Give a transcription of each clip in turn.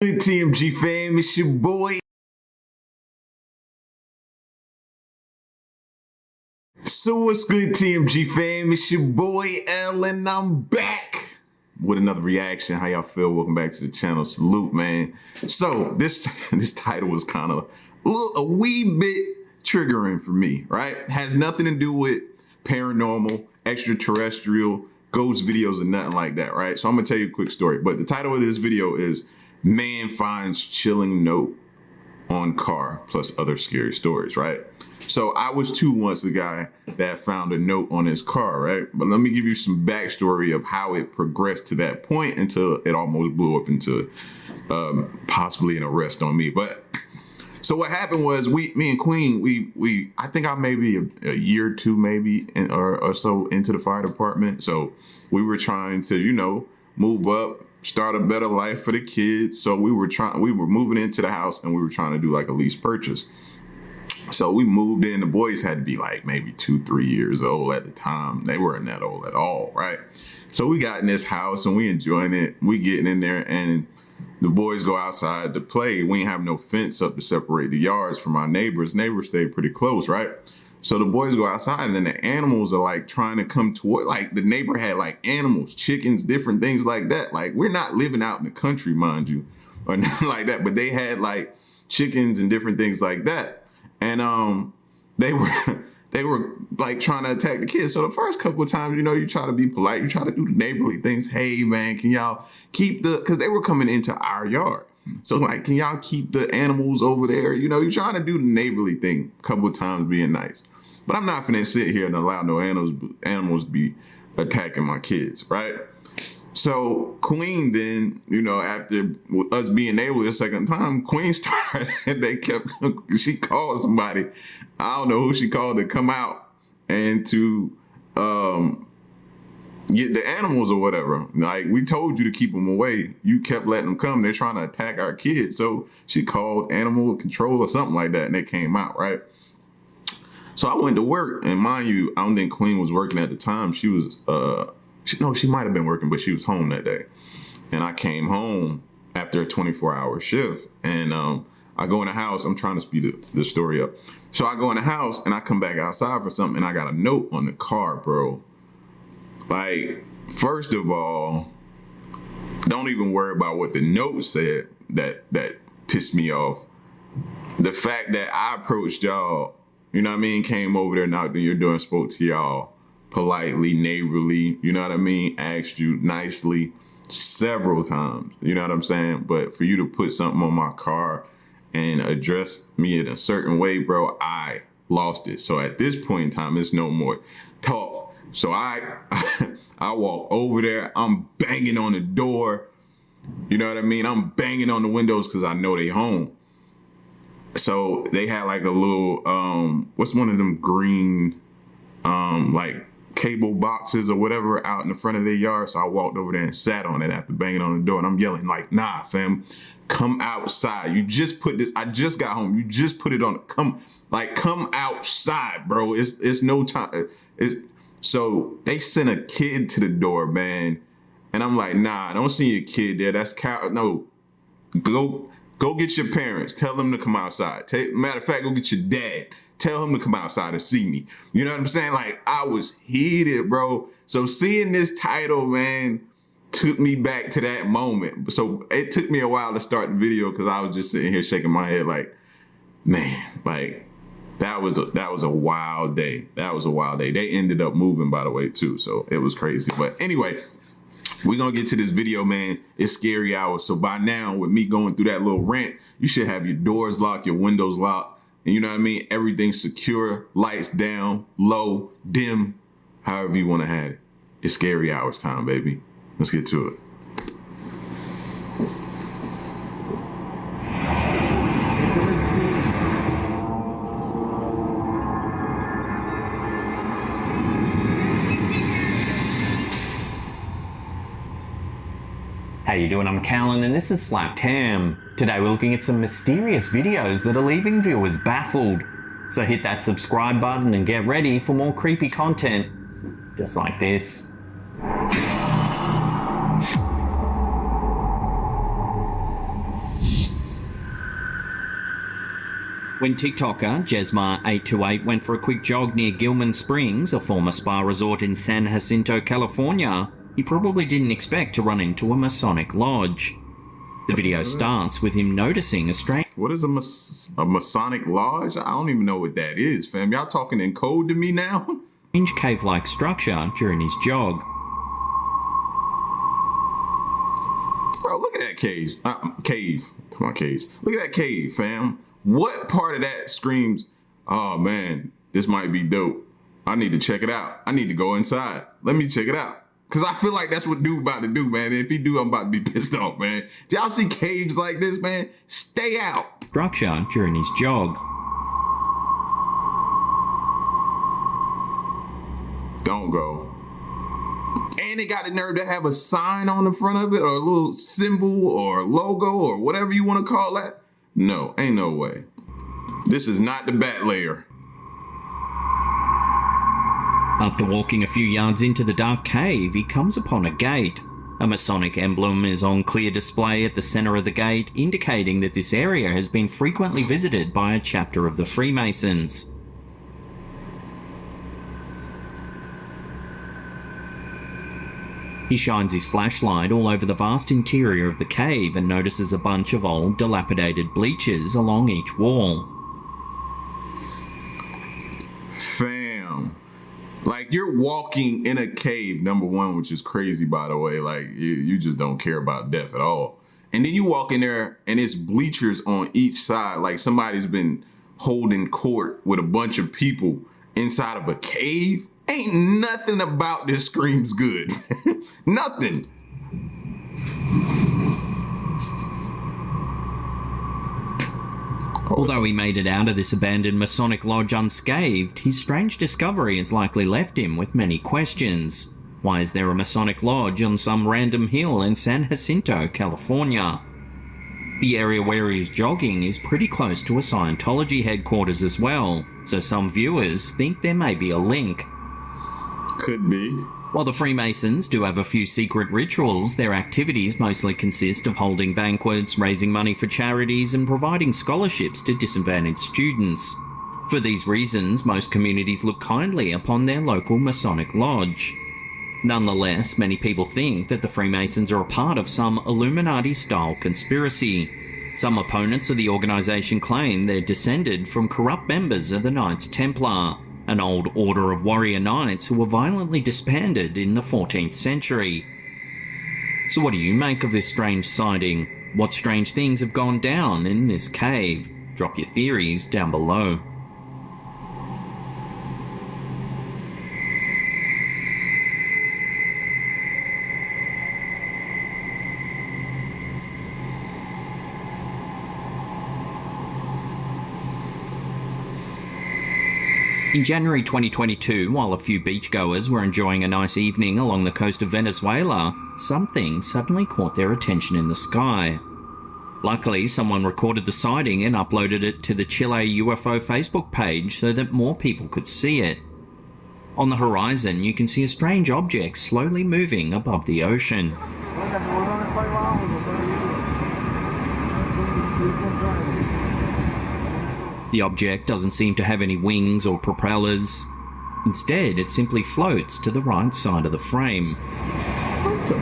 Good TMG fam, it's your boy. So what's good TMG fam, it's your boy L and I'm back with another reaction. How y'all feel? Welcome back to the channel. Salute, man. So this title was kind of a wee bit triggering for me, right? Has nothing to do with paranormal, extraterrestrial, ghost videos or nothing like that, right? So I'm gonna tell you a quick story, but the title of this video is Man Finds Chilling Note on Car plus Other Scary Stories, right? So I was too once the guy that found a note on his car, right? But let me give you some backstory of how it progressed to that point until it almost blew up into possibly an arrest on me. But so what happened was me and Queen, I think I maybe a year or two maybe or so into the fire department. So we were trying to, you know, move up, start a better life for the kids. So we were moving into the house and we were trying to do like a lease purchase. So we moved in, the boys had to be like maybe 2-3 years old at the time. They weren't that old at all, right? So we got in this house and we enjoying it. We getting in there and the boys go outside to play. We ain't have no fence up to separate the yards from our neighbors. Neighbors stay pretty close, right? So the boys go outside and then the animals are like trying to come toward, like the neighbor had like animals, chickens, different things like that. Like we're not living out in the country, mind you, or nothing like that, but they had like chickens and different things like that. And they were like trying to attack the kids. So the first couple of times, you know, you try to be polite, you try to do the neighborly things. Hey man, can y'all keep cause they were coming into our yard. So like, can y'all keep the animals over there? You know, you're trying to do the neighborly thing a couple of times being nice. But I'm not finna sit here and allow no animals to be attacking my kids, right? So Queen then, you know, after us being able the second time, Queen started, and she called somebody, I don't know who she called, to come out and to get the animals or whatever. Like, we told you to keep them away. You kept letting them come. They're trying to attack our kids. So she called animal control or something like that, and they came out, right? So I went to work, and mind you, I don't think Queen was working at the time. She was, no, she might have been working, but she was home that day. And I came home after a 24-hour shift, and I go in the house. I'm trying to speed the story up. So I go in the house, and I come back outside for something, and I got a note on the car, bro. Like, first of all, don't even worry about what the note said that pissed me off. The fact that I approached y'all, you know what I mean, came over there, knocked on your door and spoke to y'all politely, neighborly, you know what I mean, asked you nicely several times, you know what I'm saying? But for you to put something on my car and address me in a certain way, bro, I lost it. So at this point in time, it's no more talk. So I walk over there, I'm banging on the door, you know what I mean? I'm banging on the windows because I know they home. So they had like a little, what's one of them green, like cable boxes or whatever out in the front of their yard. So I walked over there and sat on it after banging on the door, and I'm yelling like, nah, fam, come outside. You just put this, I just got home. You just put it on, come outside, bro. It's no time. So they sent a kid to the door, man. And I'm like, nah, don't send your kid there. That's no, go get your parents. Tell them to come outside. Matter of fact, go get your dad. Tell him to come outside and see me. You know what I'm saying? Like, I was heated, bro. So seeing this title, man, took me back to that moment. So it took me a while to start the video because I was just sitting here shaking my head like, man, like, that was a wild day. That was a wild day. They ended up moving, by the way, too. So it was crazy. But anyway, we're going to get to this video, man. It's scary hours. So by now, with me going through that little rant, you should have your doors locked, your windows locked. And you know what I mean? Everything secure, lights down, low, dim, however you want to have it. It's scary hours time, baby. Let's get to it. How you doing? I'm Callan and this is Slapped Ham. Today we're looking at some mysterious videos that are leaving viewers baffled. So hit that subscribe button and get ready for more creepy content just like this. When TikToker Jesmar828 went for a quick jog near Gilman Springs, a former spa resort in San Jacinto, California, he probably didn't expect to run into a Masonic lodge. The video starts with him noticing a strange... What is a Masonic lodge? I don't even know what that is, fam. Y'all talking in code to me now? ...strange cave-like structure during his jog. Bro, look at that cave. Cave. Come on, cave. Look at that cave, fam. What part of that screams, oh man, this might be dope. I need to check it out. I need to go inside. Let me check it out. Cause I feel like that's what dude about to do, man. If he do, I'm about to be pissed off, man. If y'all see caves like this, man, stay out. Structure during his jog. Don't go. And they got the nerve to have a sign on the front of it, or a little symbol or logo or whatever you want to call that. No, ain't no way. This is not the bat layer. After walking a few yards into the dark cave, he comes upon a gate. A Masonic emblem is on clear display at the center of the gate, indicating that this area has been frequently visited by a chapter of the Freemasons. He shines his flashlight all over the vast interior of the cave and notices a bunch of old, dilapidated bleachers along each wall. Fam. Like, you're walking in a cave, number one, which is crazy, by the way. Like, you just don't care about death at all. And then you walk in there and it's bleachers on each side. Like somebody's been holding court with a bunch of people inside of a cave. Ain't nothing about this screams good. Nothing. Although he made it out of this abandoned Masonic lodge unscathed, his strange discovery has likely left him with many questions. Why is there a Masonic lodge on some random hill in San Jacinto, California? The area where he is jogging is pretty close to a Scientology headquarters as well, so some viewers think there may be a link. Could be. While the Freemasons do have a few secret rituals, their activities mostly consist of holding banquets, raising money for charities, and providing scholarships to disadvantaged students. For these reasons, most communities look kindly upon their local Masonic lodge. Nonetheless, many people think that the Freemasons are a part of some Illuminati-style conspiracy. Some opponents of the organization claim they're descended from corrupt members of the Knights Templar, an old order of warrior knights who were violently disbanded in the 14th century. So what do you make of this strange sighting? What strange things have gone down in this cave? Drop your theories down below. In January 2022, while a few beachgoers were enjoying a nice evening along the coast of Venezuela, something suddenly caught their attention in the sky. Luckily, someone recorded the sighting and uploaded it to the Chile UFO Facebook page so that more people could see it. On the horizon, you can see a strange object slowly moving above the ocean. The object doesn't seem to have any wings or propellers. Instead, it simply floats to the right side of the frame. What the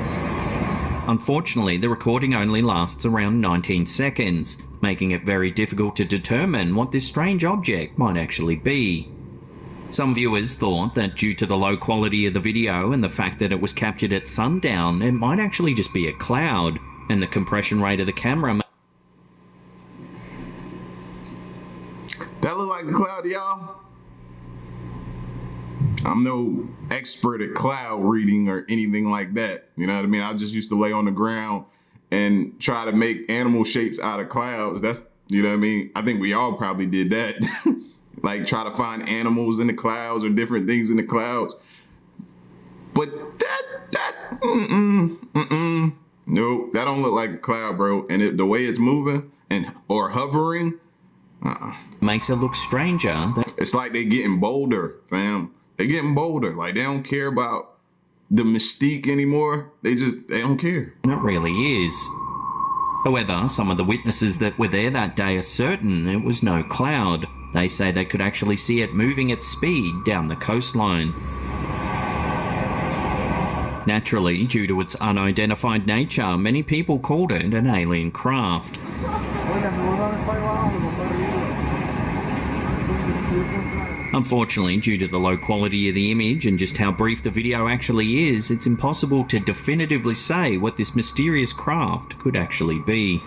Unfortunately, the recording only lasts around 19 seconds, making it very difficult to determine what this strange object might actually be. Some viewers thought that due to the low quality of the video and the fact that it was captured at sundown, it might actually just be a cloud, and the compression rate of the camera. That look like a cloud, y'all? I'm no expert at cloud reading or anything like that. You know what I mean? I just used to lay on the ground and try to make animal shapes out of clouds. That's, you know what I mean? I think we all probably did that. Like try to find animals in the clouds or different things in the clouds. But nope, that don't look like a cloud, bro. And the way it's moving or hovering, makes it look stranger. It's like they getting bolder, fam. They getting bolder. Like they don't care about the mystique anymore. They don't care. It really is. However, some of the witnesses that were there that day are certain it was no cloud. They say they could actually see it moving at speed down the coastline. Naturally, due to its unidentified nature, many people called it an alien craft. Unfortunately, due to the low quality of the image and just how brief the video actually is, it's impossible to definitively say what this mysterious craft could actually be.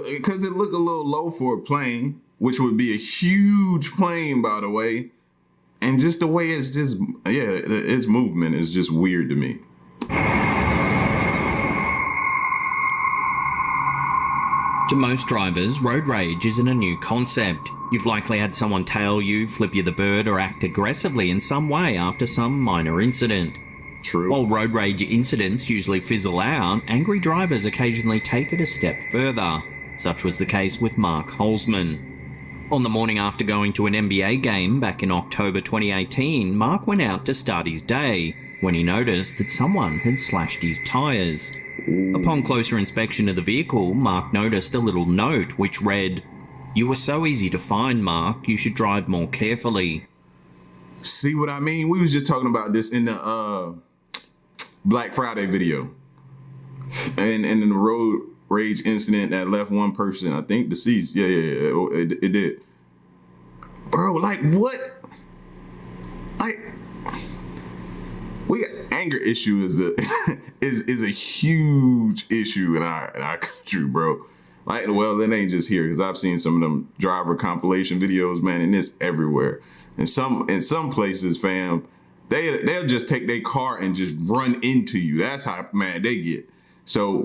Because it looked a little low for a plane, which would be a huge plane, by the way. And just the way it's just, yeah, its movement is just weird to me. To most drivers, road rage isn't a new concept. You've likely had someone tail you, flip you the bird, or act aggressively in some way after some minor incident. True. While road rage incidents usually fizzle out, angry drivers occasionally take it a step further. Such was the case with Mark Holzman. On the morning after going to an NBA game back in October 2018, Mark went out to start his day when he noticed that someone had slashed his tyres. Upon closer inspection of the vehicle, Mark noticed a little note which read, "You were so easy to find, Mark. You should drive more carefully." See what I mean? We was just talking about this in the Black Friday video. And in the road rage incident that left one person, I think, deceased. Yeah, it did. Bro, like what? We got anger issue is a huge issue in our country, bro. Like, well, it ain't just here, because I've seen some of them driver compilation videos, man, and it's everywhere. In some places, fam, they'll just take their car and just run into you. That's how mad they get. So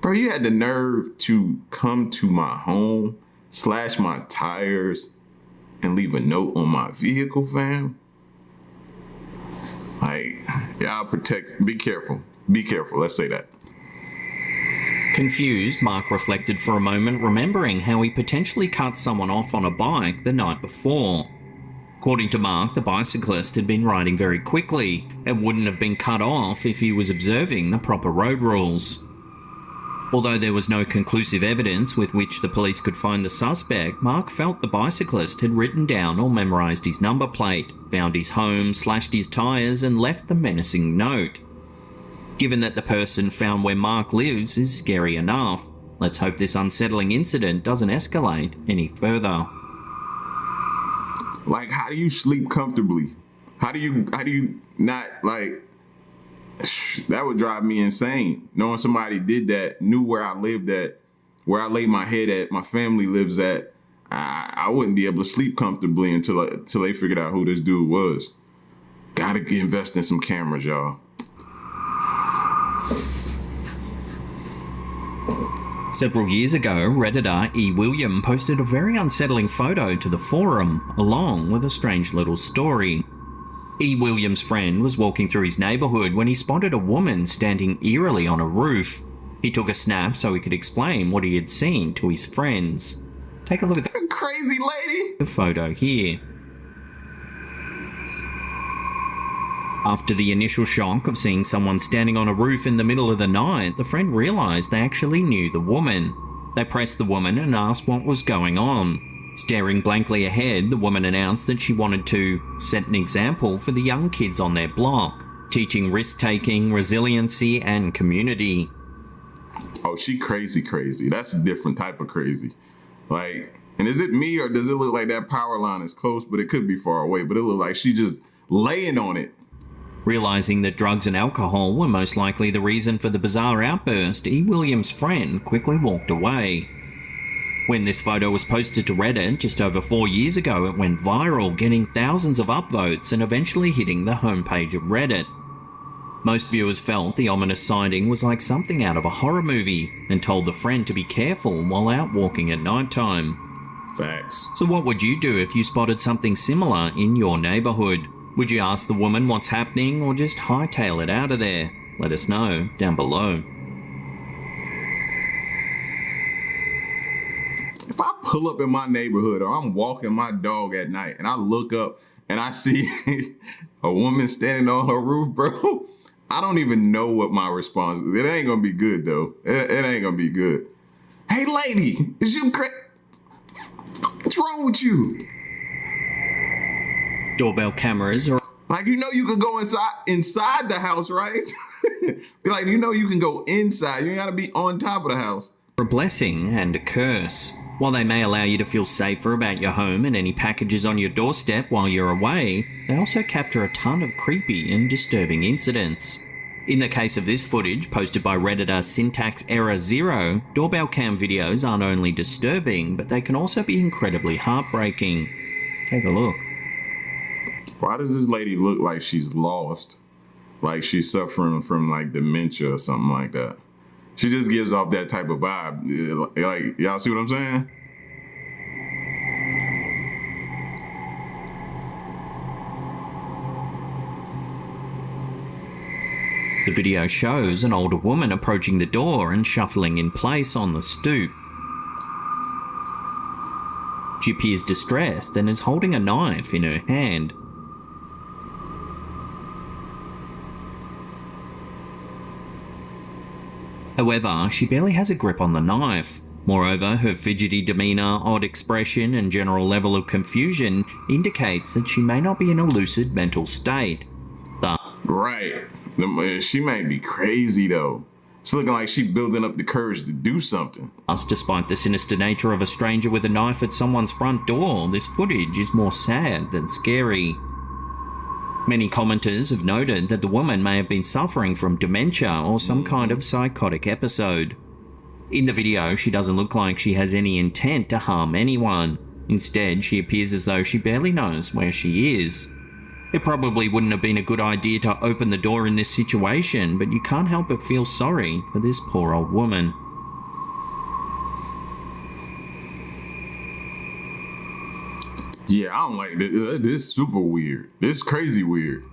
bro, you had the nerve to come to my home, slash my tires, and leave a note on my vehicle, fam. Like, y'all be careful. Be careful, let's say that. Confused, Mark reflected for a moment, remembering how he potentially cut someone off on a bike the night before. According to Mark, the bicyclist had been riding very quickly and wouldn't have been cut off if he was observing the proper road rules. Although there was no conclusive evidence with which the police could find the suspect, Mark felt the bicyclist had written down or memorised his number plate, found his home, slashed his tyres, and left the menacing note. Given that the person found where Mark lives is scary enough, let's hope this unsettling incident doesn't escalate any further. Like, how do you sleep comfortably? How do you not, like, that would drive me insane. Knowing somebody did that, knew where I lived at, where I lay my head at, my family lives at, I wouldn't be able to sleep comfortably until they figured out who this dude was. Gotta invest in some cameras, y'all. Several years ago, Redditor E. William posted a very unsettling photo to the forum, along with a strange little story. E. William's friend was walking through his neighbourhood when he spotted a woman standing eerily on a roof. He took a snap so he could explain what he had seen to his friends. Take a look at the crazy lady. The photo here. After the initial shock of seeing someone standing on a roof in the middle of the night, the friend realised they actually knew the woman. They pressed the woman and asked what was going on. Staring blankly ahead, the woman announced that she wanted to set an example for the young kids on their block, teaching risk-taking, resiliency, and community. Oh, she crazy. That's a different type of crazy. Like, and is it me, or does it look like that power line is close, but it could be far away, but it looked like she just laying on it. Realising that drugs and alcohol were most likely the reason for the bizarre outburst, E. William's friend quickly walked away. When this photo was posted to Reddit just over 4 years ago, it went viral, getting thousands of upvotes and eventually hitting the homepage of Reddit. Most viewers felt the ominous sighting was like something out of a horror movie and told the friend to be careful while out walking at nighttime. Facts. So what would you do if you spotted something similar in your neighbourhood? Would you ask the woman what's happening or just hightail it out of there? Let us know down below. If I pull up in my neighborhood or I'm walking my dog at night and I look up and I see a woman standing on her roof, bro, I don't even know what my response is. It ain't gonna be good though. It ain't gonna be good. Hey lady, is you crazy? What's wrong with you? Doorbell cameras are Like, you know you can go inside the house, right? Be like, you know you can go inside. You ain't gotta be on top of the house. a blessing and a curse. While they may allow you to feel safer about your home and any packages on your doorstep while you're away, they also capture a ton of creepy and disturbing incidents. In the case of this footage, posted by Redditor Syntax Error 0, doorbell cam videos aren't only disturbing, but they can also be incredibly heartbreaking. Take a look. Why does this lady look like she's lost? Like she's suffering from like dementia or something like that. She just gives off that type of vibe. Like, y'all see what I'm saying? The video shows an older woman approaching the door and shuffling in place on the stoop. She appears distressed and is holding a knife in her hand. However, she barely has a grip on the knife. Moreover, her fidgety demeanour, odd expression, and general level of confusion indicates that she may not be in a lucid mental state. Right. She might be crazy though. It's looking like she's building up the courage to do something. Thus, despite the sinister nature of a stranger with a knife at someone's front door, this footage is more sad than scary. Many commenters have noted that the woman may have been suffering from dementia or some kind of psychotic episode. In the video, she doesn't look like she has any intent to harm anyone. Instead, she appears as though she barely knows where she is. It probably wouldn't have been a good idea to open the door in this situation, but you can't help but feel sorry for this poor old woman. Yeah, I don't like this. This is super weird. This is crazy weird.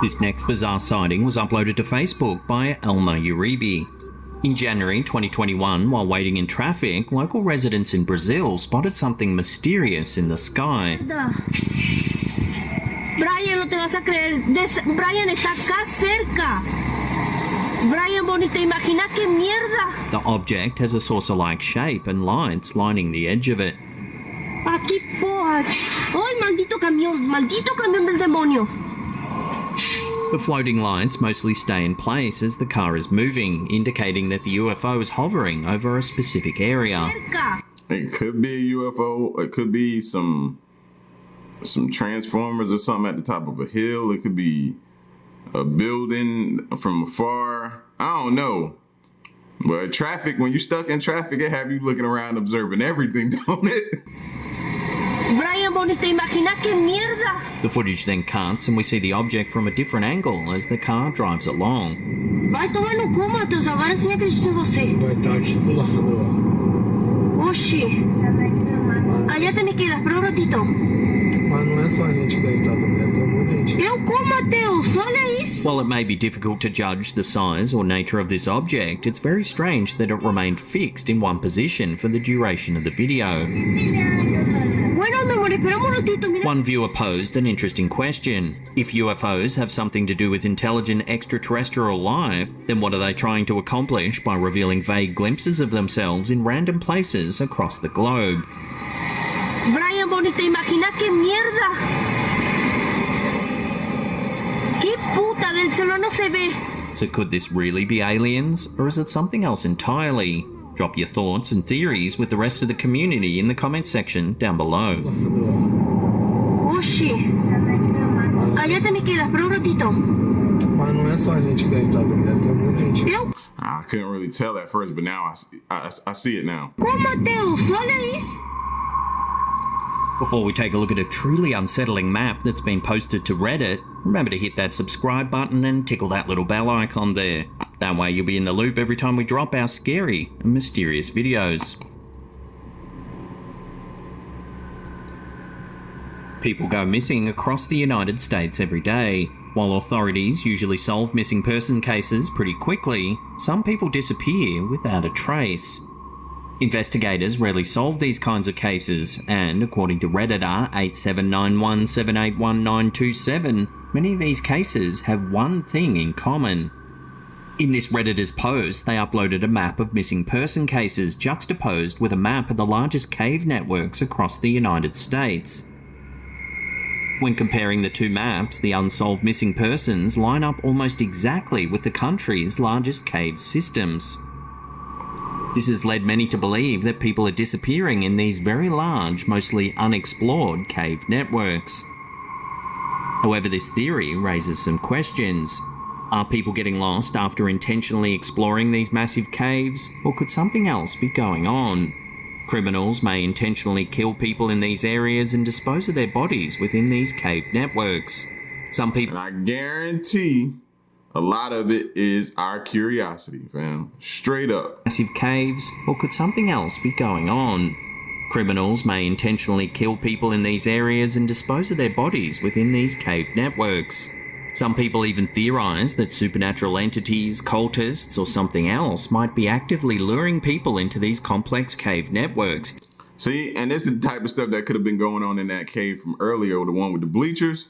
This next bizarre sighting was uploaded to Facebook by Elma Uribe. In January 2021, while waiting in traffic, local residents in Brazil spotted something mysterious in the sky. Brian, no te vas a creer. Brian está acá cerca. Brian, bonita, imagina qué mierda. The object has a saucer-like shape and lights lining the edge of it. Aquí, porra. ¡Ay, maldito camión del demonio! The floating lights mostly stay in place as the car is moving, indicating that the UFO is hovering over a specific area. Cerca. It could be a UFO. It could be some transformers or something at the top of a hill. It could be a building from afar. I don't know. But traffic, when you're stuck in traffic, it have you looking around observing everything, don't it? Brian, bonita, imagina qué mierda. The footage then cuts and we see the object from a different angle as the car drives along. Vai tomar no cu, Matheus. Agora sim acredito em você. Vai estar aqui do lado. Oxi. Cállate, me queda. Espera ratito. Mas não é só a gente deitado, né? Tem muita gente. Eu como, Matheus. Olha isso. While it may be difficult to judge the size or nature of this object, it's very strange that it remained fixed in one position for the duration of the video. Bueno, mi amor, espera un ratito. Mira. One viewer posed an interesting question. If UFOs have something to do with intelligent extraterrestrial life, then what are they trying to accomplish by revealing vague glimpses of themselves in random places across the globe? Brian, bonita, imagina qué mierda. Qué puta, del cielo no se ve. So could this really be aliens, or is it something else entirely? Drop your thoughts and theories with the rest of the community in the comment section down below. Oxi. Cállate, me queda. Espera un ratito. Mas não é só a gente deitado, né? Tem muita gente. Eu I couldn't really tell at first, but now I see it now. como, Matheus. Olha isso. Before we take a look at a truly unsettling map that's been posted to Reddit, remember to hit that subscribe button and tickle that little bell icon there. That way you'll be in the loop every time we drop our scary and mysterious videos. People go missing across the United States every day. While authorities usually solve missing person cases pretty quickly, some people disappear without a trace. Investigators rarely solve these kinds of cases, and according to Redditor 8791781927, many of these cases have one thing in common. In this Redditor's post, they uploaded a map of missing person cases juxtaposed with a map of the largest cave networks across the United States. When comparing the two maps, the unsolved missing persons line up almost exactly with the country's largest cave systems. This has led many to believe that people are disappearing in these very large, mostly unexplored cave networks. However, this theory raises some questions. Are people getting lost after intentionally exploring these massive caves, or could something else be going on? Criminals may intentionally kill people in these areas and dispose of their bodies within these cave networks. Some people... And I guarantee a lot of it is our curiosity, fam. Straight up. Massive caves, or could something else be going on? Criminals may intentionally kill people in these areas and dispose of their bodies within these cave networks. Some people even theorize that supernatural entities, cultists, or something else might be actively luring people into these complex cave networks. See, and this is the type of stuff that could have been going on in that cave from earlier, the one with the bleachers.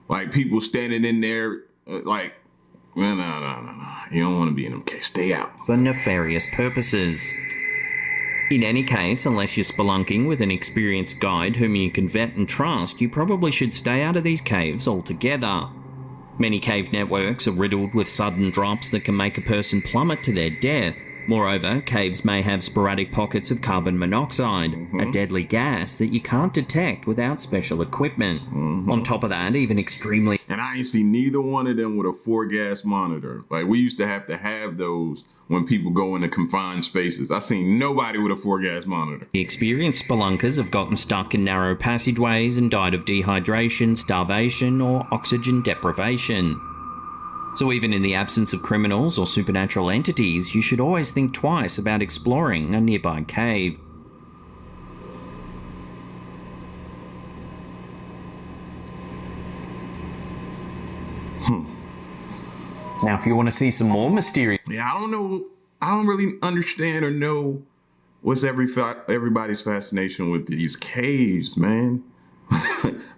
Like people standing in there, like, no. You don't want to be in them caves. Stay out. For nefarious purposes. In any case, unless you're spelunking with an experienced guide whom you can vet and trust, you probably should stay out of these caves altogether. Many cave networks are riddled with sudden drops that can make a person plummet to their death. Moreover, caves may have sporadic pockets of carbon monoxide, a deadly gas that you can't detect without special equipment. On top of that, even extremely... And I ain't seen neither one of them with a 4-gas monitor. Like, we used to have those when people go into confined spaces. I seen nobody with a 4-gas monitor. Experienced spelunkers have gotten stuck in narrow passageways and died of dehydration, starvation, or oxygen deprivation. So even in the absence of criminals or supernatural entities, you should always think twice about exploring a nearby cave. Now, if you want to see some more mysterious... Yeah, I don't really understand or know what's everybody's fascination with these caves, man.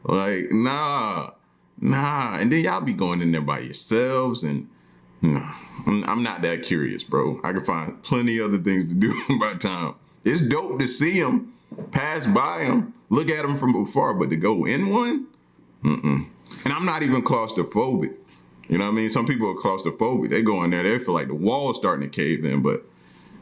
Like, nah. And then y'all be going in there by yourselves, and nah, I'm not that curious, bro. I can find plenty other things to do by the time. It's dope to see them, pass by them, look at them from afar, but to go in one? And I'm not even claustrophobic. You know what I mean? Some people are claustrophobic. They go in there, they feel like the wall's starting to cave in, but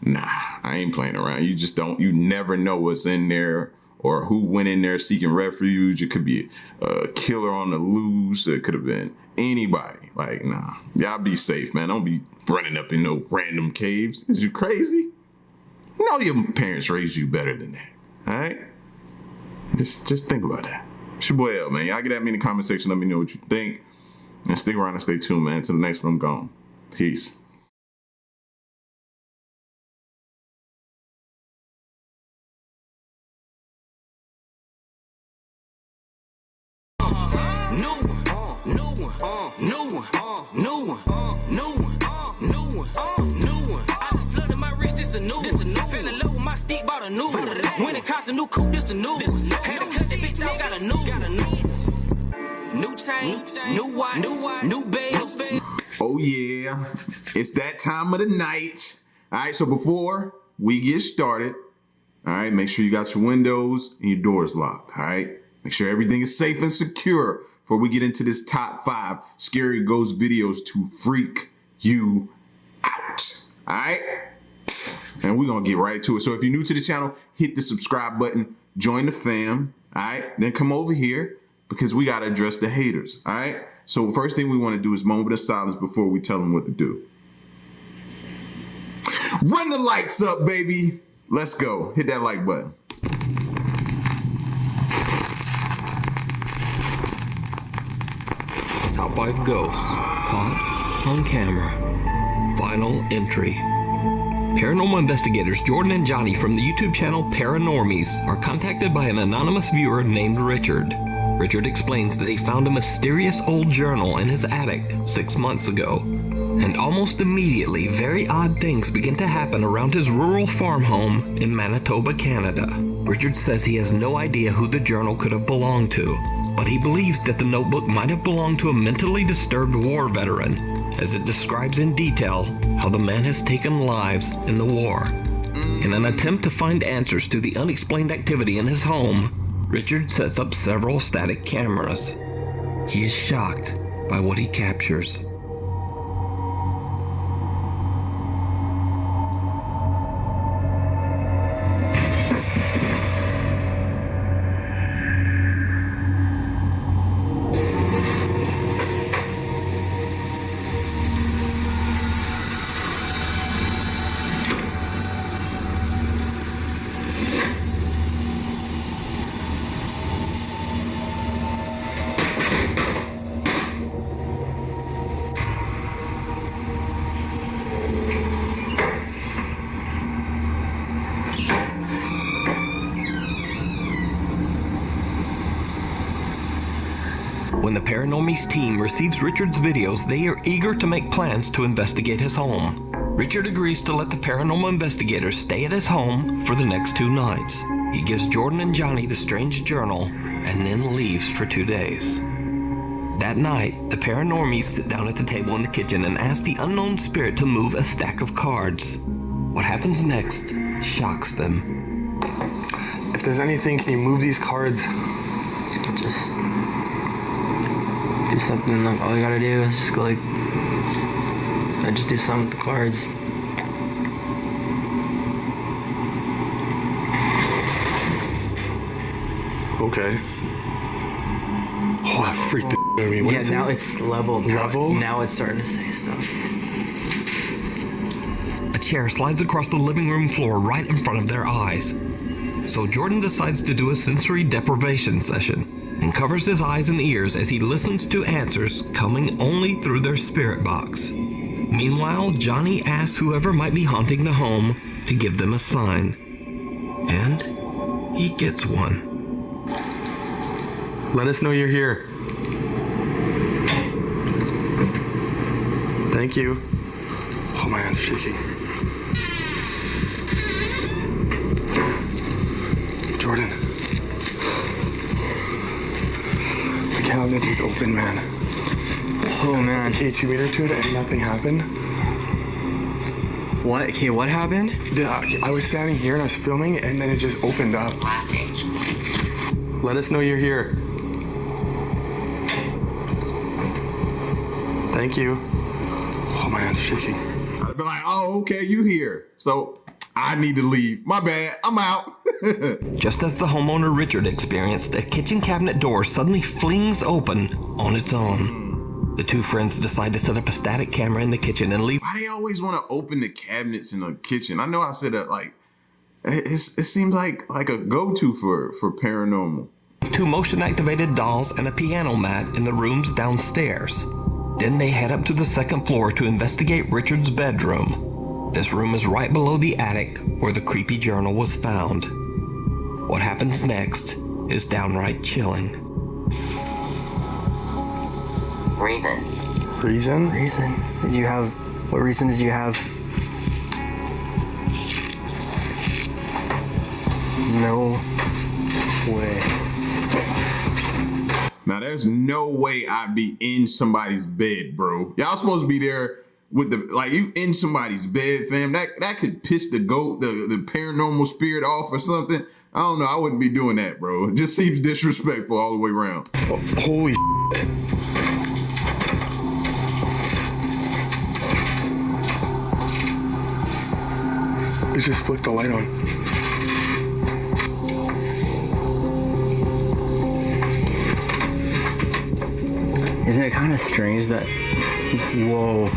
nah, I ain't playing around. You never know what's in there or who went in there seeking refuge. It could be a killer on the loose. It could have been anybody. Like, nah, y'all be safe, man. Don't be running up in no random caves. Is you crazy? You know your parents raised you better than that, all right? Just think about that. It's your boy L, man. Y'all get at me in the comment section. Let me know what you think. And stick around and stay tuned, man. Until the next one, I'm gone. Peace. When it cost a new coupe, this the new. Had to cut that bitch out, got a new chain, new watch, new bed. Oh yeah, it's that time of the night. All right, so before we get started, all right, make sure you got your windows and your doors locked. All right, make sure everything is safe and secure before we get into this top 5 scary ghost videos to freak you out. All right. And we're going to get right to it. So if you're new to the channel, hit the subscribe button, join the fam, all right? Then come over here because we got to address the haters, all right? So first thing we want to do is moment of silence before we tell them what to do. Run the lights up, baby. Let's go. Hit that like button. Top 5 ghosts caught on camera. Final entry. Paranormal investigators Jordan and Johnny from the YouTube channel Paranormies are contacted by an anonymous viewer named Richard. Richard explains that he found a mysterious old journal in his attic 6 months ago. And almost immediately, very odd things begin to happen around his rural farm home in Manitoba, Canada. Richard says he has no idea who the journal could have belonged to, but he believes that the notebook might have belonged to a mentally disturbed war veteran, as it describes in detail how the man has taken lives in the war. In an attempt to find answers to the unexplained activity in his home, Richard sets up several static cameras. He is shocked by what he captures. When the Paranormies team receives Richard's videos, they are eager to make plans to investigate his home. Richard agrees to let the paranormal investigators stay at his home for the next 2 nights. He gives Jordan and Johnny the strange journal and then leaves for 2 days. That night, the Paranormies sit down at the table in the kitchen and ask the unknown spirit to move a stack of cards. What happens next shocks them. If there's anything, can you move these cards? Just do something. Like, all you gotta do is just go like, I just do something with the cards. Okay. Oh, that freaked the out of me. What Yeah, is now it? it's leveled. Level? Now it's starting to say stuff. A chair slides across the living room floor right in front of their eyes. So Jordan decides to do a sensory deprivation session and covers his eyes and ears as he listens to answers coming only through their spirit box. Meanwhile, Johnny asks whoever might be haunting the home to give them a sign. And he gets one. Let us know you're here. Thank you. Oh, my hands are shaking. Jordan. The cabinet is open, man. Oh man. Okay, 2 meter to it and nothing happened. What? Okay, what happened? I was standing here and I was filming and then it just opened up. Let us know you're here. Thank you. Oh, my hands are shaking. I'd be like, oh, okay, you here. So I need to leave. My bad. I'm out. Just as the homeowner Richard experienced, the kitchen cabinet door suddenly flings open on its own. The 2 friends decide to set up a static camera in the kitchen and leave. Why do they always want to open the cabinets in the kitchen? I know I said that, like, it seems like a go-to for paranormal. 2 motion-activated dolls and a piano mat in the rooms downstairs. Then they head up to the 2nd floor to investigate Richard's bedroom. This room is right below the attic where the creepy journal was found. What happens next is downright chilling. Reason. Reason? What reason did you have? No way. Now, there's no way I'd be in somebody's bed, bro. Y'all supposed to be there with you in somebody's bed, fam. That could piss the paranormal spirit off or something. I don't know. I wouldn't be doing that, bro. It just seems disrespectful all the way around. Oh, holy shit. It just flicked the light on. Isn't it kind of strange that... Whoa.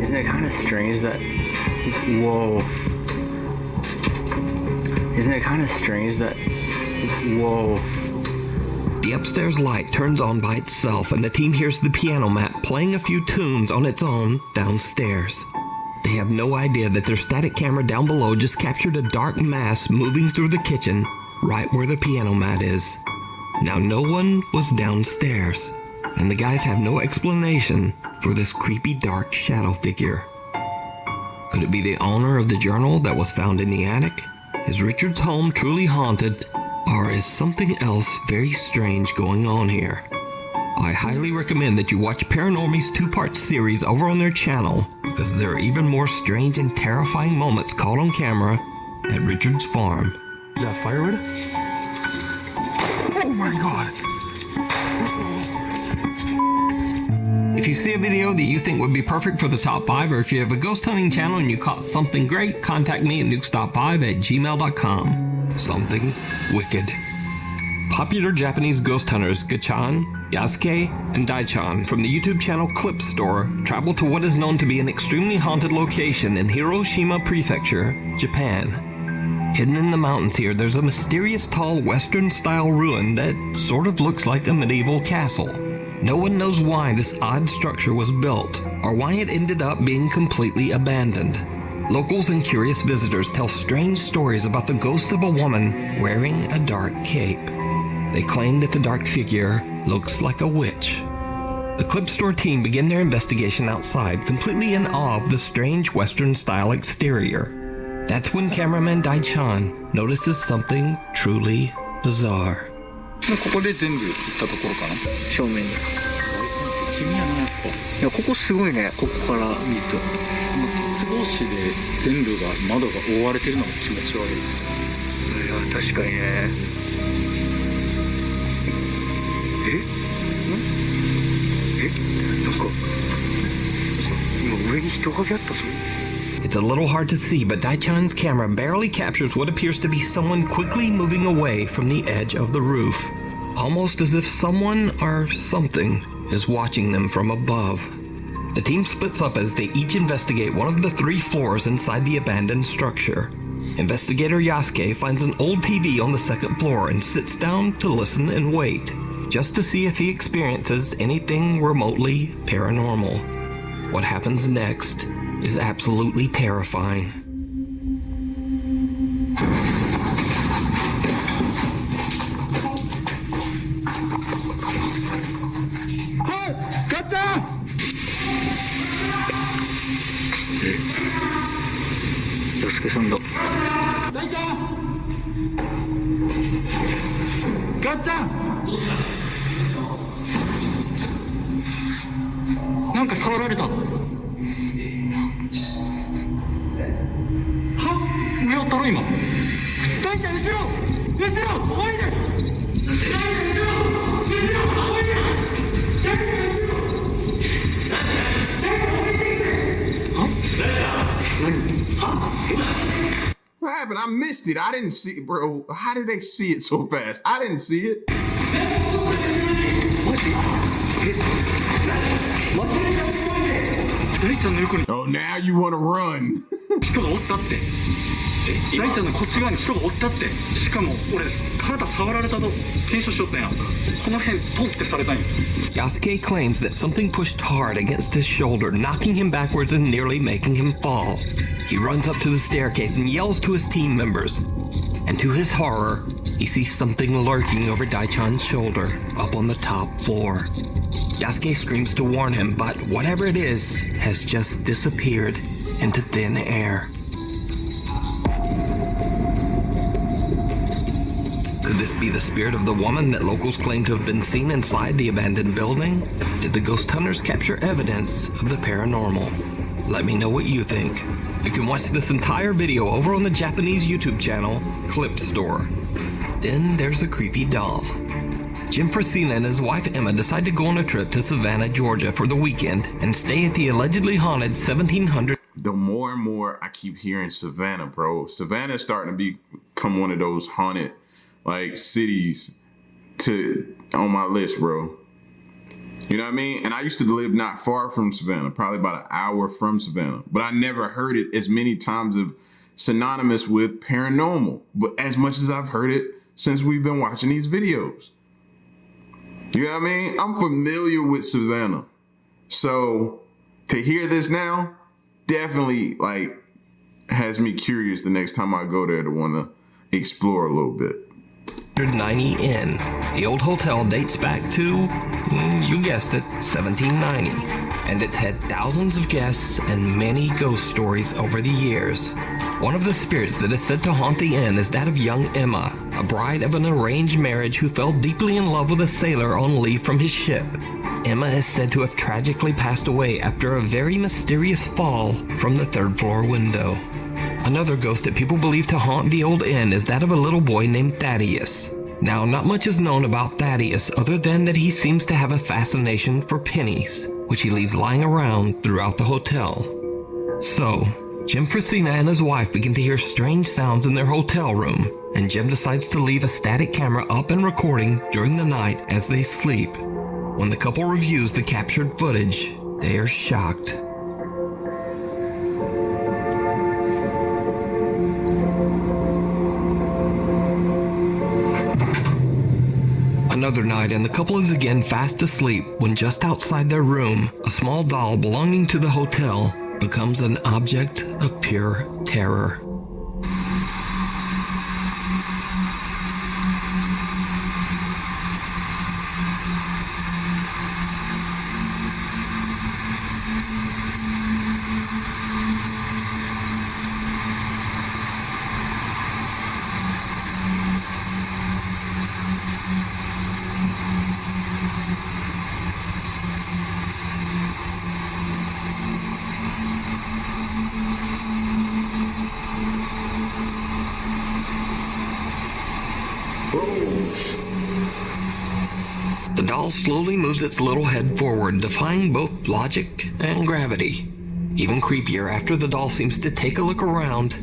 Isn't it kind of strange that... Whoa. Isn't it kind of strange that... Whoa. The upstairs light turns on by itself and the team hears the piano mat playing a few tunes on its own downstairs. They have no idea that their static camera down below just captured a dark mass moving through the kitchen right where the piano mat is. Now no one was downstairs. and the guys have no explanation for this creepy dark shadow figure. Could it be the owner of the journal that was found in the attic? Is Richard's home truly haunted, or is something else very strange going on here? I highly recommend that you watch Paranormy's 2-part series over on their channel, because there are even more strange and terrifying moments caught on camera at Richard's farm. Is that firewood? Oh my god! If you see a video that you think would be perfect for the top 5, or if you have a ghost hunting channel and you caught something great, contact me at nukestop5@gmail.com. Something wicked. Popular Japanese ghost hunters Gachan, Yasuke, and Daichan from the YouTube channel Clip Store travel to what is known to be an extremely haunted location in Hiroshima Prefecture, Japan. Hidden in the mountains here, there's a mysterious tall Western-style ruin that sort of looks like a medieval castle. No one knows why this odd structure was built, or why it ended up being completely abandoned. Locals and curious visitors tell strange stories about the ghost of a woman wearing a dark cape. They claim that the dark figure looks like a witch. The Clip Store team begin their investigation outside, completely in awe of the strange Western-style exterior. That's when cameraman Daichan notices something truly bizarre. ここで全部行ったところかな正面に君やなやっぱいやここすごいねここから見ると鉄格子で全部が窓が覆われてるのが気持ち悪いいや確かにねなんか今上に人影あったぞ It's a little hard to see, but Daichan's camera barely captures what appears to be someone quickly moving away from the edge of the roof, almost as if someone or something is watching them from above. The team splits up as they each investigate one of the 3 floors inside the abandoned structure. Investigator Yasuke finds an old TV on the 2nd floor and sits down to listen and wait, just to see if he experiences anything remotely paranormal. What happens next is absolutely terrifying. Hey! Gotcha! Yosuke-sanだ。Dai-chan! Gotcha! なんか触られた。上をったろ今大ちゃん後ろ降りて大ちゃん後ろ降りて大ちゃん降りてきてはWhat happened? I missed it. I didn't see it, bro. How did they see it so fast? I didn't see it. 大ちゃんの横に Oh, now you want to run. 人がおったって大ちゃんのこっち側に人がおったってしかも俺体触られたと検証しよったんやこの辺トンってされたんや Yasuke claims that something pushed hard against his shoulder, knocking him backwards and nearly making him fall. He runs up to the staircase and yells to his team members. And to his horror, he sees something lurking over Daichan's shoulder up on the top floor. Yasuke screams to warn him, but whatever it is has just disappeared into thin air. Could this be the spirit of the woman that locals claim to have been seen inside the abandoned building? Did the ghost hunters capture evidence of the paranormal? Let me know what you think. You can watch this entire video over on the Japanese YouTube channel, Clip Store. Then there's a creepy doll. Jim Frasina and his wife Emma decide to go on a trip to Savannah, Georgia for the weekend and stay at the allegedly haunted 1700. The more and more I keep hearing Savannah, bro. Savannah is starting to become one of those haunted like cities on my list, bro. You know what I mean? And I used to live not far from Savannah, probably about an hour from Savannah, but I never heard it as many times of synonymous with paranormal, but as much as I've heard it since we've been watching these videos. You know what I mean? I'm familiar with Savannah. So to hear this now definitely like has me curious the next time I go there to want to explore a little bit. 90 Inn. The old hotel dates back to, you guessed it, 1790. And it's had thousands of guests and many ghost stories over the years. One of the spirits that is said to haunt the inn is that of young Emma, a bride of an arranged marriage who fell deeply in love with a sailor on leave from his ship. Emma is said to have tragically passed away after a very mysterious fall from the third-floor window. Another ghost that people believe to haunt the old inn is that of a little boy named Thaddeus. Now, not much is known about Thaddeus other than that he seems to have a fascination for pennies, which he leaves lying around throughout the hotel. So, Jim Frasina and his wife begin to hear strange sounds in their hotel room, and Jim decides to leave a static camera up and recording during the night as they sleep. When the couple reviews the captured footage, they are shocked. Another night, and the couple is again fast asleep when just outside their room, a small doll belonging to the hotel becomes an object of pure terror. The doll slowly moves its little head forward, defying both logic and gravity. Even creepier, after the doll seems to take a look around,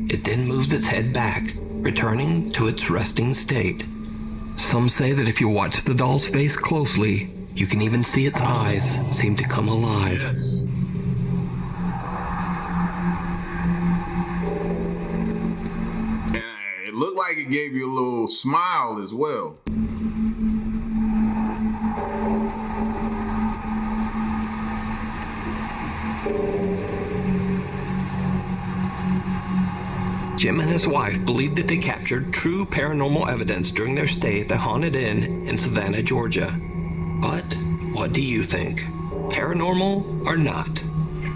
it then moves its head back, returning to its resting state. Some say that if you watch the doll's face closely, you can even see its eyes seem to come alive. And it looked like it gave you a little smile as well. Jim and his wife believe that they captured true paranormal evidence during their stay at the Haunted Inn in Savannah, Georgia. But what do you think? Paranormal or not?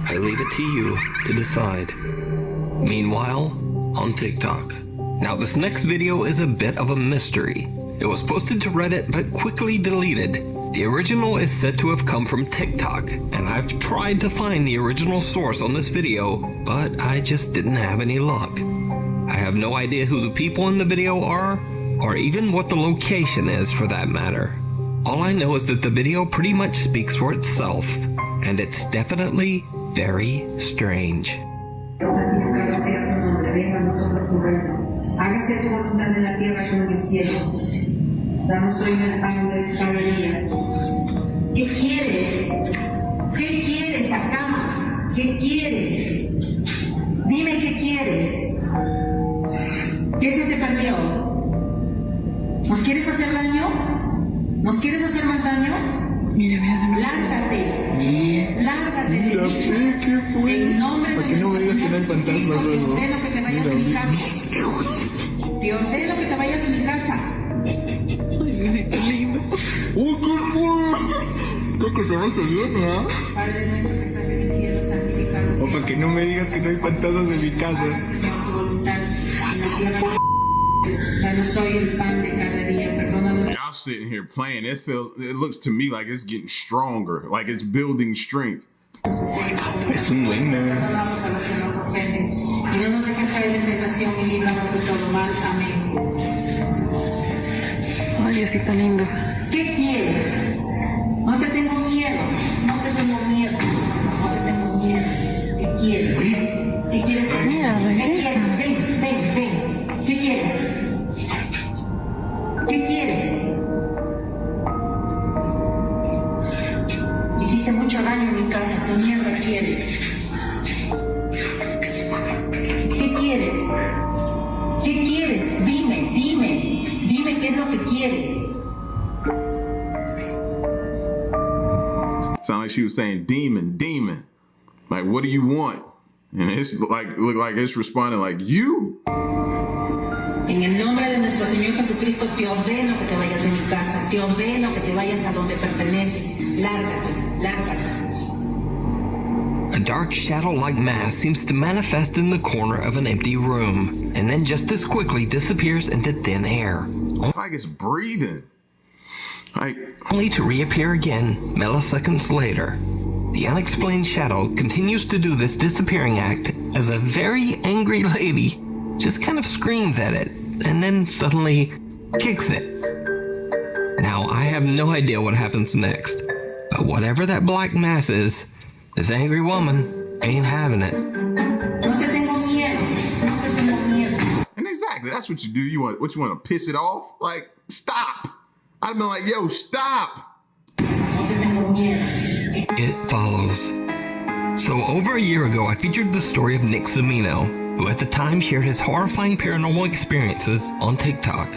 I leave it to you to decide. Meanwhile, on TikTok. Now this next video is a bit of a mystery. It was posted to Reddit but quickly deleted. The original is said to have come from TikTok, and I've tried to find the original source on this video, but I just didn't have any luck. I have no idea who the people in the video are, or even what the location is for that matter. All I know is that the video pretty much speaks for itself, and it's definitely very strange. Hágase tu voluntad en la tierra como en el cielo. Danos hoy el pan de cada día. ¿Qué quieres? ¿Qué quieres acá? ¿Qué quieres? Dime qué quieres. ¿Qué se te perdió? ¿Nos quieres hacer daño? ¿Nos quieres hacer más daño? Mira, lárgate. Lárgate de mí. ¿Qué fue? En nombre de para que no me digas que no hay fantasmas luego. Te ordeno que te vayas de mi casa. Te ordeno que te vayas de mi casa. Ay, Diosito lindo. ¡Uy, qué fue! Creo que se va a salir, ¿no? Padre nuestro que estás en el cielo, santificado sea. O para que no me digas que no hay fantasmas en mi casa. Señor, tu voluntad en la tierra. Danos hoy el pan de cada día. Perdónanos. Y'all sitting here playing. It looks to me like it's getting stronger, like it's building strength. Es un duende. Perdonamos a los que nos ofenden. Y no nos dejes caer en tentación y líbranos de todo mal. Amén. Ay, Diosito lindo. ¿Qué quieres? No te tengo miedo. No te tengo miedo. No te tengo miedo. ¿Qué quieres? ¿Qué quieres? Mira, ¿Qué quieres? Ven. ¿Qué quieres? ¿Qué quieres? Hiciste mucho daño en mi casa. ¿Qué mierda quieres? ¿Qué quieres? ¿Qué quieres? Dime. Dime qué es lo que quieres. Sound like she was saying, demon. Like, what do you want? And it's like, look like it's responding like, you. En el nombre de nuestro Señor Jesucristo te ordeno que te vayas de mi casa, te ordeno que te vayas a donde perteneces. Lárgate, lárgate. A dark shadow-like mass seems to manifest in the corner of an empty room, and then just as quickly disappears into thin air. It's like it's breathing. Only to reappear again milliseconds later. The unexplained shadow continues to do this disappearing act as a very angry lady just kind of screams at it and then suddenly kicks it. Now, I have no idea what happens next, but whatever that black mass is, this angry woman ain't having it. And exactly, that's what you do. You want to piss it off? Like, stop. I'd been like, yo, stop. It follows. So over a year ago, I featured the story of Nick Cimino, who at the time shared his horrifying paranormal experiences on TikTok.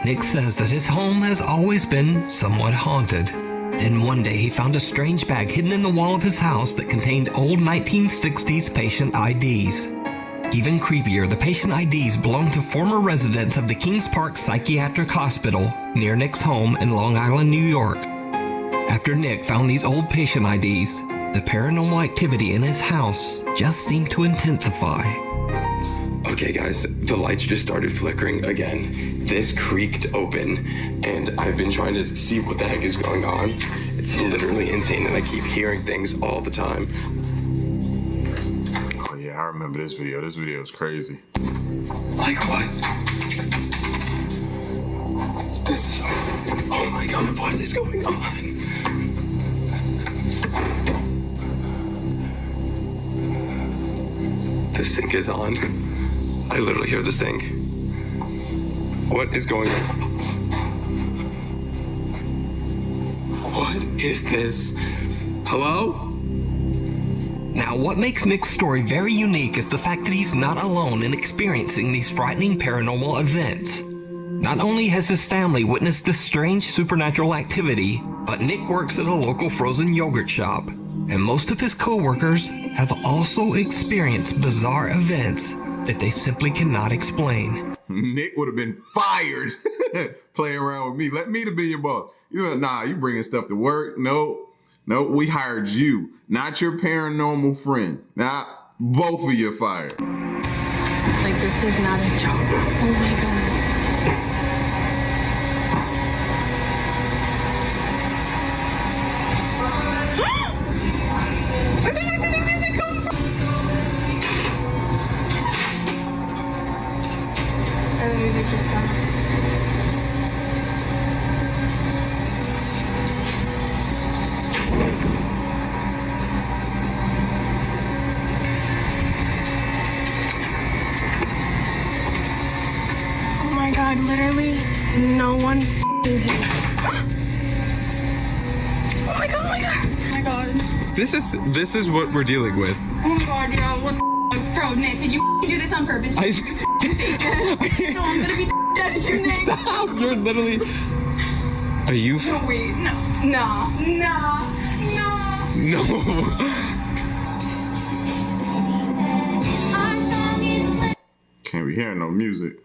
Nick says that his home has always been somewhat haunted. Then one day he found a strange bag hidden in the wall of his house that contained old 1960s patient IDs. Even creepier, the patient IDs belonged to former residents of the Kings Park Psychiatric Hospital near Nick's home in Long Island, New York. After Nick found these old patient IDs, the paranormal activity in his house just seemed to intensify. Okay guys, the lights just started flickering again. This creaked open, and I've been trying to see what the heck is going on. It's literally insane, and I keep hearing things all the time. Oh yeah, I remember this video. This video is crazy. Like what? This is... Oh my god, what is going on? The sink is on. I literally hear the sink. What is going on? What is this? Hello? Now, what makes Nick's story very unique is the fact that he's not alone in experiencing these frightening paranormal events. Not only has his family witnessed this strange supernatural activity, but Nick works at a local frozen yogurt shop, and most of his co-workers have also experienced bizarre events that they simply cannot explain. Nick would have been fired playing around with me. Let me to be your boss. You know, nah, you bringing stuff to work. No, we hired you, not your paranormal friend. Now, both of you fired. Like, this is not a joke. Oh my god. Where the heck did the music come from? And the music just stopped. Oh my god, literally no one f***ing hit. Oh my god, oh my god. Oh my god. This is what we're dealing with. Oh my god, yeah, what the f***? Bro, Nick, did you f***ing do this on purpose? I- You f***ing fake this. No, I'm gonna be the out of your name. Stop! You're literally... Are you... No, wait, no. No. No. Can't be hearing no music.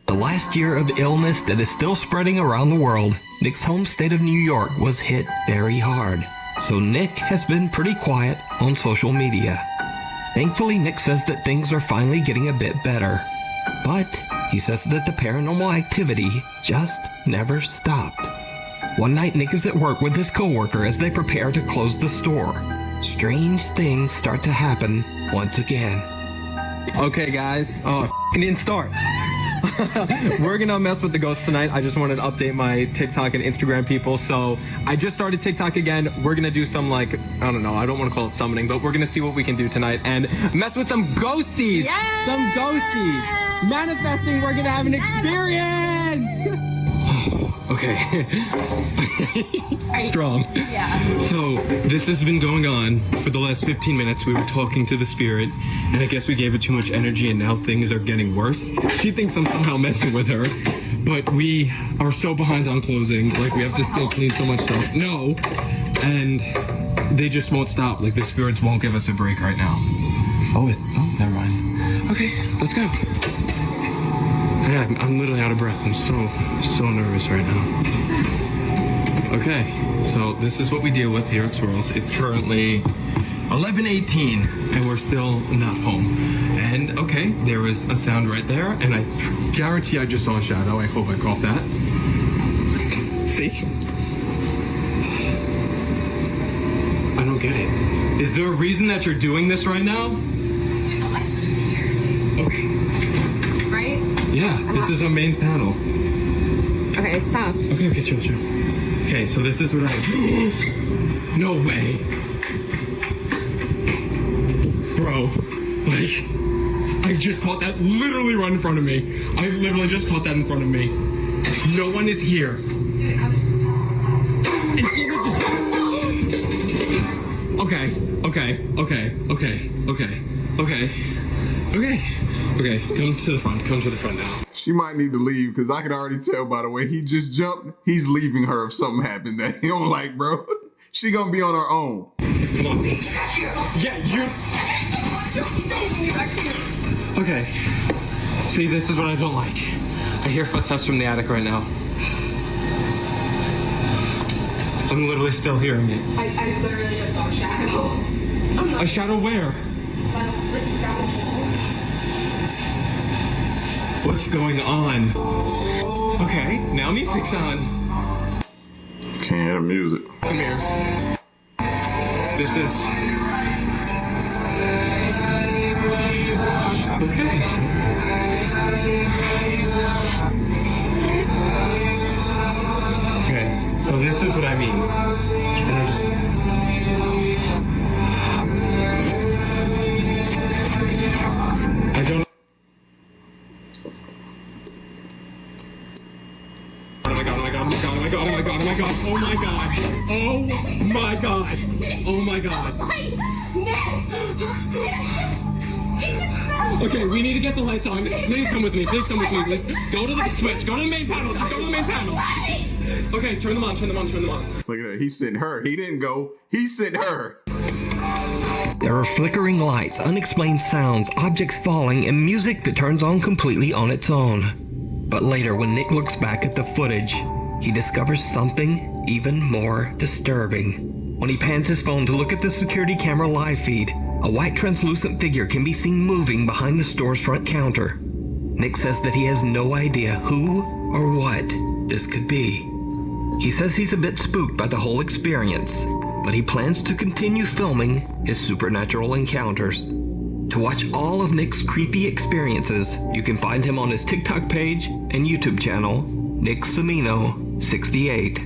The last year of illness that is still spreading around the world, Nick's home state of New York was hit very hard. So Nick has been pretty quiet on social media. Thankfully, Nick says that things are finally getting a bit better. But he says that the paranormal activity just never stopped. One night, Nick is at work with his coworker as they prepare to close the store. Strange things start to happen once again. Okay, guys. Oh, it didn't start. We're gonna mess with the ghost tonight. I just wanted to update my TikTok and Instagram people. So I just started TikTok again. We're gonna do some, like, I don't know, I don't want to call it summoning, but we're gonna see what we can do tonight and mess with some ghosties. Yes! Some ghosties. Manifesting, we're gonna have an experience. Okay. Strong. Yeah. So, this has been going on for the last 15 minutes. We were talking to the spirit, and I guess we gave it too much energy, and now things are getting worse. She thinks I'm somehow messing with her, but we are so behind on closing. Like, we have to still clean so much stuff. No. And they just won't stop. Like, the spirits won't give us a break right now. Oh, never mind. Okay, let's go. Yeah. Yeah, I'm literally out of breath. I'm so nervous right now. Okay, so this is what we deal with here at Swirls. It's currently 11:18, and we're still not home. And okay, there was a sound right there, and I guarantee I just saw a shadow. I hope I caught that. See? I don't get it. Is there a reason that you're doing this right now? Okay. Right? Yeah, this is our main panel. Okay, stop. Okay, chill. Okay, so this is what I... No way. Bro, like, I just caught that literally right in front of me. I literally just caught that in front of me. No one is here. Okay, come to the front now. She might need to leave because I can already tell by the way he just jumped, he's leaving her if something happened that he don't like, bro. She gonna be on her own. Come on. Yeah, you. Okay. See, this is what I don't like. I hear footsteps from the attic right now. I'm literally still hearing it. I literally just saw a shadow. A shadow where? What's going on? Okay, now music's on. Can't hear the music. Come here. This is... Okay, so this is what I mean. And I just... I don't... Oh my god. Okay, we need to get the lights on. Please come with me. Please go to the switch. Go to the main panel. Just go to the main panel. Okay, turn them on. Look at that. He sent her. He didn't go. He sent her. There are flickering lights, unexplained sounds, objects falling, and music that turns on completely on its own. But later, when Nick looks back at the footage, he discovers something even more disturbing. When he pans his phone to look at the security camera live feed, a white translucent figure can be seen moving behind the store's front counter. Nick says that he has no idea who or what this could be. He says he's a bit spooked by the whole experience, but he plans to continue filming his supernatural encounters. To watch all of Nick's creepy experiences, you can find him on his TikTok page and YouTube channel, Nick Cimino 68.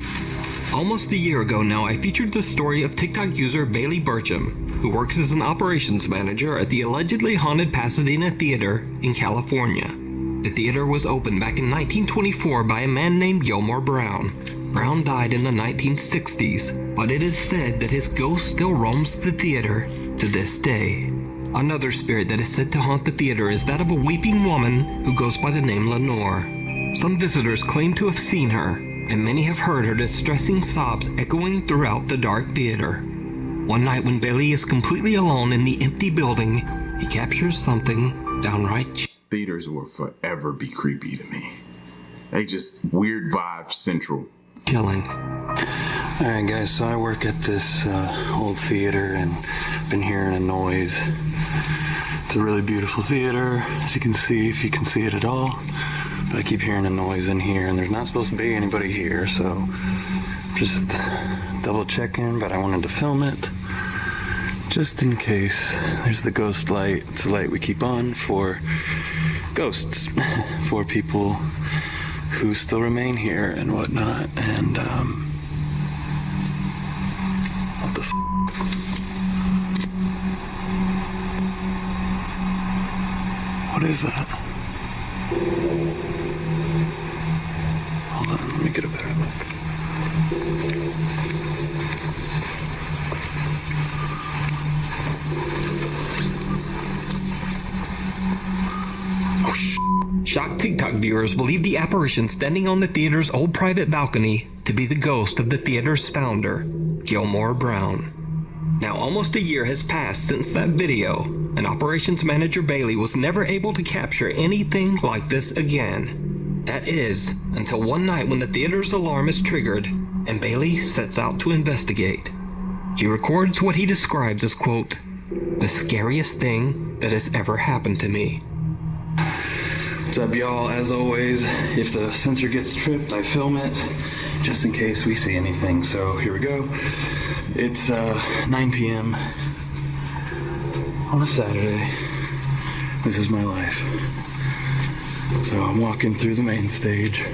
Almost a year ago now, I featured the story of TikTok user Bailey Burcham, who works as an operations manager at the allegedly haunted Pasadena Theater in California. The theater was opened back in 1924 by a man named Gilmore Brown. Brown died in the 1960s, but it is said that his ghost still roams the theater to this day. Another spirit that is said to haunt the theater is that of a weeping woman who goes by the name Lenore. Some visitors claim to have seen her, and many have heard her distressing sobs echoing throughout the dark theater. One night when Bailey is completely alone in the empty building, he captures something downright Theaters will forever be creepy to me. They just weird vibe central. chilling. Alright guys, so I work at this old theater and been hearing a noise. It's a really beautiful theater, as you can see, if you can see it at all. But I keep hearing a noise in here, and there's not supposed to be anybody here, so just double checking, but I wanted to film it just in case. There's the ghost light. It's a light we keep on for ghosts, for people who still remain here and whatnot. And what the f? What is that? Hold on, let me get a better look. Shocked TikTok viewers believe the apparition standing on the theater's old private balcony to be the ghost of the theater's founder, Gilmore Brown. Now, almost a year has passed since that video, and operations manager Bailey was never able to capture anything like this again. That is, until one night when the theater's alarm is triggered and Bailey sets out to investigate. He records what he describes as, quote, "the scariest thing that has ever happened to me." What's up, y'all? As always, if the sensor gets tripped, I film it just in case we see anything. So here we go. It's 9 p.m. on a Saturday. This is my life. So I'm walking through the main stage.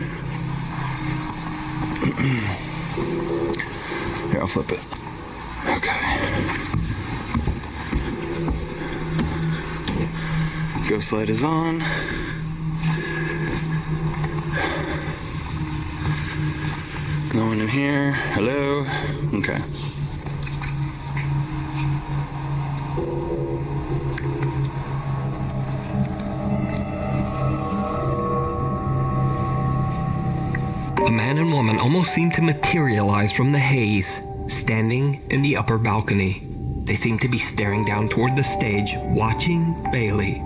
Here, I'll flip it. Okay. Ghost light is on. No one in here. Hello? Okay. A man and woman almost seem to materialize from the haze, standing in the upper balcony. They seem to be staring down toward the stage, watching Bailey.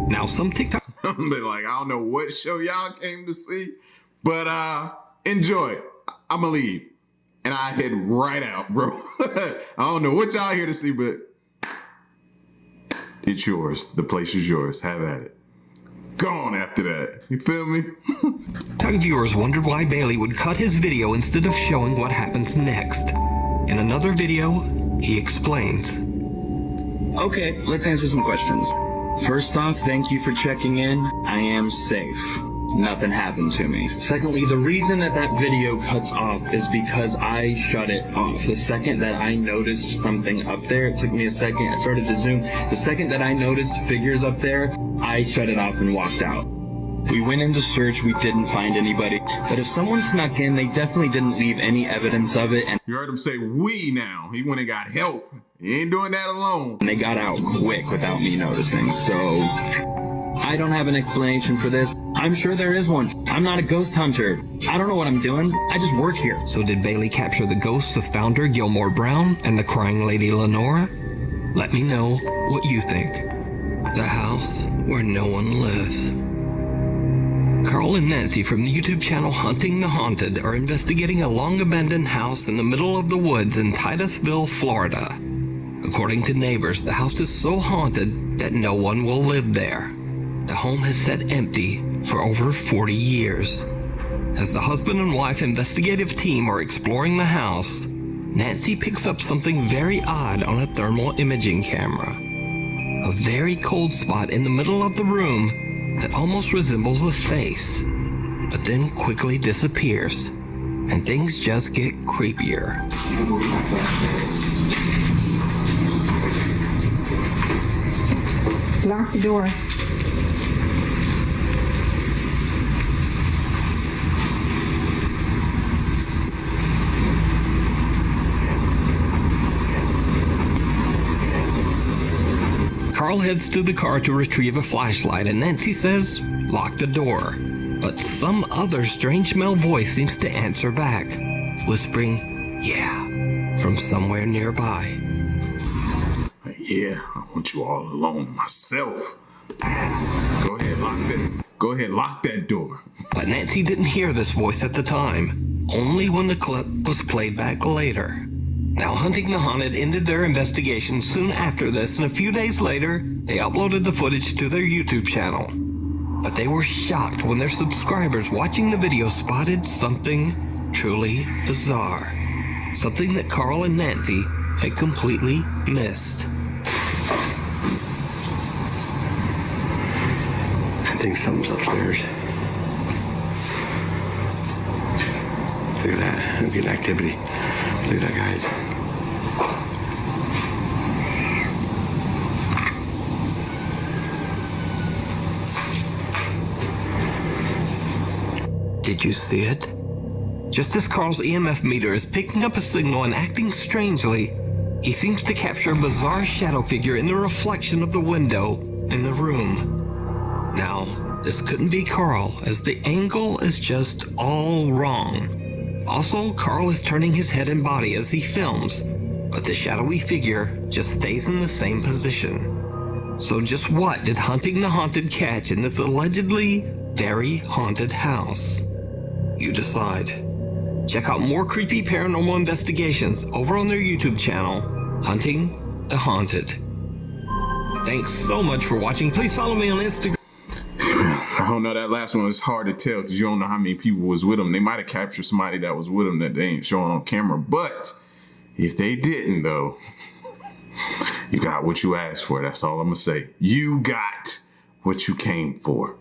Now some TikTok... I'm like, I don't know what show y'all came to see, but enjoy. I'ma leave. And I head right out, bro. I don't know what y'all here to see, but it's yours. The place is yours. Have at it. Gone after that. You feel me? TikTok viewers wondered why Bailey would cut his video instead of showing what happens next. In another video, he explains. Okay, let's answer some questions. First off, thank you for checking in. I am safe. Nothing happened to me. Secondly, the reason that video cuts off is because I shut it off. The second that I noticed something up there, it took me a second, I started to zoom. The second that I noticed figures up there, I shut it off and walked out. We went into search, we didn't find anybody. But if someone snuck in, they definitely didn't leave any evidence of it. And you heard him say we now. He went and got help. He ain't doing that alone. And they got out quick without me noticing, so... I don't have an explanation for this. I'm sure there is one. I'm not a ghost hunter. I don't know what I'm doing. I just work here. So did Bailey capture the ghosts of founder Gilmore Brown and the crying lady Lenora? Let me know what you think. The house where no one lives. Carl and Nancy from the YouTube channel Hunting the Haunted are investigating a long-abandoned house in the middle of the woods in Titusville, Florida. According to neighbors, the house is so haunted that no one will live there. The home has sat empty for over 40 years. As the husband and wife investigative team are exploring the house, Nancy picks up something very odd on a thermal imaging camera. A very cold spot in the middle of the room that almost resembles a face, but then quickly disappears, and things just get creepier. Lock the door. Carl heads to the car to retrieve a flashlight, and Nancy says, lock the door. But some other strange male voice seems to answer back, whispering, yeah, from somewhere nearby. Yeah, I want you all alone myself. Go ahead, lock that door. But Nancy didn't hear this voice at the time, only when the clip was played back later. Now, Hunting the Haunted ended their investigation soon after this, and a few days later, they uploaded the footage to their YouTube channel. But they were shocked when their subscribers watching the video spotted something truly bizarre. Something that Carl and Nancy had completely missed. I think something's upstairs. Look at that. Look at the activity. Look at that, guys. Did you see it? Just as Carl's EMF meter is picking up a signal and acting strangely, he seems to capture a bizarre shadow figure in the reflection of the window in the room. Now, this couldn't be Carl, as the angle is just all wrong. Also, Carl is turning his head and body as he films, but the shadowy figure just stays in the same position. So just what did Hunting the Haunted catch in this allegedly very haunted house? You decide. Check out more creepy paranormal investigations over on their YouTube channel, Hunting the Haunted. Thanks so much for watching. Please follow me on Instagram. I don't know, that last one is hard to tell because you don't know how many people was with them. They might have captured somebody that was with them that they ain't showing on camera. But if they didn't, though, you got what you asked for. That's all I'm going to say. You got what you came for.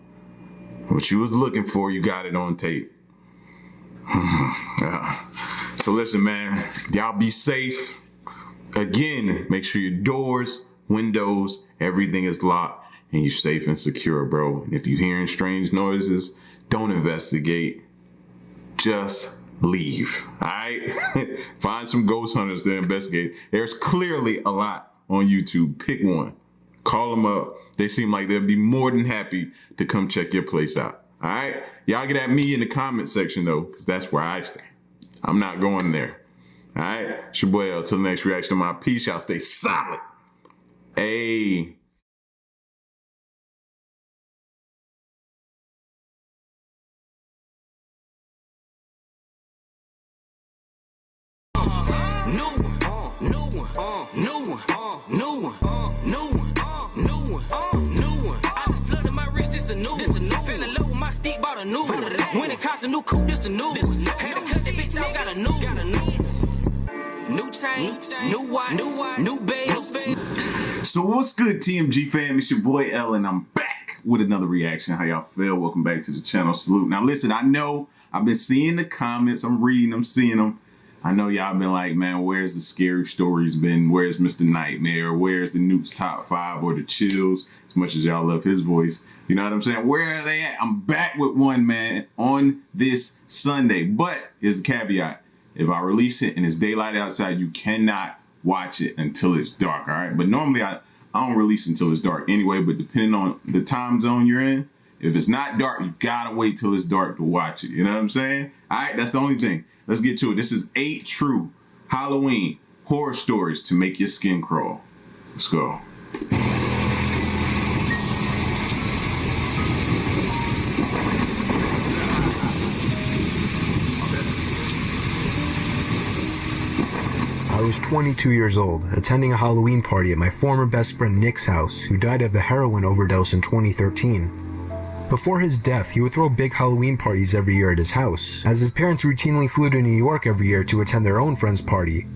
What you was looking for, you got it on tape. So listen, man, y'all be safe. Again, make sure your doors, windows, everything is locked and you're safe and secure, bro. And if you're hearing strange noises, don't investigate. Just leave, all right? Find some ghost hunters to investigate. There's clearly a lot on YouTube. Pick one. Call them up. They seem like they'll be more than happy to come check your place out, all right? Y'all get at me in the comment section, though, because that's where I stand. I'm not going there, all right? It's your boy L. Till the next reaction to my piece, y'all stay solid. Hey. When it comes to new coupe, this the new. Had to cut that bitch out, got a new chain, new watch, new bag. So what's good, TMG fam? It's your boy L, and I'm back with another reaction. How y'all feel? Welcome back to the channel. Salute. Now listen, I know I've been seeing the comments. I'm reading them, seeing them. I know y'all been like, man, where's the scary stories been? Where's Mr. Nightmare? Where's the Newt's Top 5 or the Chills? As much as y'all love his voice. You know what I'm saying? Where are they at? I'm back with one, man, on this Sunday. But here's the caveat. If I release it and it's daylight outside, you cannot watch it until it's dark, all right? But normally I don't release until it's dark anyway, but depending on the time zone you're in, if it's not dark, you gotta wait till it's dark to watch it. You know what I'm saying? All right, that's the only thing. Let's get to it. This is 8 true Halloween horror stories to make your skin crawl. Let's go. I was 22 years old, attending a Halloween party at my former best friend Nick's house, who died of a heroin overdose in 2013. Before his death, he would throw big Halloween parties every year at his house, as his parents routinely flew to New York every year to attend their own friend's party.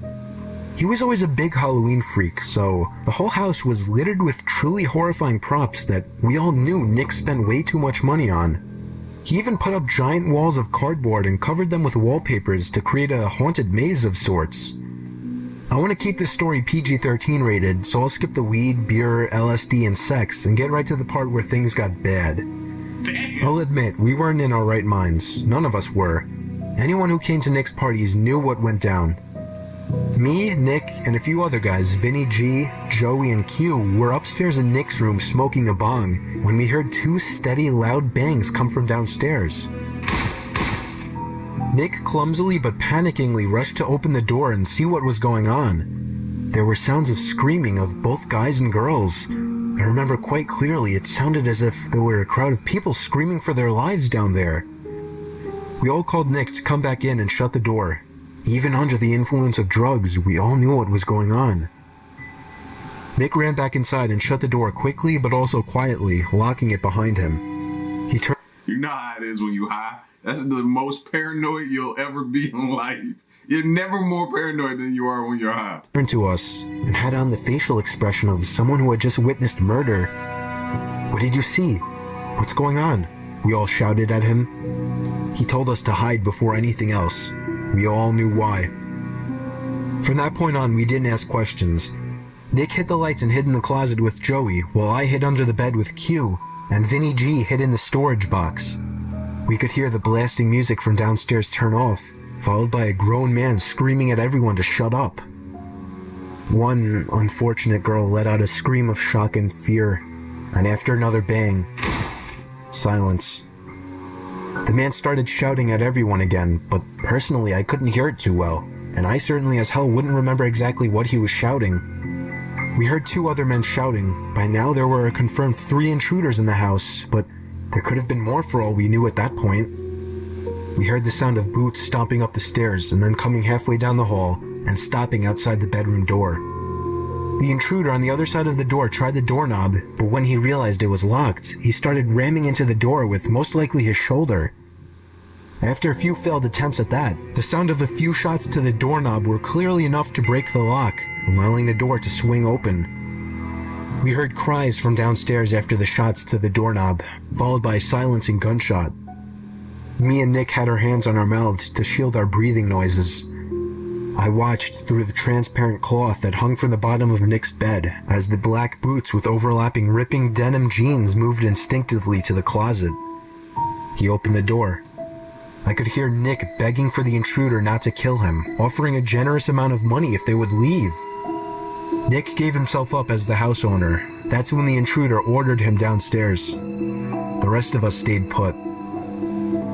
He was always a big Halloween freak, so the whole house was littered with truly horrifying props that we all knew Nick spent way too much money on. He even put up giant walls of cardboard and covered them with wallpapers to create a haunted maze of sorts. I want to keep this story PG-13 rated, so I'll skip the weed, beer, LSD, and sex and get right to the part where things got bad. I'll admit, we weren't in our right minds. None of us were. Anyone who came to Nick's parties knew what went down. Me, Nick, and a few other guys, Vinny G, Joey, and Q, were upstairs in Nick's room smoking a bong when we heard 2 steady, loud bangs come from downstairs. Nick clumsily but panickingly rushed to open the door and see what was going on. There were sounds of screaming of both guys and girls. I remember quite clearly it sounded as if there were a crowd of people screaming for their lives down there. We all called Nick to come back in and shut the door. Even under the influence of drugs, we all knew what was going on. Nick ran back inside and shut the door quickly but also quietly, locking it behind him. He turned. You know how it is when you high. That's the most paranoid you'll ever be in life. You're never more paranoid than you are when you're high. Turned to us and had on the facial expression of someone who had just witnessed murder. What did you see? What's going on? We all shouted at him. He told us to hide before anything else. We all knew why. From that point on, we didn't ask questions. Nick hid the lights and hid in the closet with Joey, while I hid under the bed with Q, and Vinny G hid in the storage box. We could hear the blasting music from downstairs turn off, followed by a grown man screaming at everyone to shut up. One unfortunate girl let out a scream of shock and fear, and after another bang, silence. The man started shouting at everyone again, but personally I couldn't hear it too well, and I certainly as hell wouldn't remember exactly what he was shouting. We heard 2 other men shouting. By now there were a confirmed 3 intruders in the house, but there could have been more for all we knew at that point. We heard the sound of boots stomping up the stairs and then coming halfway down the hall and stopping outside the bedroom door. The intruder on the other side of the door tried the doorknob, but when he realized it was locked, he started ramming into the door with most likely his shoulder. After a few failed attempts at that, the sound of a few shots to the doorknob were clearly enough to break the lock, allowing the door to swing open. We heard cries from downstairs after the shots to the doorknob, followed by a silencing gunshot. Me and Nick had our hands on our mouths to shield our breathing noises. I watched through the transparent cloth that hung from the bottom of Nick's bed as the black boots with overlapping ripping denim jeans moved instinctively to the closet. He opened the door. I could hear Nick begging for the intruder not to kill him, offering a generous amount of money if they would leave. Nick gave himself up as the house owner. That's when the intruder ordered him downstairs. The rest of us stayed put.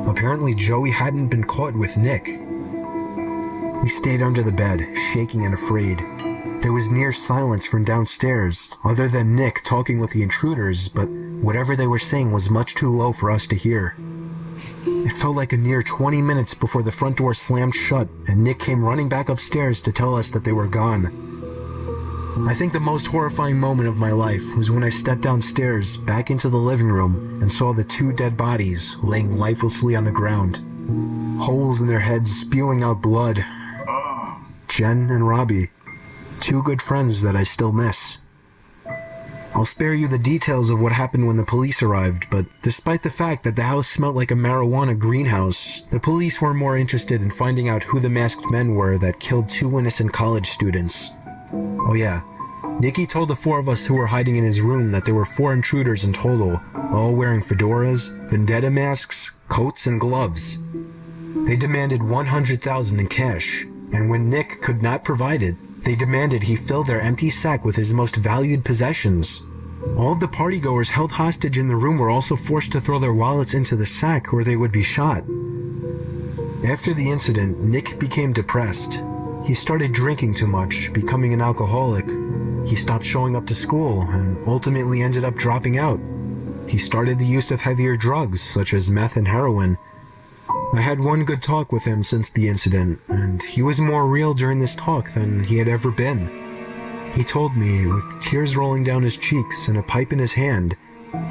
Apparently Joey hadn't been caught with Nick. We stayed under the bed, shaking and afraid. There was near silence from downstairs, other than Nick talking with the intruders, but whatever they were saying was much too low for us to hear. It felt like a near 20 minutes before the front door slammed shut and Nick came running back upstairs to tell us that they were gone. I think the most horrifying moment of my life was when I stepped downstairs back into the living room and saw the 2 dead bodies laying lifelessly on the ground. Holes in their heads spewing out blood. Jen and Robbie, 2 good friends that I still miss. I'll spare you the details of what happened when the police arrived, but despite the fact that the house smelled like a marijuana greenhouse, the police were more interested in finding out who the masked men were that killed 2 innocent college students. Oh yeah, Nicky told the 4 of us who were hiding in his room that there were 4 intruders in total, all wearing fedoras, vendetta masks, coats, and gloves. They demanded $100,000 in cash, and when Nick could not provide it, they demanded he fill their empty sack with his most valued possessions. All of the partygoers held hostage in the room were also forced to throw their wallets into the sack or they would be shot. After the incident, Nick became depressed. He started drinking too much, becoming an alcoholic. He stopped showing up to school and ultimately ended up dropping out. He started the use of heavier drugs such as meth and heroin. I had one good talk with him since the incident, and he was more real during this talk than he had ever been. He told me, with tears rolling down his cheeks and a pipe in his hand,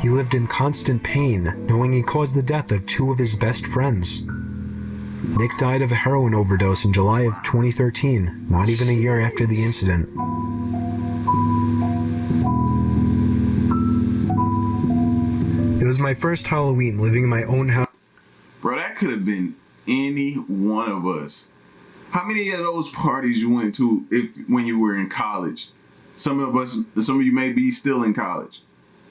he lived in constant pain, knowing he caused the death of 2 of his best friends. Nick died of a heroin overdose in July of 2013, not even a year after the incident. It was my first Halloween living in my own house. Bro, that could have been any one of us. How many of those parties you went to when you were in college? Some of you may be still in college.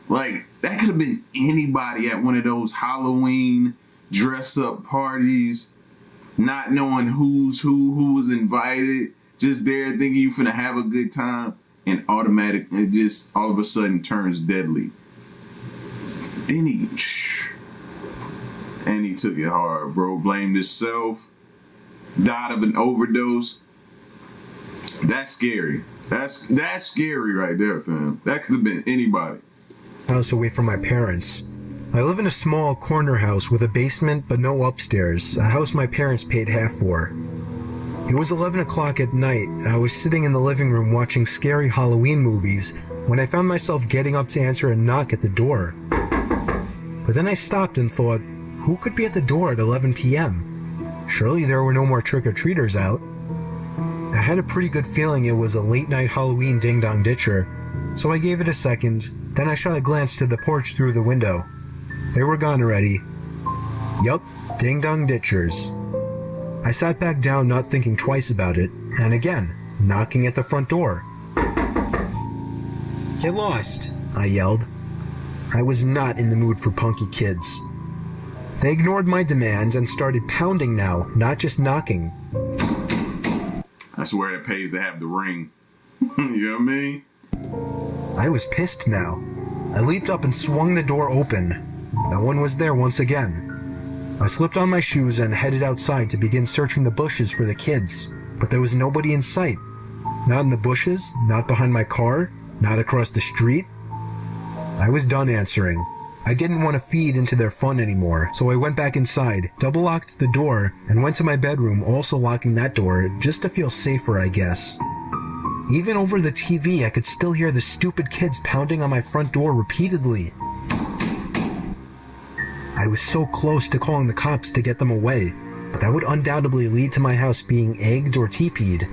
Like, that could have been anybody at one of those Halloween dress-up parties, not knowing who's who was invited, just there thinking you finna have a good time, and it just all of a sudden turns deadly. Then he took it hard, bro. Blamed himself. Died of an overdose. That's scary. That's scary right there, fam. That could have been anybody. House away from my parents. I live in a small corner house with a basement but no upstairs, a house my parents paid half for. It was 11 o'clock at night. I was sitting in the living room watching scary Halloween movies when I found myself getting up to answer a knock at the door. But then I stopped and thought, who could be at the door at 11 p.m.? Surely there were no more trick-or-treaters out. I had a pretty good feeling it was a late-night Halloween ding-dong ditcher, so I gave it a second, then I shot a glance to the porch through the window. They were gone already. Yup, ding-dong ditchers. I sat back down not thinking twice about it, and again, knocking at the front door. Get lost, I yelled. I was not in the mood for punky kids. They ignored my demands and started pounding now, not just knocking. I swear it pays to have the ring. You know what I mean? I was pissed now. I leaped up and swung the door open. No one was there once again. I slipped on my shoes and headed outside to begin searching the bushes for the kids, but there was nobody in sight. Not in the bushes, not behind my car, Not across the street? I was done answering. I didn't want to feed into their fun anymore, so I went back inside, double-locked the door, and went to my bedroom, also locking that door, just to feel safer, I guess. Even over the TV, I could still hear the stupid kids pounding on my front door repeatedly. I was so close to calling the cops to get them away, but that would undoubtedly lead to my house being egged or TP'd.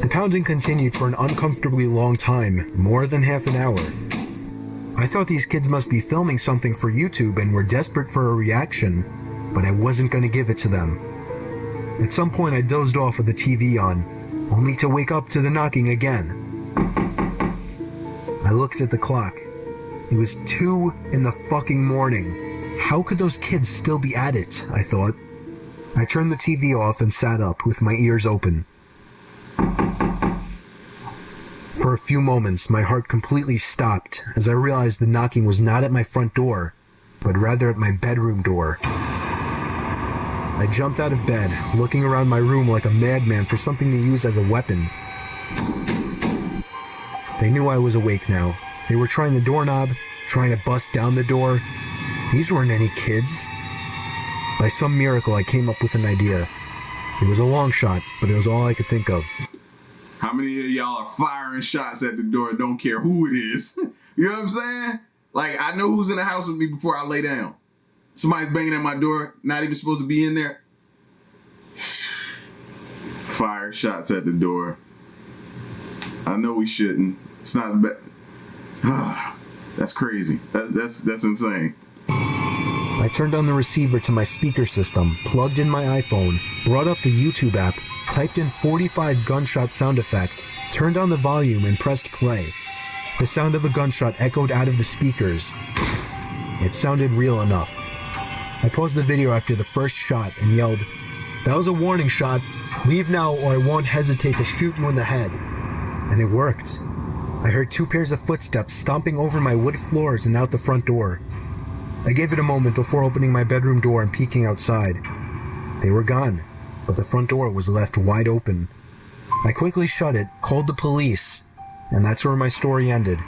The pounding continued for an uncomfortably long time, more than half an hour. I thought these kids must be filming something for YouTube and were desperate for a reaction, but I wasn't going to give it to them. At some point I dozed off with the TV on, only to wake up to the knocking again. I looked at the clock. It was 2 in the fucking morning. How could those kids still be at it, I thought. I turned the TV off and sat up with my ears open. For a few moments, my heart completely stopped as I realized the knocking was not at my front door, but rather at my bedroom door. I jumped out of bed, looking around my room like a madman for something to use as a weapon. They knew I was awake now. They were trying the doorknob, trying to bust down the door. These weren't any kids. By some miracle, I came up with an idea. It was a long shot, but it was all I could think of. How many of y'all are firing shots at the door, don't care who it is? You know what I'm saying? Like, I know who's in the house with me before I lay down. Somebody's banging at my door, not even supposed to be in there. Fire shots at the door. I know we shouldn't. It's not bad. That's crazy. That's insane. I turned on the receiver to my speaker system, plugged in my iPhone, brought up the YouTube app, typed in 45 gunshot sound effect, turned on the volume and pressed play. The sound of a gunshot echoed out of the speakers. It sounded real enough. I paused the video after the first shot and yelled, "That was a warning shot. Leave now or I won't hesitate to shoot you in the head." And it worked. I heard 2 pairs of footsteps stomping over my wood floors and out the front door. I gave it a moment before opening my bedroom door and peeking outside. They were gone, but the front door was left wide open. I quickly shut it, called the police, and that's where my story ended.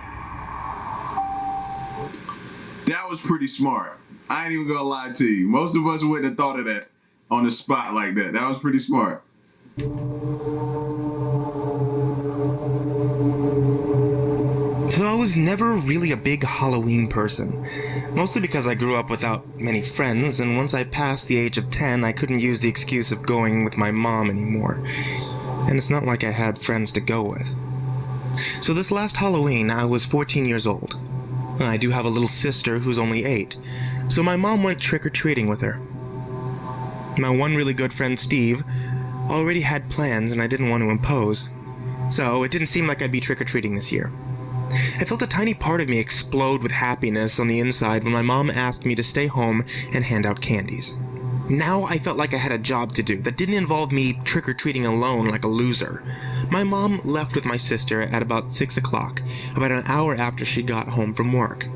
That was pretty smart. I ain't even gonna lie to you. Most of us wouldn't have thought of that on the spot like that. That was pretty smart. So I was never really a big Halloween person, mostly because I grew up without many friends, and once I passed the age of 10, I couldn't use the excuse of going with my mom anymore. And it's not like I had friends to go with. So this last Halloween, I was 14 years old. I do have a little sister who's only 8, so my mom went trick-or-treating with her. My one really good friend, Steve, already had plans and I didn't want to impose, so it didn't seem like I'd be trick-or-treating this year. I felt a tiny part of me explode with happiness on the inside when my mom asked me to stay home and hand out candies. Now I felt like I had a job to do that didn't involve me trick-or-treating alone like a loser. My mom left with my sister at about 6 o'clock, about an hour after she got home from work.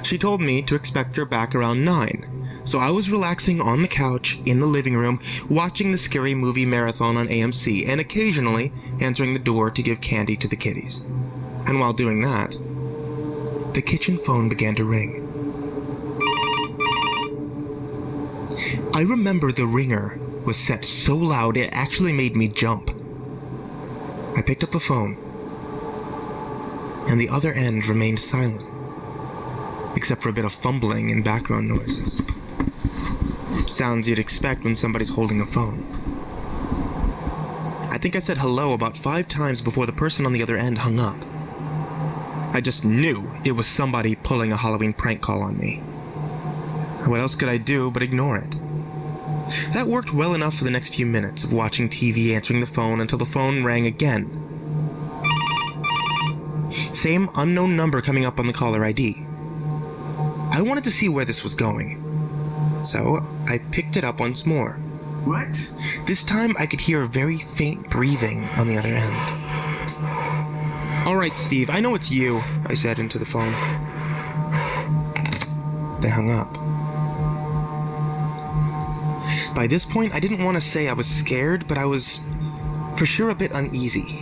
She told me to expect her back around 9, so I was relaxing on the couch in the living room, watching the Scary Movie marathon on AMC and occasionally answering the door to give candy to the kiddies. And while doing that, the kitchen phone began to ring. I remember the ringer was set so loud it actually made me jump. I picked up the phone, and the other end remained silent, except for a bit of fumbling and background noises. Sounds you'd expect when somebody's holding a phone. I think I said hello about 5 times before the person on the other end hung up. I just knew it was somebody pulling a Halloween prank call on me. What else could I do but ignore it? That worked well enough for the next few minutes of watching TV, answering the phone until the phone rang again. Same unknown number coming up on the caller ID. I wanted to see where this was going, so I picked it up once more. What? This time I could hear a very faint breathing on the other end. "Alright, Steve, I know it's you," I said into the phone. They hung up. By this point, I didn't want to say I was scared, but I was for sure a bit uneasy.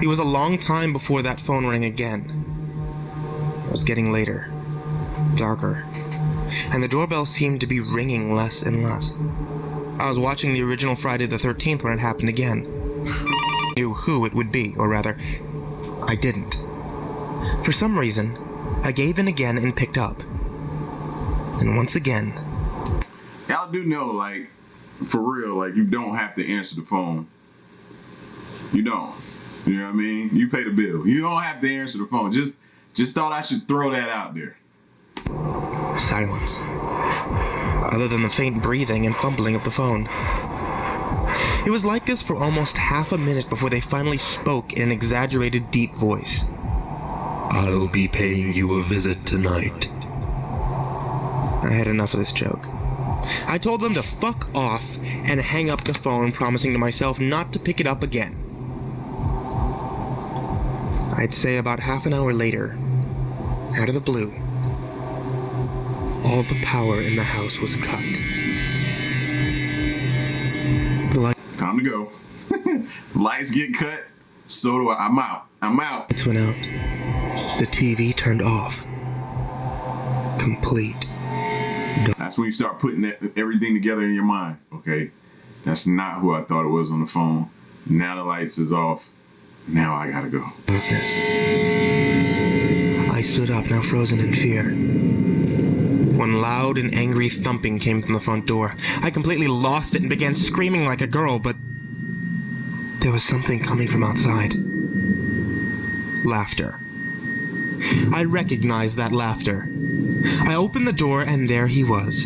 It was a long time before that phone rang again. It was getting later, darker, and the doorbell seemed to be ringing less and less. I was watching the original Friday the 13th when it happened again. I knew who it would be, or rather, I didn't. For some reason, I gave in again and picked up. And once again... Y'all do know, like, for real, like, you don't have to answer the phone. You don't. You know what I mean? You pay the bill. You don't have to answer the phone. Just thought I should throw that out there. Silence. Other than the faint breathing and fumbling of the phone. It was like this for almost half a minute before they finally spoke in an exaggerated deep voice. I'll be paying you a visit tonight. I had enough of this joke. I told them to fuck off and hang up the phone, promising to myself not to pick it up again. I'd say about half an hour later, out of the blue, all the power in the house was cut. Time to go. Lights get cut, so do I. I'm out. Lights went out. The TV turned off. Complete. That's when you start putting everything together in your mind. Okay, that's not who I thought it was on the phone. Now the lights is off. Now I gotta go. I stood up, now frozen in fear. When loud and angry thumping came from the front door, I completely lost it and began screaming like a girl, but there was something coming from outside. Laughter. I recognized that laughter. I opened the door and there he was.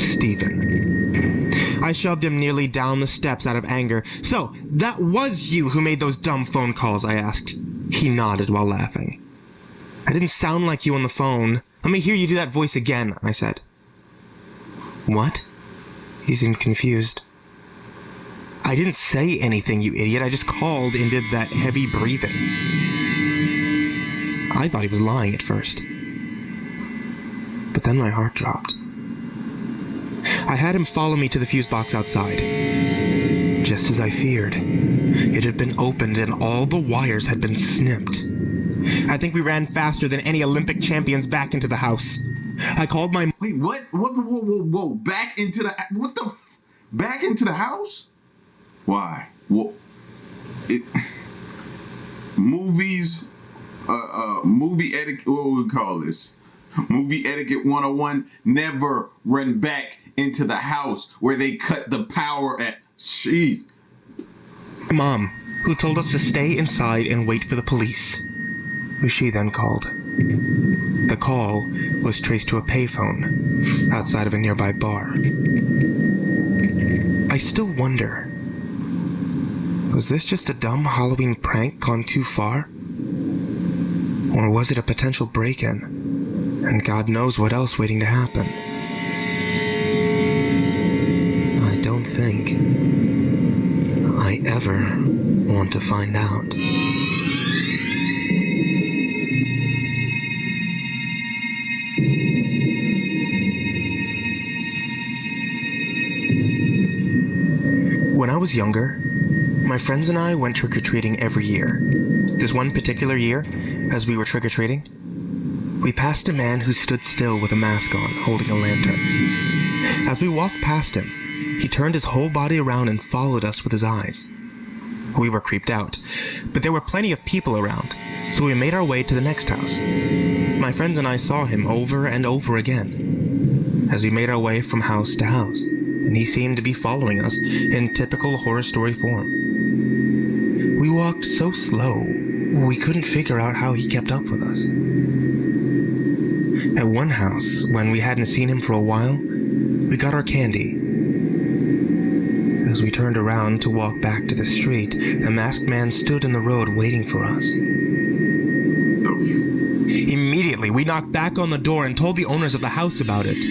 Stephen. I shoved him nearly down the steps out of anger. So, that was you who made those dumb phone calls, I asked. He nodded while laughing. I didn't sound like you on the phone. Let me hear you do that voice again, I said. What? He seemed confused. I didn't say anything, you idiot. I just called and did that heavy breathing. I thought he was lying at first. But then my heart dropped. I had him follow me to the fuse box outside. Just as I feared, it had been opened and all the wires had been snipped. I think we ran faster than any Olympic champions back into the house. I called my... Wait, what? Whoa. Back into the... What the... Back into the house? Why? Well, movies... movie etiquette... What would we call this? Movie etiquette 101. Never run back into the house where they cut the power at. Jeez. Mom, who told us to stay inside and wait for the police, who she then called. The call was traced to a payphone outside of a nearby bar. I still wonder, was this just a dumb Halloween prank gone too far? Or was it a potential break-in? And God knows what else waiting to happen. I don't think I ever want to find out. When I was younger, my friends and I went trick-or-treating every year. This one particular year, as we were trick-or-treating, we passed a man who stood still with a mask on, holding a lantern. As we walked past him, he turned his whole body around and followed us with his eyes. We were creeped out, but there were plenty of people around, so we made our way to the next house. My friends and I saw him over and over again, as we made our way from house to house, and he seemed to be following us in typical horror story form. We walked so slow, we couldn't figure out how he kept up with us. At one house, when we hadn't seen him for a while, we got our candy. As we turned around to walk back to the street, the masked man stood in the road waiting for us. Immediately, we knocked back on the door and told the owners of the house about it.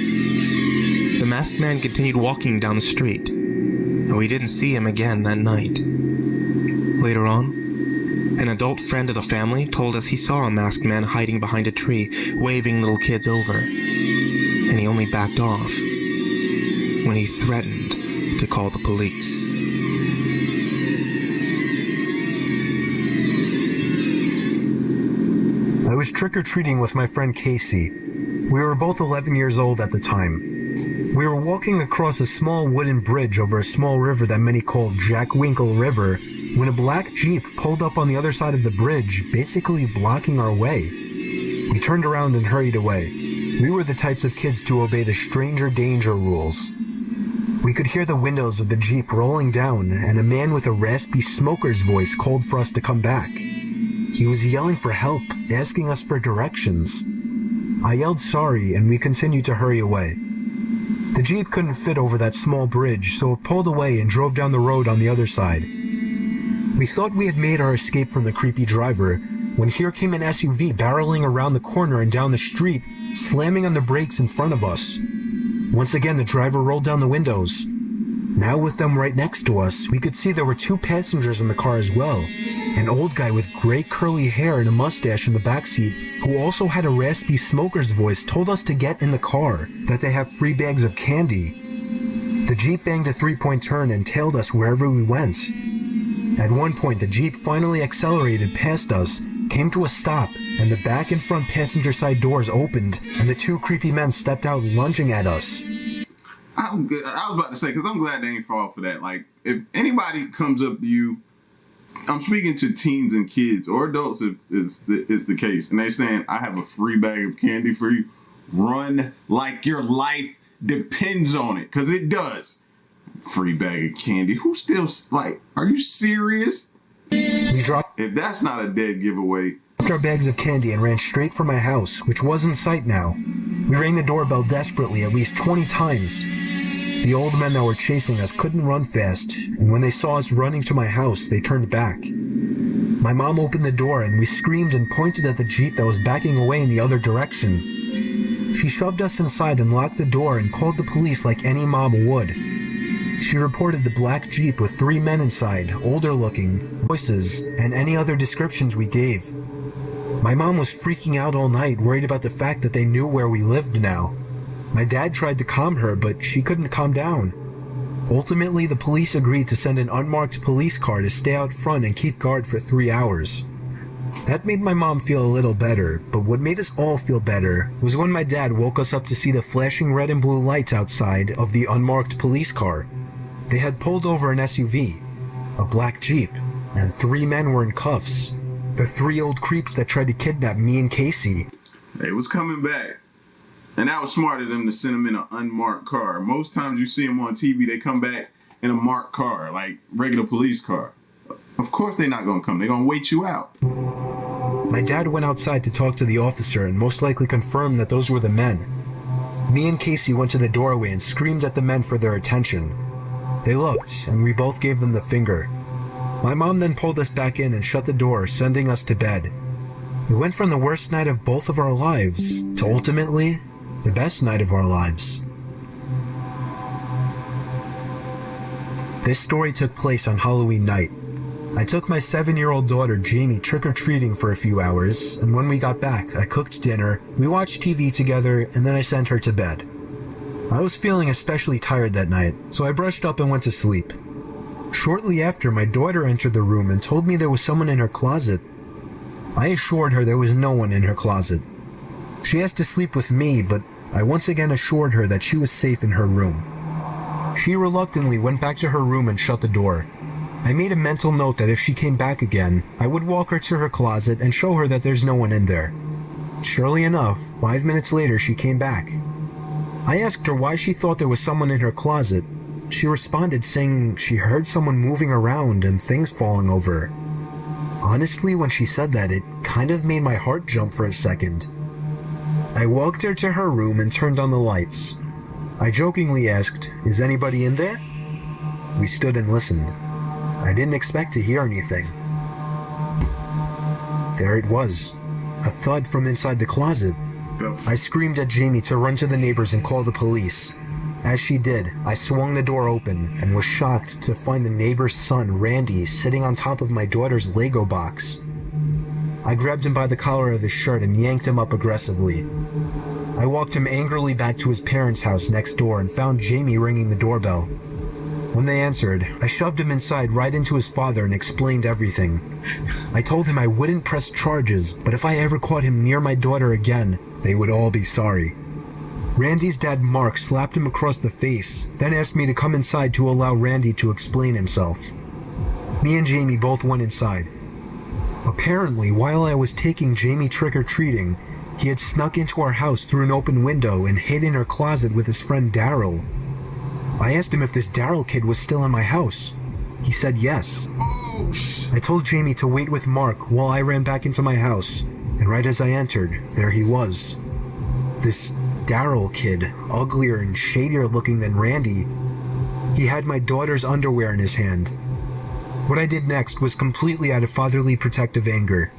The masked man continued walking down the street, and we didn't see him again that night. Later on, an adult friend of the family told us he saw a masked man hiding behind a tree, waving little kids over, and he only backed off when he threatened to call the police. I was trick-or-treating with my friend Casey. We were both 11 years old at the time. We were walking across a small wooden bridge over a small river that many called Jack Winkle River when a black Jeep pulled up on the other side of the bridge, basically blocking our way. We turned around and hurried away. We were the types of kids to obey the stranger danger rules. We could hear the windows of the Jeep rolling down, and a man with a raspy smoker's voice called for us to come back. He was yelling for help, asking us for directions. I yelled sorry, and we continued to hurry away. The Jeep couldn't fit over that small bridge, so it pulled away and drove down the road on the other side. We thought we had made our escape from the creepy driver, when here came an SUV barreling around the corner and down the street, slamming on the brakes in front of us. Once again, the driver rolled down the windows. Now with them right next to us, we could see there were 2 passengers in the car as well. An old guy with gray curly hair and a mustache in the backseat, who also had a raspy smoker's voice, told us to get in the car, that they have free bags of candy. The Jeep banged a 3-point turn and tailed us wherever we went. At one point, the Jeep finally accelerated past us, came to a stop, and the back and front passenger side doors opened, and the 2 creepy men stepped out lunging at us. I'm good. I was about to say, because I'm glad they ain't fall for that. Like, if anybody comes up to you, I'm speaking to teens and kids, or adults if it's the case, and they saying, I have a free bag of candy for you, run like your life depends on it, because it does. Free bag of candy. Who still, like, are you serious? We dropped. If that's not a dead giveaway. Our bags of candy and ran straight for my house, which was in sight now. We rang the doorbell desperately at least 20 times. The old men that were chasing us couldn't run fast, and when they saw us running to my house, they turned back. My mom opened the door and we screamed and pointed at the Jeep that was backing away in the other direction. She shoved us inside and locked the door and called the police like any mom would. She reported the black Jeep with 3 men inside, older looking, voices, and any other descriptions we gave. My mom was freaking out all night, worried about the fact that they knew where we lived now. My dad tried to calm her, but she couldn't calm down. Ultimately, the police agreed to send an unmarked police car to stay out front and keep guard for 3 hours. That made my mom feel a little better, but what made us all feel better was when my dad woke us up to see the flashing red and blue lights outside of the unmarked police car. They had pulled over an SUV, a black Jeep, and 3 men were in cuffs. The 3 old creeps that tried to kidnap me and Casey. They was coming back. And that was smart of them to send them in an unmarked car. Most times you see them on TV, they come back in a marked car, like regular police car. Of course they're not going to come. They're going to wait you out. My dad went outside to talk to the officer and most likely confirmed that those were the men. Me and Casey went to the doorway and screamed at the men for their attention. They looked, and we both gave them the finger. My mom then pulled us back in and shut the door, sending us to bed. We went from the worst night of both of our lives to ultimately the best night of our lives. This story took place on Halloween night. I took my 7-year-old daughter Jamie trick-or-treating for a few hours, and when we got back, I cooked dinner, we watched TV together, and then I sent her to bed. I was feeling especially tired that night, so I brushed up and went to sleep. Shortly after, my daughter entered the room and told me there was someone in her closet. I assured her there was no one in her closet. She asked to sleep with me, but I once again assured her that she was safe in her room. She reluctantly went back to her room and shut the door. I made a mental note that if she came back again, I would walk her to her closet and show her that there's no one in there. Surely enough, 5 minutes later she came back. I asked her why she thought there was someone in her closet. She responded saying she heard someone moving around and things falling over. Honestly, when she said that, it kind of made my heart jump for a second. I walked her to her room and turned on the lights. I jokingly asked, "Is anybody in there?" We stood and listened. I didn't expect to hear anything. There it was, a thud from inside the closet. I screamed at Jamie to run to the neighbors and call the police. As she did, I swung the door open and was shocked to find the neighbor's son, Randy, sitting on top of my daughter's Lego box. I grabbed him by the collar of his shirt and yanked him up aggressively. I walked him angrily back to his parents' house next door and found Jamie ringing the doorbell. When they answered, I shoved him inside right into his father and explained everything. I told him I wouldn't press charges, but if I ever caught him near my daughter again, they would all be sorry. Randy's dad Mark slapped him across the face, then asked me to come inside to allow Randy to explain himself. Me and Jamie both went inside. Apparently, while I was taking Jamie trick-or-treating, he had snuck into our house through an open window and hid in her closet with his friend Daryl. I asked him if this Daryl kid was still in my house. He said yes. I told Jamie to wait with Mark while I ran back into my house, and right as I entered, there he was. This Daryl kid, uglier and shadier looking than Randy. He had my daughter's underwear in his hand. What I did next was completely out of fatherly protective anger.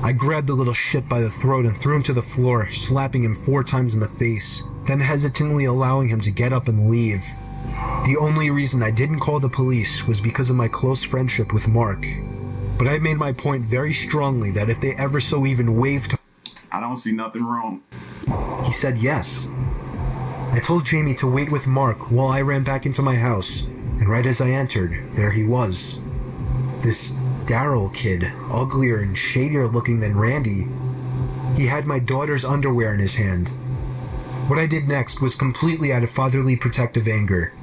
I grabbed the little shit by the throat and threw him to the floor, slapping him 4 times in the face, then hesitantly allowing him to get up and leave. The only reason I didn't call the police was because of my close friendship with Mark. But I made my point very strongly that if they ever so even waved, I don't see nothing wrong. He said yes. I told Jamie to wait with Mark while I ran back into my house, and right as I entered, there he was. This Daryl kid, uglier and shadier looking than Randy. He had my daughter's underwear in his hand. What I did next was completely out of fatherly protective anger.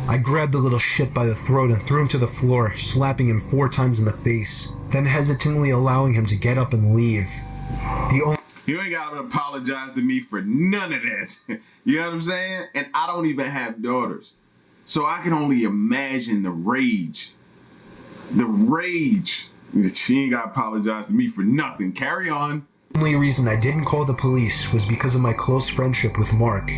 I grabbed the little shit by the throat and threw him to the floor, slapping him 4 times in the face, then hesitantly allowing him to get up and leave. You ain't gotta apologize to me for none of that. You know what I'm saying? And I don't even have daughters. So I can only imagine the rage. The rage. She ain't gotta apologize to me for nothing. Carry on. The only reason I didn't call the police was because of my close friendship with Mark.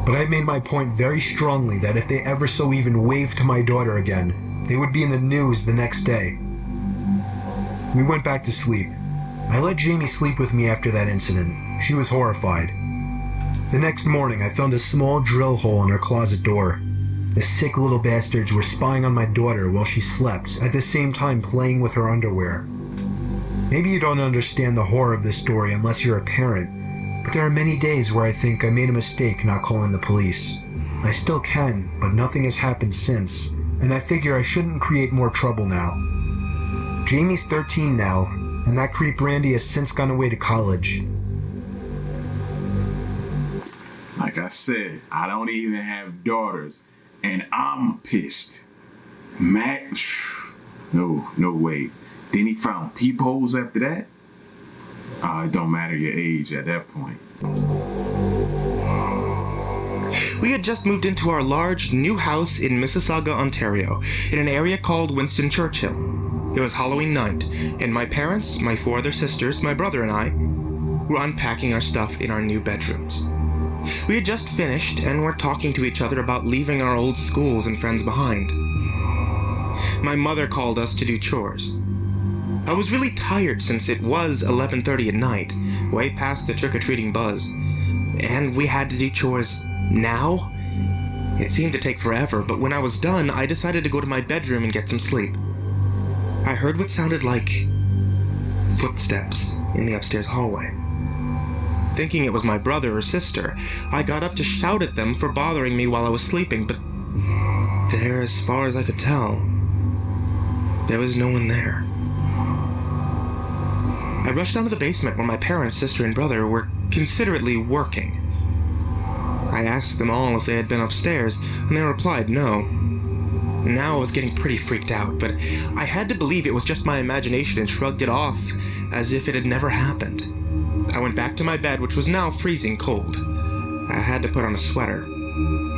But I made my point very strongly that if they ever so even waved to my daughter again, they would be in the news the next day. We went back to sleep. I let Jamie sleep with me after that incident. She was horrified. The next morning, I found a small drill hole in her closet door. The sick little bastards were spying on my daughter while she slept, at the same time playing with her underwear. Maybe you don't understand the horror of this story unless you're a parent, but there are many days where I think I made a mistake not calling the police. I still can, but nothing has happened since, and I figure I shouldn't create more trouble now. Jamie's 13 now, and that creep Randy has since gone away to college. Like I said, I don't even have daughters, and I'm pissed. Matt, no way. Then he found peepholes after that? It don't matter your age at that point. We had just moved into our large new house in Mississauga, Ontario, in an area called Winston Churchill. It was Halloween night, and my parents, my 4 other sisters, my brother and I were unpacking our stuff in our new bedrooms. We had just finished and were talking to each other about leaving our old schools and friends behind. My mother called us to do chores. I was really tired since it was 11:30 at night, way past the trick-or-treating buzz, and we had to do chores now? It seemed to take forever, but when I was done, I decided to go to my bedroom and get some sleep. I heard what sounded like footsteps in the upstairs hallway. Thinking it was my brother or sister, I got up to shout at them for bothering me while I was sleeping, but there, as far as I could tell, there was no one there. I rushed down to the basement where my parents, sister, and brother were considerately working. I asked them all if they had been upstairs, and they replied no. Now I was getting pretty freaked out, but I had to believe it was just my imagination and shrugged it off as if it had never happened. I went back to my bed, which was now freezing cold. I had to put on a sweater.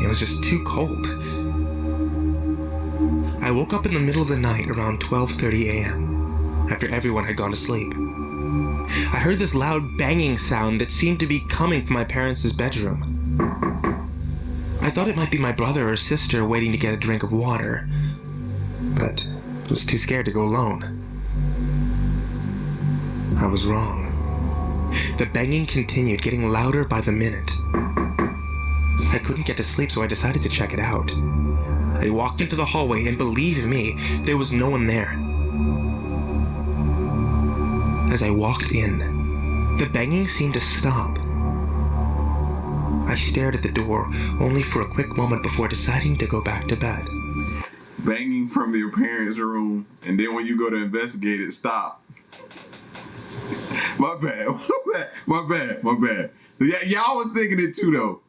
It was just too cold. I woke up in the middle of the night around 12:30 a.m. after everyone had gone to sleep. I heard this loud banging sound that seemed to be coming from my parents' bedroom. I thought it might be my brother or sister waiting to get a drink of water, but was too scared to go alone. I was wrong. The banging continued, getting louder by the minute. I couldn't get to sleep, so I decided to check it out. I walked into the hallway, and believe me, there was no one there. As I walked in, the banging seemed to stop. I stared at the door, only for a quick moment before deciding to go back to bed. banging from your parents' room, and then when you go to investigate it, stop. My bad. Yeah, y'all was thinking it too, though.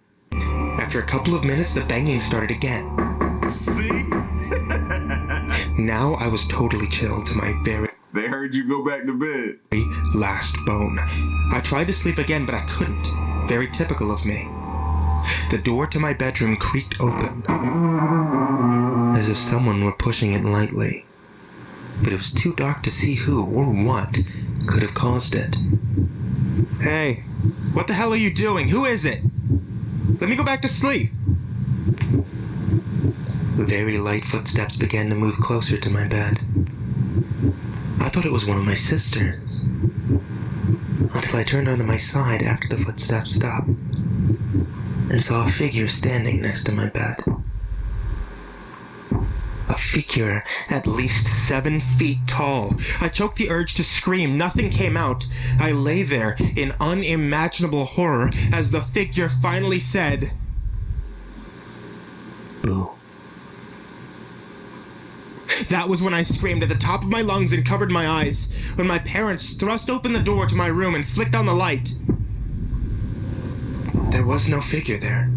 After a couple of minutes, the banging started again. See? Now I was totally chilled to my very... They heard you go back to bed. Last bone. I tried to sleep again, but I couldn't. Very typical of me. The door to my bedroom creaked open, as if someone were pushing it lightly. But it was too dark to see who or what could have caused it. Hey, what the hell are you doing? Who is it? Let me go back to sleep. Very light footsteps began to move closer to my bed. I thought it was one of my sisters, until I turned onto my side after the footsteps stopped and saw a figure standing next to my bed. A figure at least 7 feet tall. I choked the urge to scream. Nothing came out. I lay there in unimaginable horror as the figure finally said, "Boo." That was when I screamed at the top of my lungs and covered my eyes, when my parents thrust open the door to my room and flicked on the light. There was no figure there.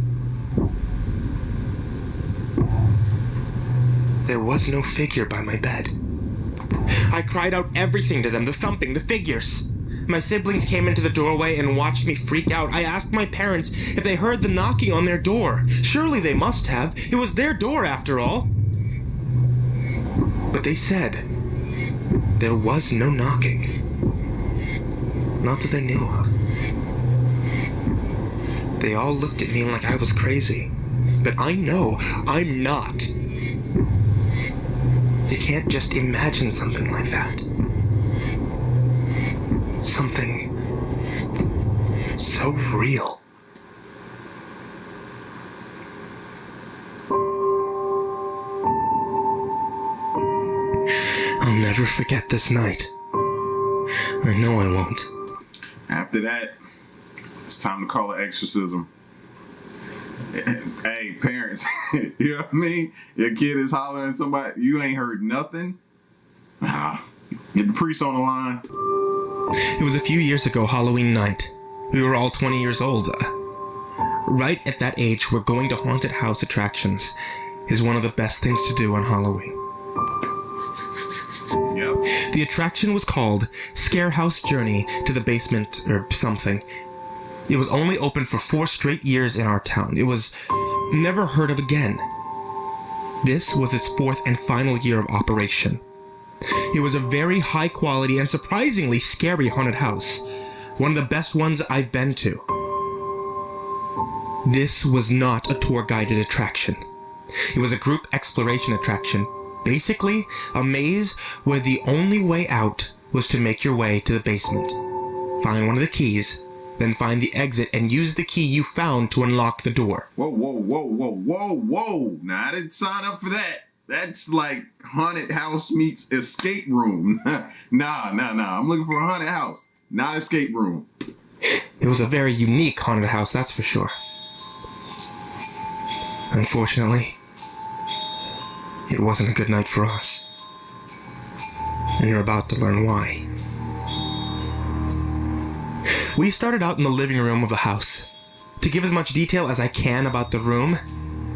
There was no figure by my bed. I cried out everything to them, the thumping, the figures. My siblings came into the doorway and watched me freak out. I asked my parents if they heard the knocking on their door. Surely they must have. It was their door after all. But they said there was no knocking. Not that they knew of. They all looked at me like I was crazy. But I know I'm not. You can't just imagine something like that. Something so real. I'll never forget this night. I know I won't. After that, it's time to call an exorcism. Hey, parents, you know what I mean? Your kid is hollering at somebody, you ain't heard nothing? Get the priest on the line. It was a few years ago, Halloween night. We were all 20 years old. Right at that age, where going to haunted house attractions is one of the best things to do on Halloween. Yep. The attraction was called Scare House Journey to the Basement or something. It was only open for 4 straight years in our town. It was never heard of again. This was its 4th and final year of operation. It was a very high quality and surprisingly scary haunted house. One of the best ones I've been to. This was not a tour guided attraction. It was a group exploration attraction. Basically, a maze where the only way out was to make your way to the basement. Find one of the keys, then find the exit and use the key you found to unlock the door. Whoa. Now, I didn't sign up for that. That's like haunted house meets escape room. Nah. I'm looking for a haunted house, not escape room. It was a very unique haunted house, that's for sure. Unfortunately, it wasn't a good night for us. And you're about to learn why. We started out in the living room of the house. To give as much detail as I can about the room,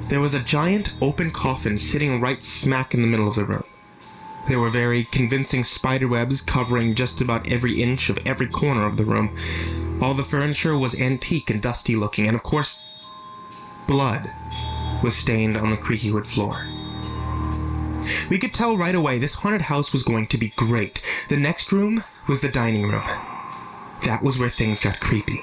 there was a giant open coffin sitting right smack in the middle of the room. There were very convincing spiderwebs covering just about every inch of every corner of the room. All the furniture was antique and dusty looking, and of course, blood was stained on the creaky wood floor. We could tell right away this haunted house was going to be great. The next room was the dining room. That was where things got creepy.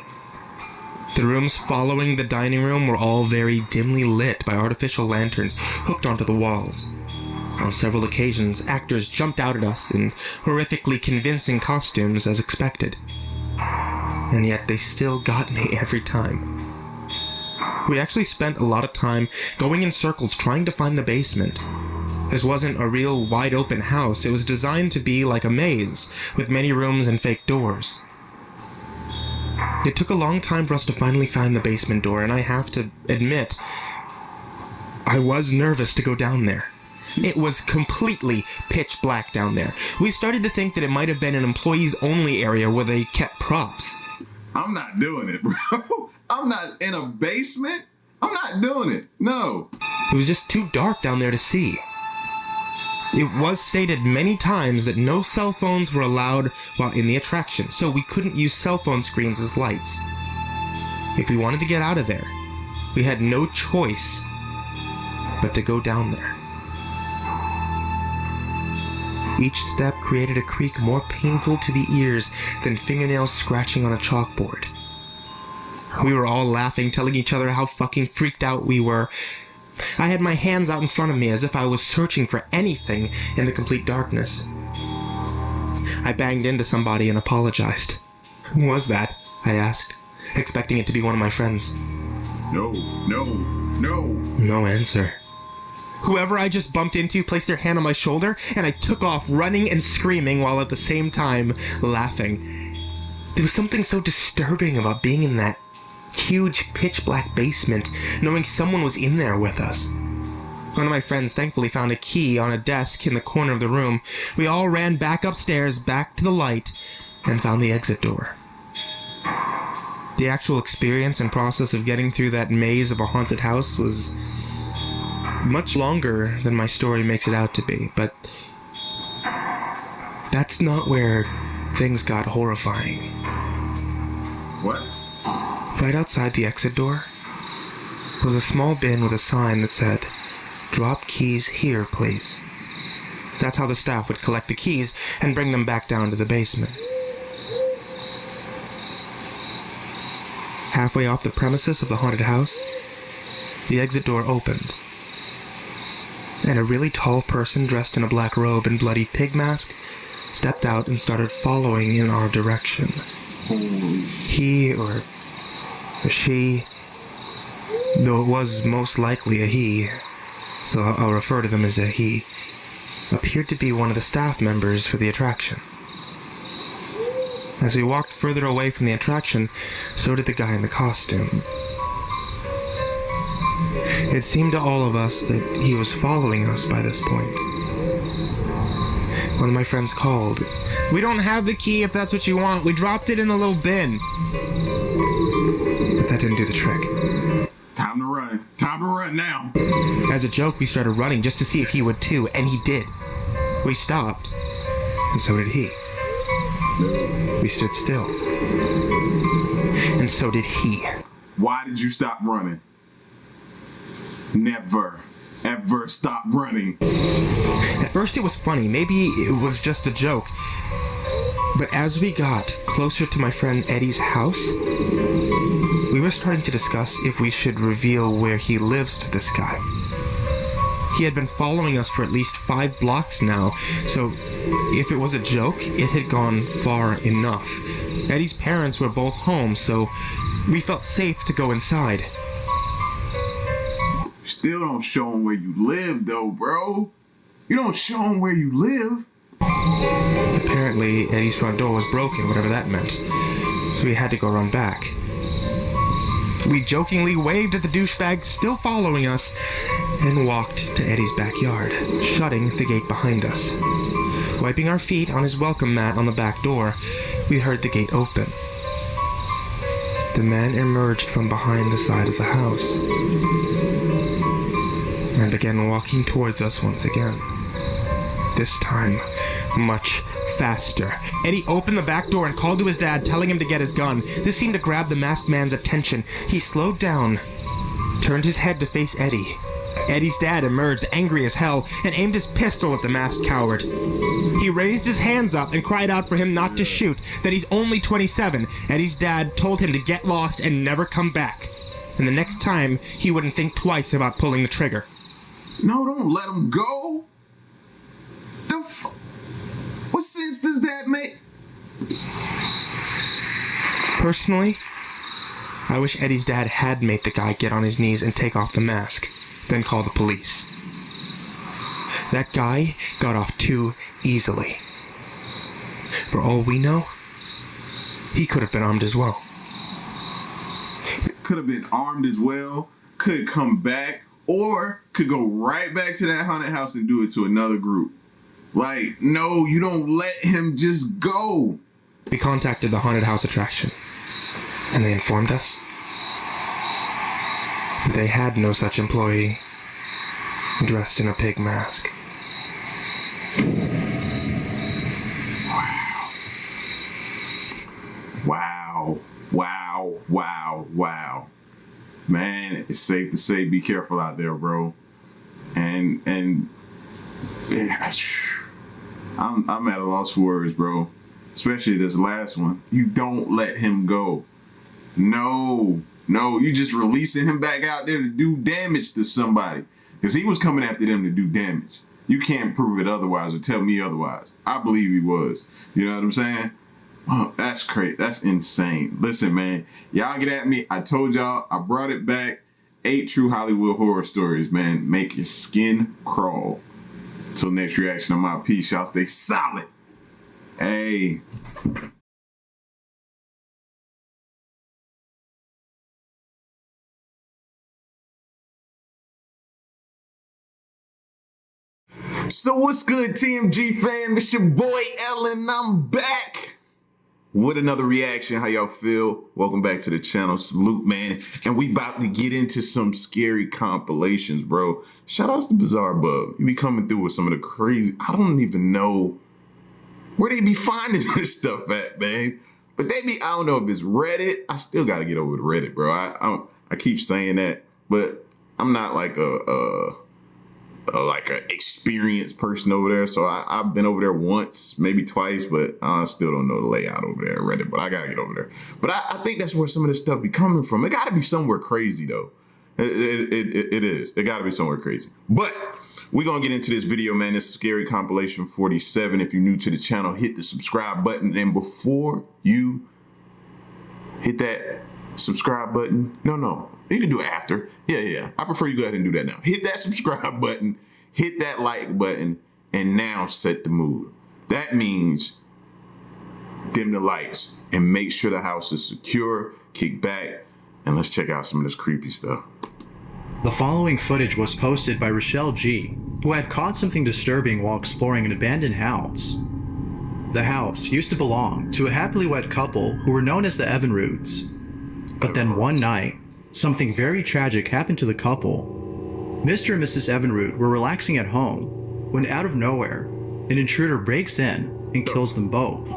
The rooms following the dining room were all very dimly lit by artificial lanterns hooked onto the walls. On several occasions, actors jumped out at us in horrifically convincing costumes as expected. And yet they still got me every time. We actually spent a lot of time going in circles trying to find the basement. This wasn't a real wide-open house. It was designed to be like a maze, with many rooms and fake doors. It took a long time for us to finally find the basement door, and I have to admit, I was nervous to go down there. It was completely pitch black down there. We started to think that it might have been an employees-only area where they kept props. I'm not doing it, bro. I'm not in a basement. I'm not doing it. No. It was just too dark down there to see. It was stated many times that no cell phones were allowed while in the attraction, so we couldn't use cell phone screens as lights. If we wanted to get out of there, we had no choice but to go down there. Each step created a creak more painful to the ears than fingernails scratching on a chalkboard. We were all laughing, telling each other how fucking freaked out we were. I had my hands out in front of me as if I was searching for anything in the complete darkness. I banged into somebody and apologized. Who was that? I asked, expecting it to be one of my friends. No. No answer. Whoever I just bumped into placed their hand on my shoulder, and I took off running and screaming while at the same time laughing. There was something so disturbing about being in that huge pitch-black basement, knowing someone was in there with us. One of my friends thankfully found a key on a desk in the corner of the room. We all ran back upstairs, back to the light, and found the exit door. The actual experience and process of getting through that maze of a haunted house was much longer than my story makes it out to be, but that's not where things got horrifying. What? Right outside the exit door was a small bin with a sign that said, "Drop keys here, please." That's how the staff would collect the keys and bring them back down to the basement. Halfway off the premises of the haunted house, the exit door opened, and a really tall person dressed in a black robe and bloody pig mask stepped out and started following in our direction. He or she, though it was most likely a he, so I'll refer to them as a he, appeared to be one of the staff members for the attraction. As we walked further away from the attraction, so did the guy in the costume. It seemed to all of us that he was following us by this point. One of my friends called. "We don't have the key if that's what you want. We dropped it in the little bin." But that didn't do the trick. Time to run. Time to run now. As a joke, we started running just to see if he would too, and he did. We stopped, and so did he. We stood still, and so did he. Why did you stop running? Never, ever stop running. At first it was funny, maybe it was just a joke. But as we got closer to my friend Eddie's house, we were starting to discuss if we should reveal where he lives to this guy. He had been following us for at least 5 blocks now, so if it was a joke, it had gone far enough. Eddie's parents were both home, so we felt safe to go inside. Still don't show him where you live, though, bro. You don't show him where you live. Apparently, Eddie's front door was broken, whatever that meant, so we had to go run back. We jokingly waved at the douchebag still following us and walked to Eddie's backyard, shutting the gate behind us. Wiping our feet on his welcome mat on the back door, we heard the gate open. The man emerged from behind the side of the house and began walking towards us once again. This time, much faster. Eddie opened the back door and called to his dad, telling him to get his gun. This seemed to grab the masked man's attention. He slowed down, turned his head to face Eddie. Eddie's dad emerged, angry as hell, and aimed his pistol at the masked coward. He raised his hands up and cried out for him not to shoot, that he's only 27. Eddie's dad told him to get lost and never come back. And the next time, he wouldn't think twice about pulling the trigger. No, don't let him go. What sense does that make? Personally, I wish Eddie's dad had made the guy get on his knees and take off the mask, then call the police. That guy got off too easily. For all we know, he could have been armed as well. Could have been armed as well. Could come back. or could go right back to that haunted house and do it to another group. Like, no, you don't let him just go. We contacted the haunted house attraction, and they informed us they had no such employee dressed in a pig mask. Wow. Wow. Wow. Wow. Man, it's safe to say be careful out there, bro. And yeah, I'm at a loss for words, bro. Especially this last one. You don't let him go. No, you just releasing him back out there to do damage to somebody. Because he was coming after them to do damage. You can't prove it otherwise or tell me otherwise. I believe he was. You know what I'm saying? Oh, that's crazy. That's insane. Listen, man, y'all get at me. I told y'all, I brought it back. 8 true Hollywood horror stories, man. Make your skin crawl. Till next reaction on my piece, y'all stay solid. Hey. So what's good, TMG fam? It's your boy Ellen. I'm back with another reaction. How y'all feel? Welcome back to the channel. Salute, man. And we about to get into some scary compilations, bro. Shout outs to Bizarre Bub. You be coming through with some of the crazy. I don't even know where they be finding this stuff at, man. But they be, I don't know if it's Reddit. I still got to get over to Reddit, bro. I keep saying that, but I'm not like a experienced person over there. So I've been over there once, maybe twice, but I still don't know the layout over there at Reddit, but I gotta get over there. But I think that's where some of this stuff be coming from. It gotta be somewhere crazy though. It is. It gotta be somewhere crazy. But we're gonna get into this video, man. This is Scary Compilation 47. If you're new to the channel, hit the subscribe button. And before you hit that subscribe button, no, you can do it after. Yeah. I prefer you go ahead and do that now. Hit that subscribe button, hit that like button, and now set the mood. That means dim the lights and make sure the house is secure, kick back, and let's check out some of this creepy stuff. The following footage was posted by Rochelle G, who had caught something disturbing while exploring an abandoned house. The house used to belong to a happily wed couple who were known as the Evinrudes. But then one night, something very tragic happened to the couple. Mr. and Mrs. Evinrude were relaxing at home when out of nowhere, an intruder breaks in and kills them both.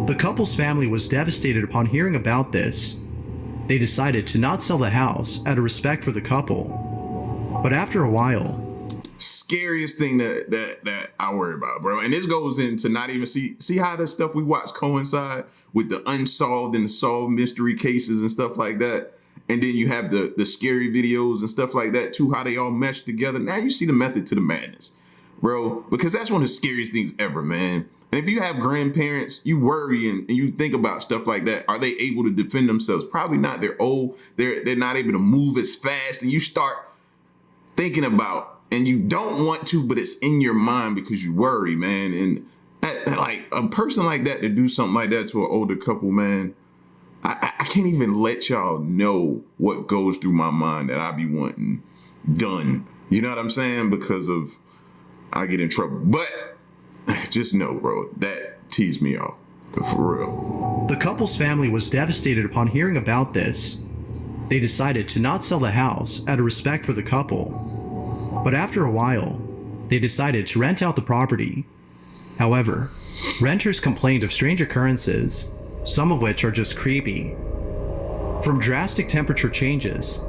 The couple's family was devastated upon hearing about this. They decided to not sell the house out of respect for the couple. But after a while, scariest thing that I worry about, bro. And this goes into not even see how the stuff we watch coincide with the unsolved and the solved mystery cases and stuff like that. And then you have the scary videos and stuff like that too, how they all mesh together. Now you see the method to the madness, bro, because that's one of the scariest things ever, man. And if you have grandparents, you worry and you think about stuff like that. Are they able to defend themselves? Probably not. They're old. They're not able to move as fast. And you start thinking about, and you don't want to, but it's in your mind because you worry, man. And like a person like that to do something like that to an older couple, man, I can't even let y'all know what goes through my mind that I be wanting done. You know what I'm saying? Because of, I get in trouble. But just know, bro, that teased me off, for real. The couple's family was devastated upon hearing about this. They decided to not sell the house out of respect for the couple. But after a while, they decided to rent out the property. However, renters complained of strange occurrences, some of which are just creepy. From drastic temperature changes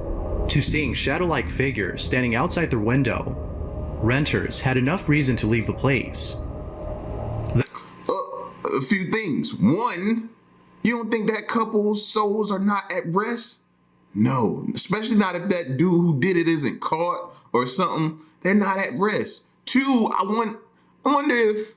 to seeing shadow-like figures standing outside their window, renters had enough reason to leave the place. A few things. One, you don't think that couple's souls are not at rest? No, especially not if that dude who did it isn't caught or something. They're not at rest. Two, I wonder if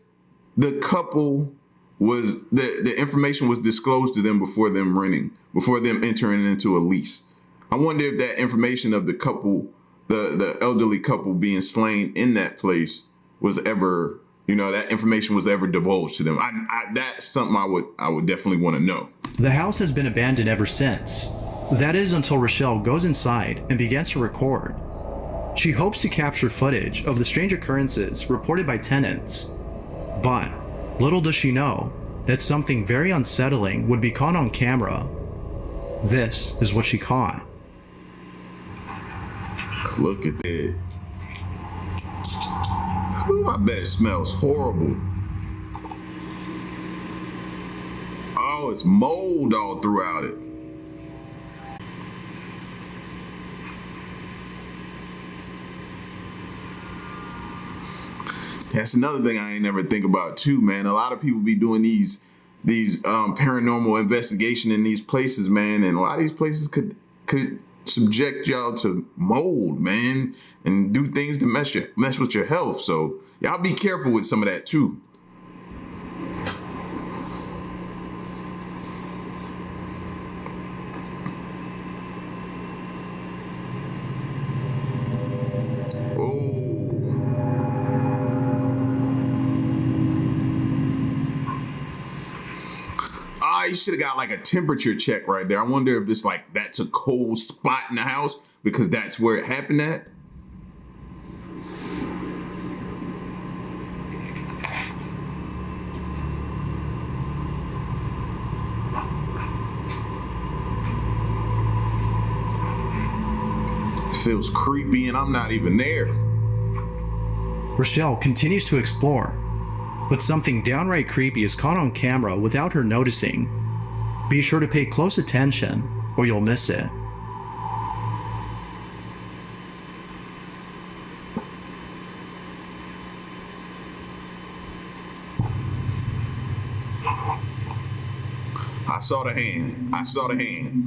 the couple was, the information was disclosed to them before them renting, before them entering into a lease. I wonder if that information of the couple, the elderly couple being slain in that place was ever, you know, that information was ever divulged to them. That's something I would definitely want to know. The house has been abandoned ever since. That is until Rochelle goes inside and begins to record. She hopes to capture footage of the strange occurrences reported by tenants. But little does she know that something very unsettling would be caught on camera. This is what she caught. Look at that. Ooh, I bet it smells horrible. Oh, it's mold all throughout it. That's another thing I ain't never think about too, man. A lot of people be doing these paranormal investigation in these places, man, and a lot of these places could subject y'all to mold, man, and do things to mess with your health. So y'all be careful with some of that too. You should have got like a temperature check right there. I wonder if it's like that's a cold spot in the house because that's where it happened at. Feels creepy and I'm not even there. Rochelle continues to explore, but something downright creepy is caught on camera without her noticing. Be sure to pay close attention or you'll miss it. I saw the hand. I saw the hand.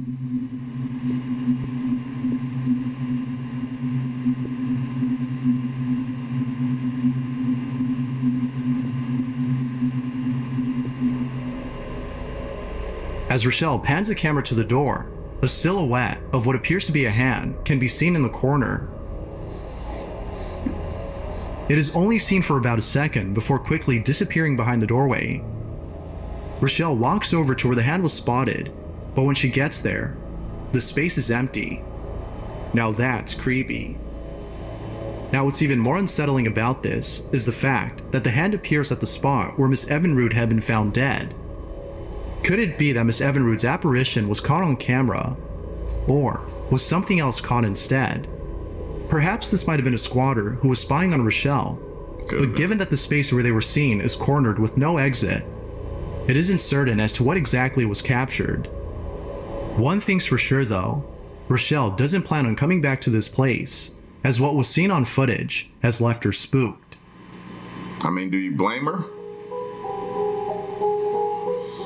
As Rochelle pans the camera to the door, a silhouette of what appears to be a hand can be seen in the corner. It is only seen for about a second before quickly disappearing behind the doorway. Rochelle walks over to where the hand was spotted, but when she gets there, the space is empty. Now that's creepy. Now what's even more unsettling about this is the fact that the hand appears at the spot where Miss Evinrude had been found dead. Could it be that Miss Evinrude's apparition was caught on camera, or was something else caught instead? Perhaps this might have been a squatter who was spying on Rochelle, but given that the space where they were seen is cornered with no exit, it isn't certain as to what exactly was captured. One thing's for sure though, Rochelle doesn't plan on coming back to this place, as what was seen on footage has left her spooked. I mean, do you blame her?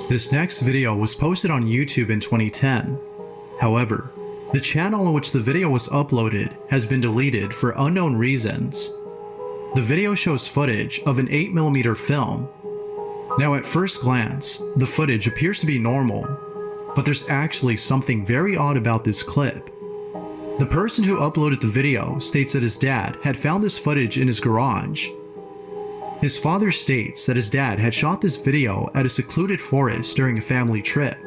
This next video was posted on YouTube in 2010. However, the channel in which the video was uploaded has been deleted for unknown reasons. The video shows footage of an 8mm film. Now at first glance, the footage appears to be normal, but there's actually something very odd about this clip. The person who uploaded the video states that his dad had found this footage in his garage. His father states that his dad had shot this video at a secluded forest during a family trip.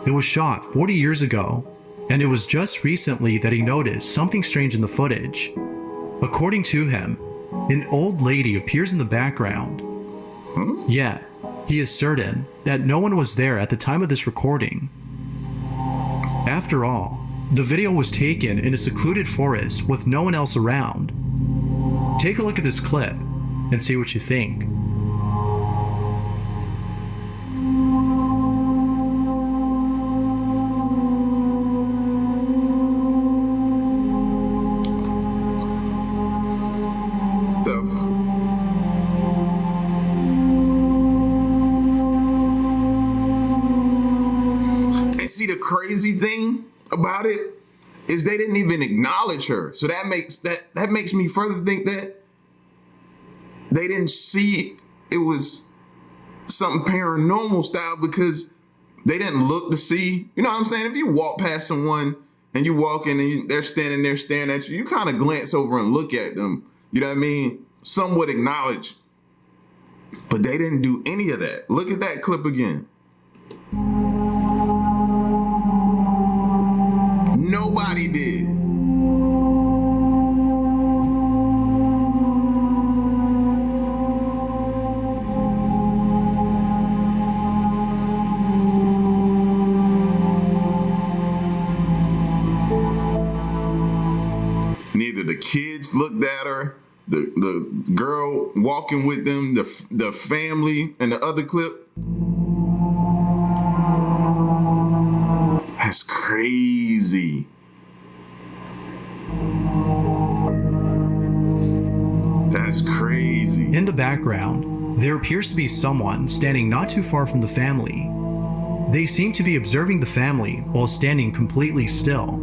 It was shot 40 years ago, and it was just recently that he noticed something strange in the footage. According to him, an old lady appears in the background. Yet, he is certain that no one was there at the time of this recording. After all, the video was taken in a secluded forest with no one else around. Take a look at this clip and see what you think. And see, the crazy thing about it is they didn't even acknowledge her. So that makes me further think that they didn't see it was something paranormal style because they didn't look to see. You know what I'm saying? If you walk past someone and you walk in and they're standing there staring at you, you kind of glance over and look at them. You know what I mean? Some would acknowledge, but they didn't do any of that. Look at that clip again. police looked at her. The girl walking with them, the family, and the other clip. That's crazy. That's crazy. In the background, there appears to be someone standing not too far from the family. They seem to be observing the family while standing completely still,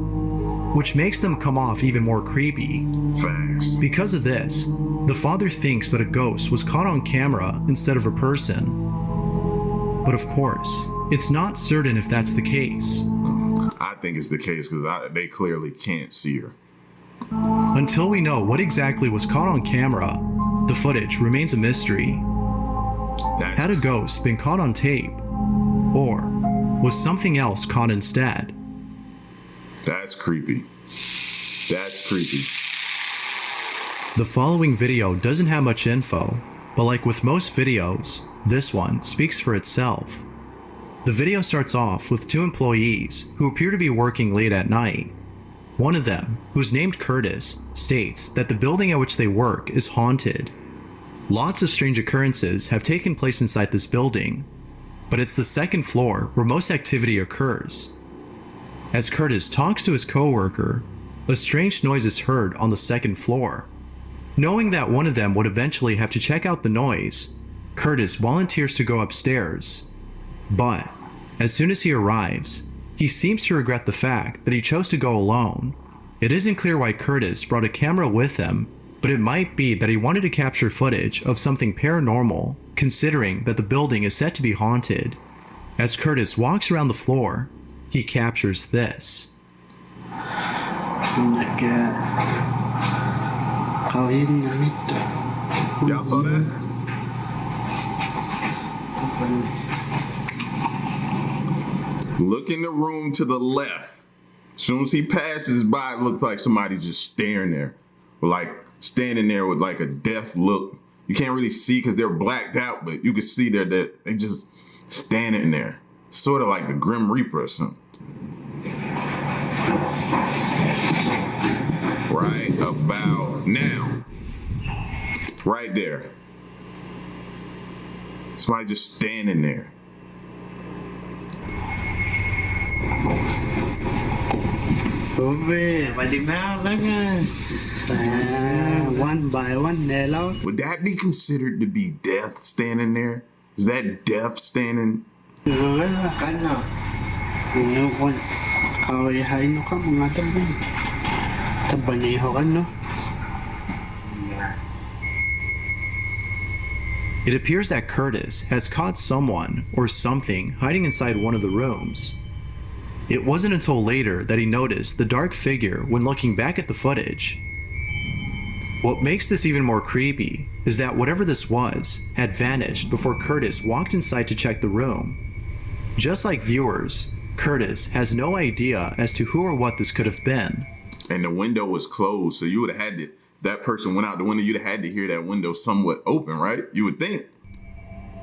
which makes them come off even more creepy. Facts. Because of this, the father thinks that a ghost was caught on camera instead of a person. But of course, it's not certain if that's the case. I think it's the case because they clearly can't see her. Until we know what exactly was caught on camera, the footage remains a mystery. Had a ghost been caught on tape? Or was something else caught instead? That's creepy. That's creepy. The following video doesn't have much info, but like with most videos, this one speaks for itself. The video starts off with two employees who appear to be working late at night. One of them, who's named Curtis, states that the building at which they work is haunted. Lots of strange occurrences have taken place inside this building, but it's the second floor where most activity occurs. As Curtis talks to his coworker, a strange noise is heard on the second floor. Knowing that one of them would eventually have to check out the noise, Curtis volunteers to go upstairs. But as soon as he arrives, he seems to regret the fact that he chose to go alone. It isn't clear why Curtis brought a camera with him, but it might be that he wanted to capture footage of something paranormal, considering that the building is said to be haunted. As Curtis walks around the floor, he captures this. Y'all saw that? Look in the room to the left. As soon as he passes by, it looks like somebody just staring there. Like standing there with like a death look. You can't really see because they're blacked out, but you can see there that they just standing there. Sort of like the Grim Reaper or something. Right about now. Right there. Somebody just standing there. One by one, would that be considered to be death standing there? Is that death standing? It appears that Curtis has caught someone or something hiding inside one of the rooms. It wasn't until later that he noticed the dark figure when looking back at the footage. What makes this even more creepy is that whatever this was had vanished before Curtis walked inside to check the room. Just like viewers, Curtis has no idea as to who or what this could have been. And the window was closed, so you would have had to, that person went out the window, you'd have had to hear that window somewhat open, right? You would think.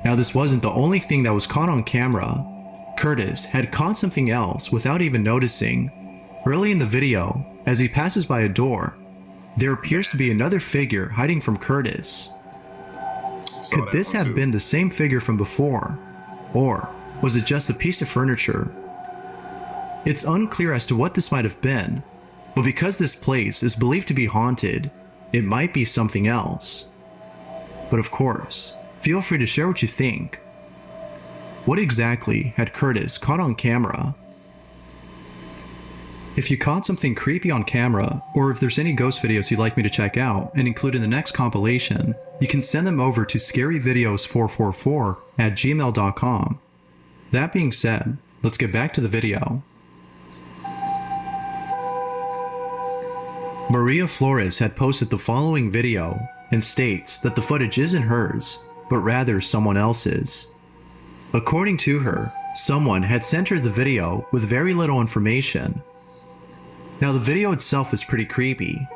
Now this wasn't the only thing that was caught on camera. Curtis had caught something else without even noticing. Early in the video, as he passes by a door, there appears to be another figure hiding from Curtis. Could this have been the same figure from before? Or was it just a piece of furniture? It's unclear as to what this might have been, but because this place is believed to be haunted, it might be something else. But of course, feel free to share what you think. What exactly had Curtis caught on camera? If you caught something creepy on camera, or if there's any ghost videos you'd like me to check out and include in the next compilation, you can send them over to scaryvideos444@gmail.com. That being said, let's get back to the video. Maria Flores had posted the following video and states that the footage isn't hers, but rather someone else's. According to her, someone had sent her the video with very little information. Now the video itself is pretty creepy.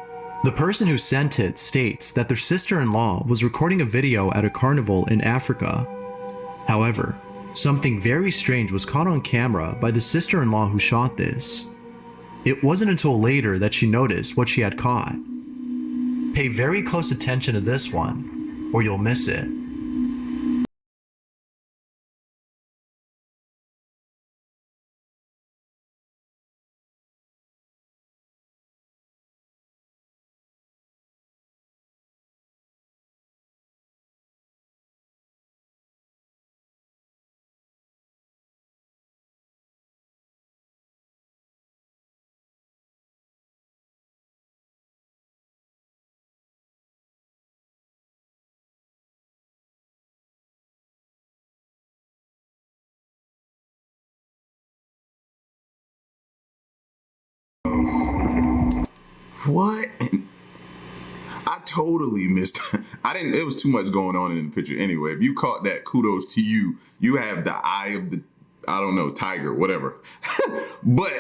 The person who sent it states that their sister-in-law was recording a video at a carnival in Africa. However, something very strange was caught on camera by the sister-in-law who shot this. It wasn't until later that she noticed what she had caught. Pay very close attention to this one, or you'll miss it. What? I totally missed. It was too much going on in the picture anyway. If you caught that, kudos to you. You have the eye of the, I don't know, tiger, whatever. But,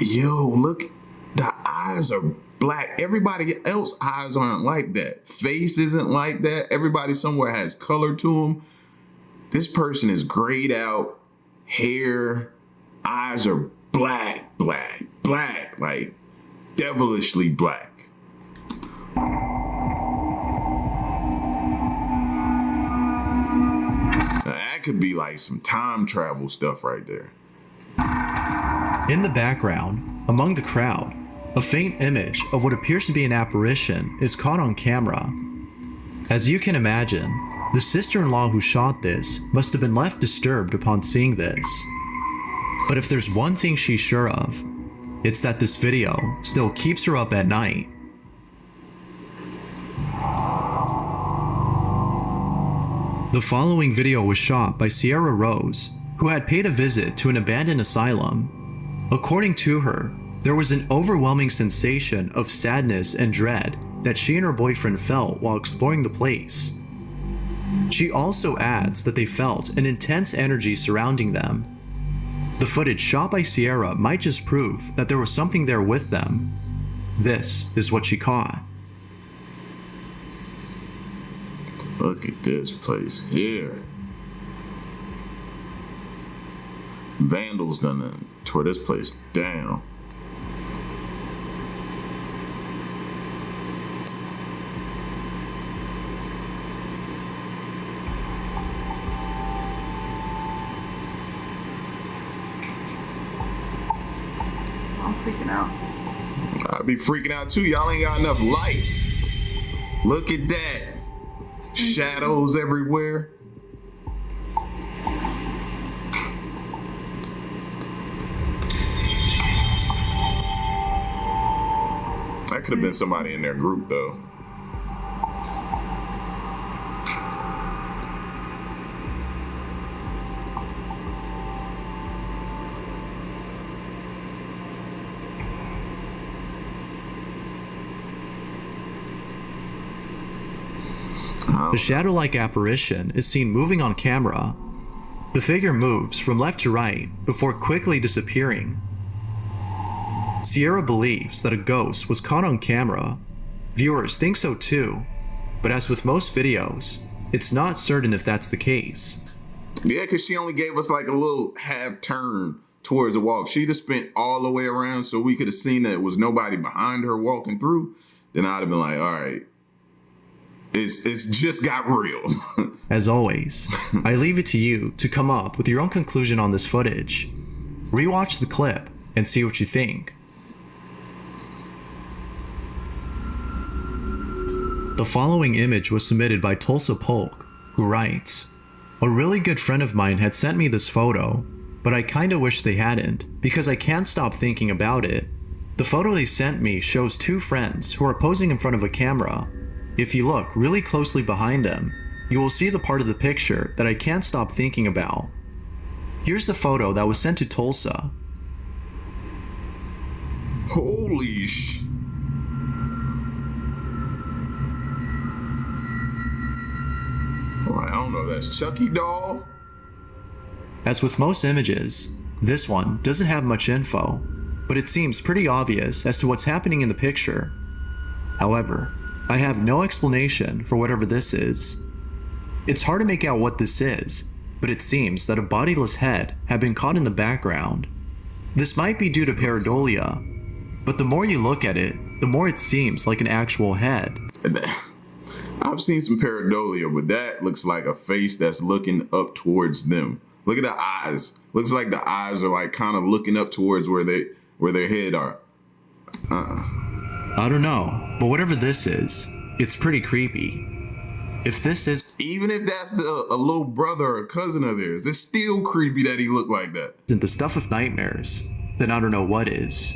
yo, look, the eyes are black. Everybody else eyes aren't like that. Face isn't like that. Everybody somewhere has color to them. This person is grayed out, hair, eyes are black, black, black, like devilishly black. Now, that could be like some time travel stuff right there. In the background, among the crowd, a faint image of what appears to be an apparition is caught on camera. As you can imagine, the sister-in-law who shot this must have been left disturbed upon seeing this. But if there's one thing she's sure of, it's that this video still keeps her up at night. The following video was shot by Sierra Rose, who had paid a visit to an abandoned asylum. According to her, there was an overwhelming sensation of sadness and dread that she and her boyfriend felt while exploring the place. She also adds that they felt an intense energy surrounding them. The footage shot by Sierra might just prove that there was something there with them. This is what she caught. Look at this place here. Vandals done tore this place down. I'm freaking out. I'd be freaking out too. Y'all ain't got enough light. Look at that. Shadows everywhere. That could have been somebody in their group though. The shadow-like apparition is seen moving on camera. The figure moves from left to right before quickly disappearing. Sierra believes that a ghost was caught on camera. Viewers think so too, but as with most videos, it's not certain if that's the case. Yeah, because she only gave us like a little half turn towards the wall. If she'd have spent all the way around so we could have seen that it was nobody behind her walking through, then I'd have been like, all right. It's just got real. As always, I leave it to you to come up with your own conclusion on this footage. Rewatch the clip and see what you think. The following image was submitted by Tulsa Polk, who writes, "A really good friend of mine had sent me this photo, but I kinda wish they hadn't, because I can't stop thinking about it. The photo they sent me shows two friends who are posing in front of a camera. If you look really closely behind them, you will see the part of the picture that I can't stop thinking about. Here's the photo that was sent to Tulsa." Holy sh... Oh, I don't know, that's Chucky doll? As with most images, this one doesn't have much info, but it seems pretty obvious as to what's happening in the picture. However, I have no explanation for whatever this is. It's hard to make out what this is, but it seems that a bodiless head had been caught in the background. This might be due to pareidolia. But the more you look at it, the more it seems like an actual head. I've seen some pareidolia, but that looks like a face that's looking up towards them. Look at the eyes. Looks like the eyes are like kind of looking up towards where their head are. I don't know, but whatever this is, it's pretty creepy. If this is... Even if that's a little brother or cousin of theirs, it's still creepy that he looked like that. ...isn't the stuff of nightmares, then I don't know what is.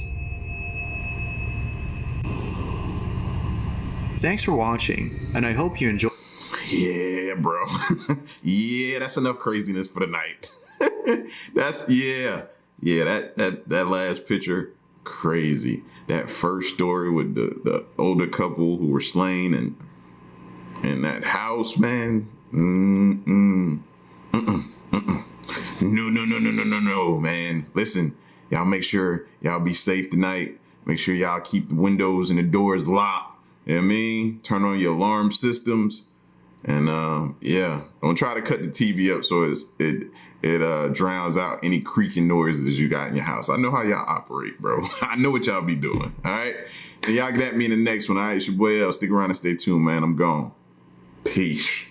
Thanks for watching, and I hope you enjoy. Yeah, bro. Yeah, that's enough craziness for the night. That last picture, crazy. That first story with the older couple who were slain and that house, man. No, man. Listen, y'all make sure y'all be safe tonight. Make sure y'all keep the windows and the doors locked. You know what I mean? Turn on your alarm systems. And don't try to cut the TV up so it drowns out any creaking noises you got in your house. I know how y'all operate, bro. I know what y'all be doing, all right? And y'all get at me in the next one, all right? It's your boy L. Stick around and stay tuned, man. I'm gone. Peace.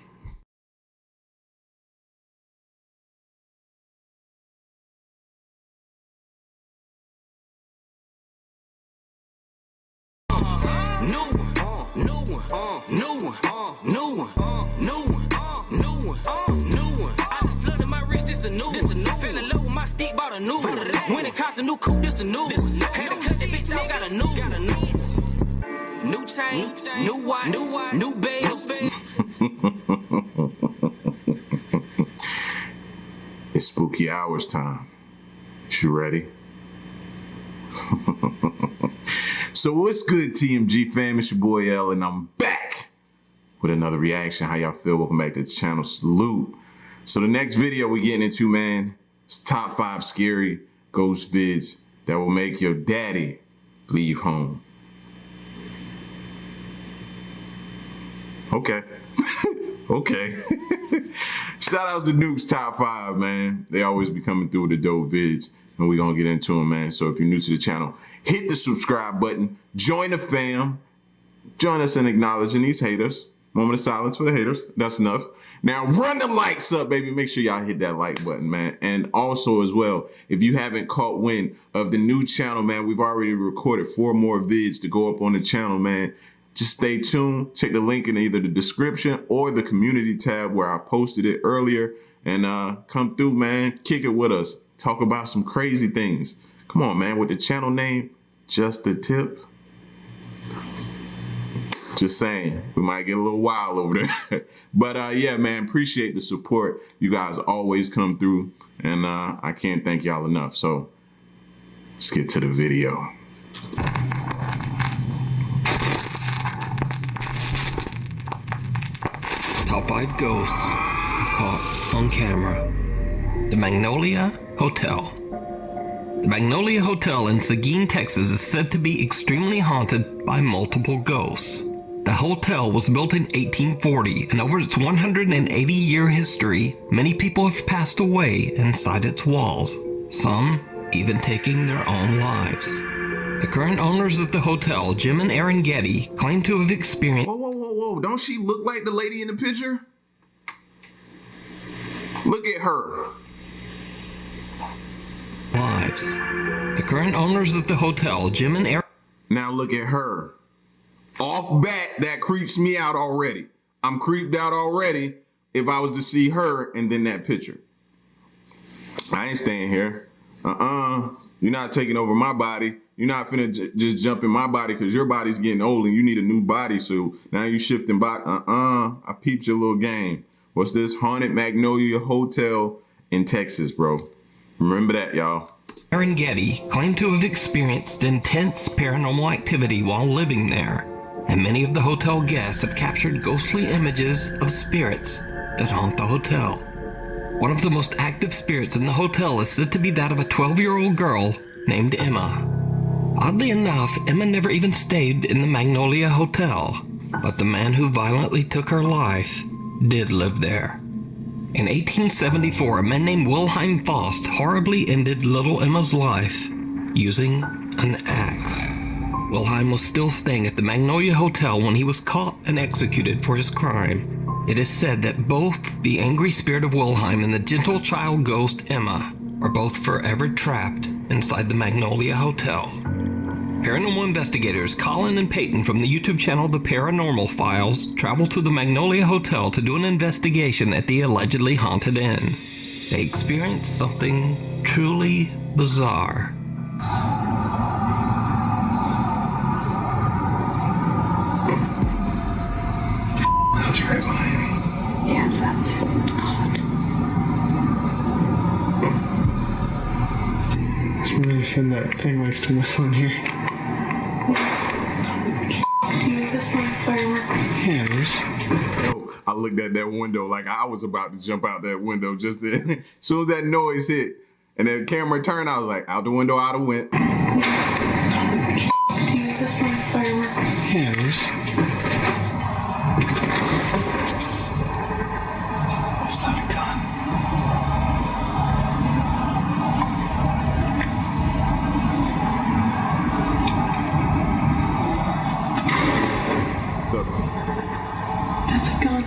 When it cost a new coupe, this the new. Had to cut that bitch out, got a new chain, new watch, new bed. It's spooky hours time. You ready? So what's good, TMG fam? It's your boy L, and I'm back with another reaction. How y'all feel? Welcome back to the channel. Salute. So the next video we're getting into, man, is top 5 scary ghost vids that will make your daddy leave home. Okay. Okay. Shout outs to Nuke's top 5, man. They always be coming through with the dope vids, and we're gonna get into them, man. So if you're new to the channel, hit the subscribe button, join the fam, join us in acknowledging these haters. Moment of silence for the haters. That's enough. Now run the likes up, baby. Make sure y'all hit that like button, man. And also as well, if you haven't caught wind of the new channel, man, we've already recorded 4 more vids to go up on the channel, man. Just stay tuned. Check the link in either the description or the community tab where I posted it earlier. And come through, man. Kick it with us. Talk about some crazy things. Come on, man. With the channel name, Just a Tip. Just saying, we might get a little wild over there. But yeah, man, appreciate the support. You guys always come through, and I can't thank y'all enough. So let's get to the video. Top 5 ghosts caught on camera. The Magnolia Hotel. The Magnolia Hotel in Seguin, Texas is said to be extremely haunted by multiple ghosts. The hotel was built in 1840, and over its 180-year history, many people have passed away inside its walls, some even taking their own lives. The current owners of the hotel, Jim and Aaron Getty, claim to have experienced... Whoa. Don't she look like the lady in the picture? Look at her. ...lives. The current owners of the hotel, Jim and Aaron... Now look at her. Off bat, that creeps me out already. I'm creeped out already if I was to see her and then that picture. I ain't staying here. You're not taking over my body. You're not finna just jump in my body because your body's getting old and you need a new body. So now you shifting body. I peeped your little game. What's this? Haunted Magnolia Hotel in Texas, bro. Remember that, y'all. Aaron Getty claimed to have experienced intense paranormal activity while living there, and many of the hotel guests have captured ghostly images of spirits that haunt the hotel. One of the most active spirits in the hotel is said to be that of a 12-year-old girl named Emma. Oddly enough, Emma never even stayed in the Magnolia Hotel, but the man who violently took her life did live there. In 1874, a man named Wilhelm Faust horribly ended little Emma's life using an axe. Wilhelm was still staying at the Magnolia Hotel when he was caught and executed for his crime. It is said that both the angry spirit of Wilhelm and the gentle child ghost Emma are both forever trapped inside the Magnolia Hotel. Paranormal investigators Colin and Peyton from the YouTube channel The Paranormal Files travel to the Magnolia Hotel to do an investigation at the allegedly haunted inn. They experience something truly bizarre. That's right behind me. Yeah, that's odd. It's really said that thing likes to whistle in here. This one firework. Yeah, it is. Yo, I looked at that window like I was about to jump out that window just then. As soon as that noise hit and the camera turned, I was like, out the window, out of went. This one firework. Yeah, it is. That's not a gun. That's a gun.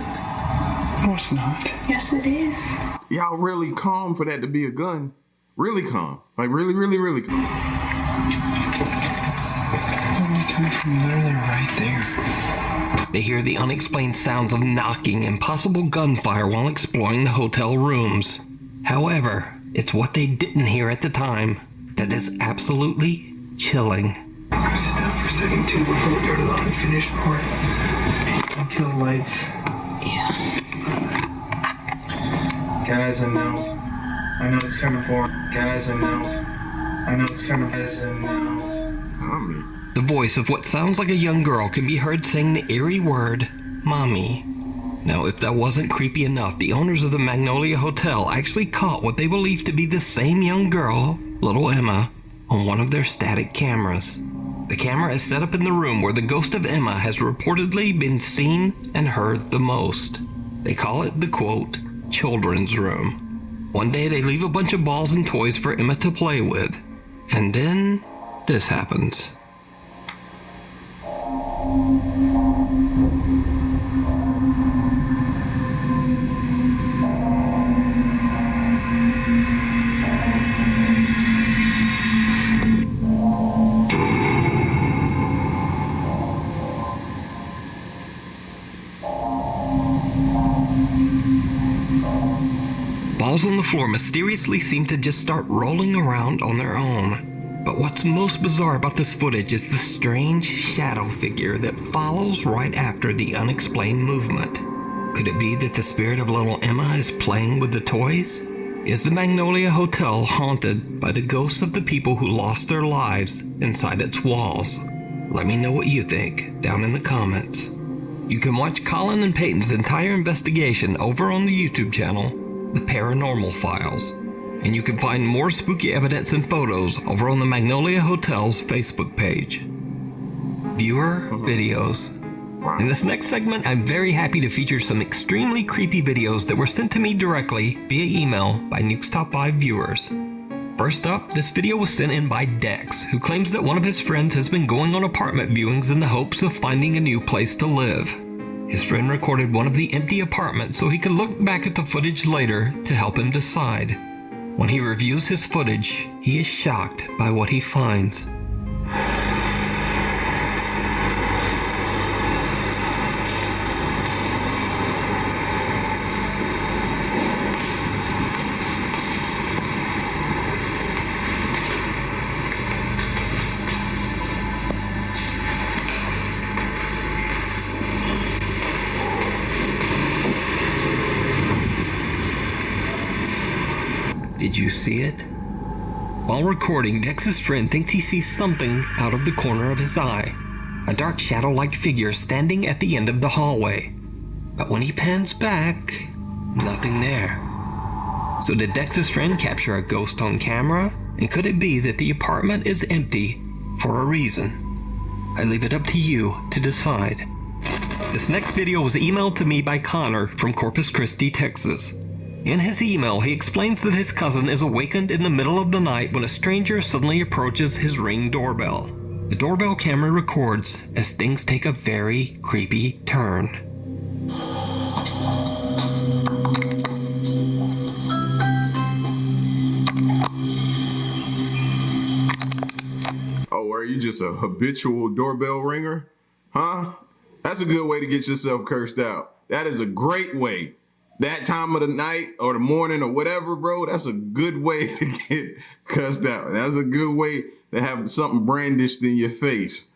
No, it's not. Yes, it is. Y'all really calm for that to be a gun. Really calm. Like really, really, really calm. Coming from literally right there. They hear the unexplained sounds of knocking and possible gunfire while exploring the hotel rooms. However, it's what they didn't hear at the time that is absolutely chilling. I'm gonna sit down for a second too before we go to the unfinished part. I'll kill the lights. Yeah. Guys, I know it's coming for. Guys, I know it's coming. Guys, I know. Mommy. The voice of what sounds like a young girl can be heard saying the eerie word, Mommy. Now, if that wasn't creepy enough, the owners of the Magnolia Hotel actually caught what they believed to be the same young girl, little Emma, on one of their static cameras. The camera is set up in the room where the ghost of Emma has reportedly been seen and heard the most. They call it the, quote, children's room. One day they leave a bunch of balls and toys for Emma to play with. And then this happens. Balls on the floor mysteriously seem to just start rolling around on their own. But what's most bizarre about this footage is the strange shadow figure that follows right after the unexplained movement. Could it be that the spirit of little Emma is playing with the toys? Is the Magnolia Hotel haunted by the ghosts of the people who lost their lives inside its walls? Let me know what you think down in the comments. You can watch Colin and Peyton's entire investigation over on the YouTube channel, The Paranormal Files. And you can find more spooky evidence and photos over on the Magnolia Hotel's Facebook page. Viewer videos. In this next segment, I'm very happy to feature some extremely creepy videos that were sent to me directly via email by Nuke's Top 5 viewers. First up, this video was sent in by Dex, who claims that one of his friends has been going on apartment viewings in the hopes of finding a new place to live. His friend recorded one of the empty apartments so he could look back at the footage later to help him decide. When he reviews his footage, he is shocked by what he finds. Did you see it? While recording, Dex's friend thinks he sees something out of the corner of his eye. A dark shadow-like figure standing at the end of the hallway. But when he pans back, nothing there. So did Dex's friend capture a ghost on camera? And could it be that the apartment is empty for a reason? I leave it up to you to decide. This next video was emailed to me by Connor from Corpus Christi, Texas. In his email, he explains that his cousin is awakened in the middle of the night when a stranger suddenly approaches his Ring doorbell. The doorbell camera records as things take a very creepy turn. Oh, are you just a habitual doorbell ringer? Huh? That's a good way to get yourself cursed out. That is a great way. That time of the night or the morning or whatever, bro, that's a good way to get cussed out. That's a good way to have something brandished in your face.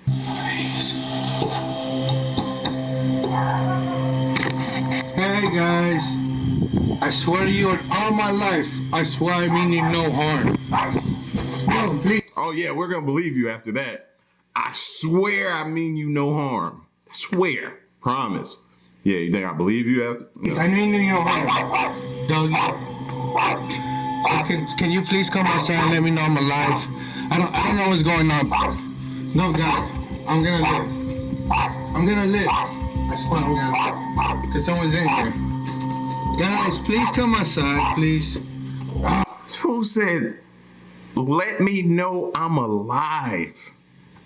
Hey guys, I swear to you on all my life, I swear I mean you no harm. No, please. Oh yeah, we're gonna believe you after that. I swear I mean you no harm. I swear. Promise. Yeah, you think I believe you after? No. I mean you no harm. Doggy. Can you please come outside and let me know I'm alive? I don't know what's going on. No, God, I'm gonna live. I'm gonna live. I swear I'm gonna live. Because someone's in here. Guys, please come outside, please. Who said, let me know I'm alive?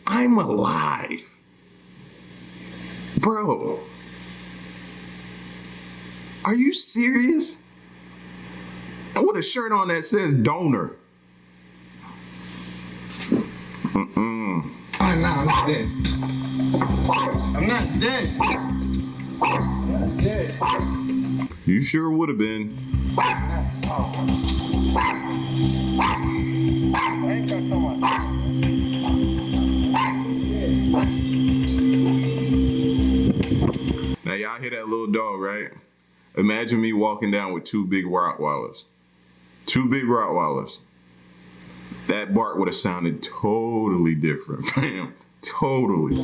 I'm alive. Bro. Are you serious? And with a shirt on that says donor. Mm-mm. Oh, no, I'm not dead. I'm not dead. I'm not dead. You sure would have been. Now y'all hear that little dog, right? Imagine me walking down with two big Rottweilers. Two big Rottweilers. That bark would have sounded totally different, fam. Totally.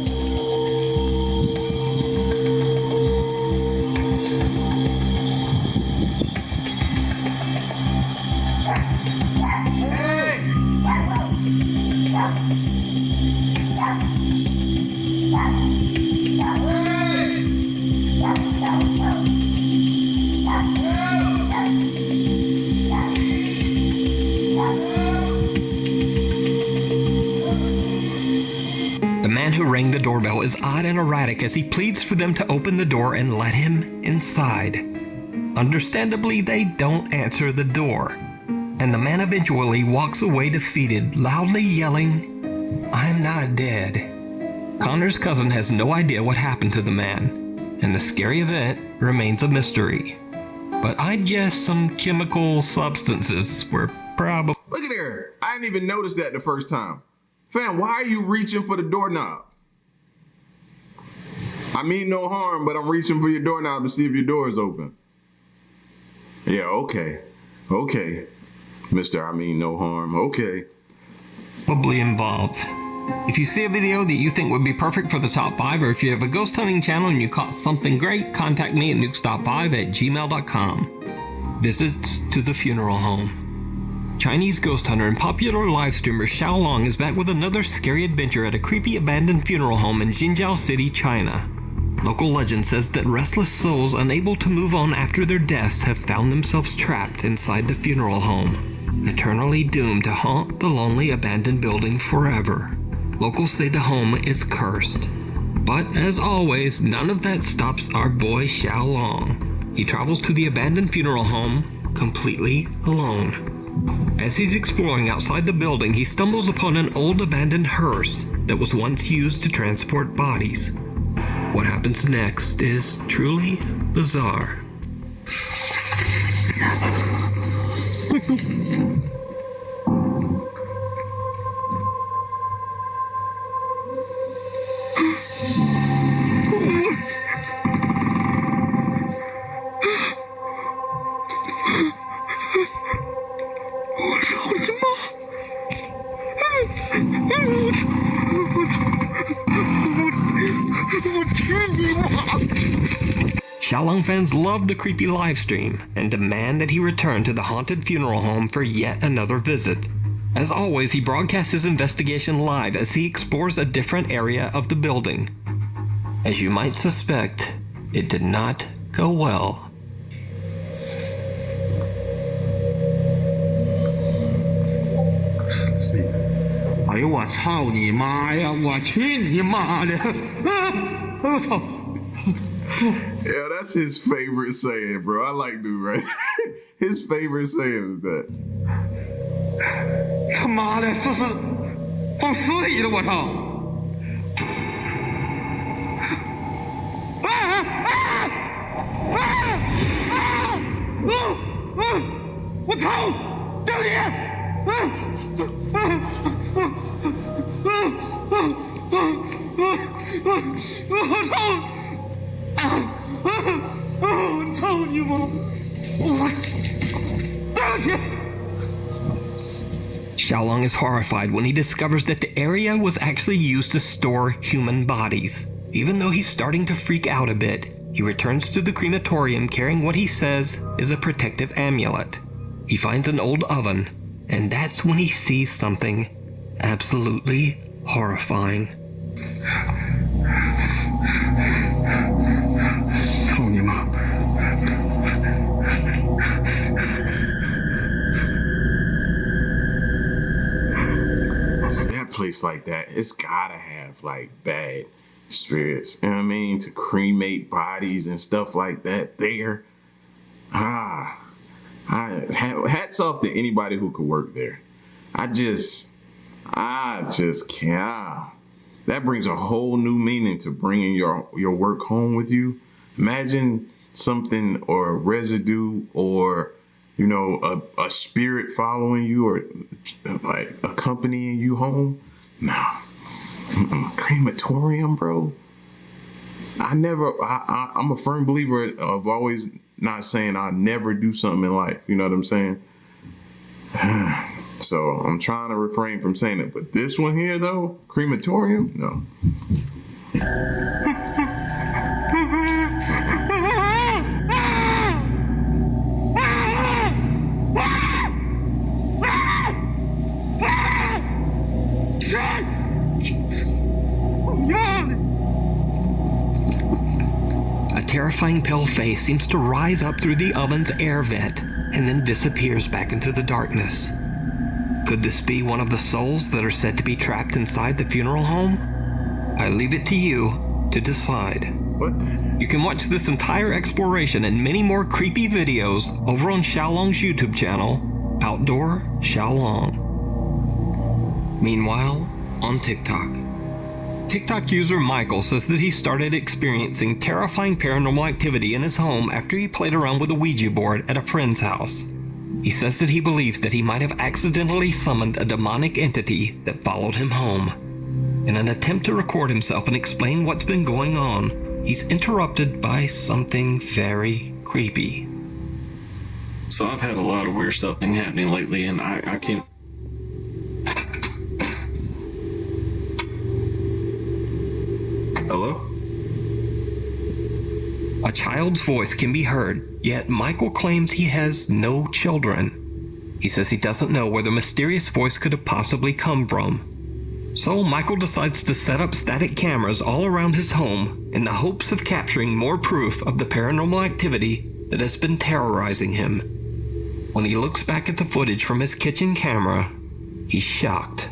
The man who rang the doorbell is odd and erratic as he pleads for them to open the door and let him inside. Understandably, they don't answer the door, and the man eventually walks away defeated, loudly yelling, "I'm not dead." Connor's cousin has no idea what happened to the man, and the scary event remains a mystery. But I'd guess some chemical substances were probably... Look at there. I didn't even notice that the first time. Fam, why are you reaching for the doorknob? I mean no harm, but I'm reaching for your doorknob to see if your door is open. Yeah, okay. Okay. Mr. I mean no harm. Okay. Probably involved. If you see a video that you think would be perfect for the top 5, or if you have a ghost hunting channel and you caught something great, contact me at nukestop5@gmail.com. Visits to the funeral home. Chinese ghost hunter and popular live streamer Xiao Long is back with another scary adventure at a creepy abandoned funeral home in Jinjiao City, China. Local legend says that restless souls unable to move on after their deaths have found themselves trapped inside the funeral home, eternally doomed to haunt the lonely abandoned building forever. Locals say the home is cursed. But as always, none of that stops our boy Xiao Long. He travels to the abandoned funeral home completely alone. As he's exploring outside the building, he stumbles upon an old abandoned hearse that was once used to transport bodies. What happens next is truly bizarre. Xiaolong fans love the creepy livestream and demand that he return to the haunted funeral home for yet another visit. As always, he broadcasts his investigation live as he explores a different area of the building. As you might suspect, it did not go well. 哎呦我操你妈呀！我去你妈的！我操！ Yeah, that's his favorite saying, bro. I like dude, right? His favorite saying is that. 他妈的，这是放尸体的，我操！我操！救你！我操！ 操你妈！我对不起。 Xiaolong is horrified when he discovers that the area was actually used to store human bodies. Even though he's starting to freak out a bit, he returns to the crematorium carrying what he says is a protective amulet. He finds an old oven, and that's when he sees something absolutely horrifying. 操你妈！ So that place like that, it's gotta have like bad spirits. You know what I mean? To cremate bodies and stuff like that there. Hats off to anybody who could work there. I just can't. That brings a whole new meaning to bringing your work home with you. Imagine something or a residue or, you know, a spirit following you or like accompanying you home. Nah. Crematorium, bro. I'm a firm believer of always not saying I'll never do something in life. You know what I'm saying? So I'm trying to refrain from saying it. But this one here, though, crematorium, no. A terrifying pale face seems to rise up through the oven's air vent and then disappears back into the darkness. Could this be one of the souls that are said to be trapped inside the funeral home? I leave it to you to decide. What the? You can watch this entire exploration and many more creepy videos over on Xiaolong's YouTube channel, Outdoor Xiaolong. Meanwhile, on TikTok. TikTok user Michael says that he started experiencing terrifying paranormal activity in his home after he played around with a Ouija board at a friend's house. He says that he believes that he might have accidentally summoned a demonic entity that followed him home. In an attempt to record himself and explain what's been going on, he's interrupted by something very creepy. So I've had a lot of weird stuff been happening lately, and I can't... Hello? A child's voice can be heard, yet Michael claims he has no children. He says he doesn't know where the mysterious voice could have possibly come from. So Michael decides to set up static cameras all around his home in the hopes of capturing more proof of the paranormal activity that has been terrorizing him. When he looks back at the footage from his kitchen camera, he's shocked.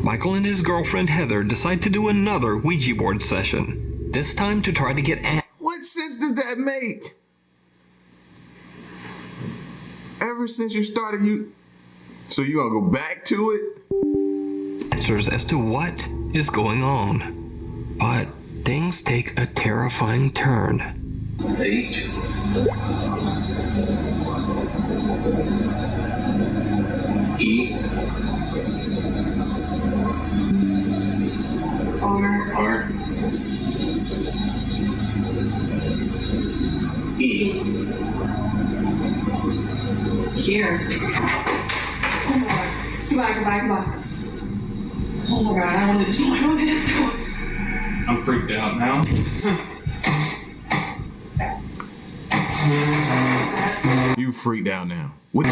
Michael and his girlfriend Heather decide to do another Ouija board session, this time to try to get What sense does that make? Ever since you started, so you gonna go back to it? Answers as to what is going on. But things take a terrifying turn. 8. E. R. E. Here. Oh my god. Goodbye. Oh my god, I don't want to do this. I'm freaked out now. You freaked out now. What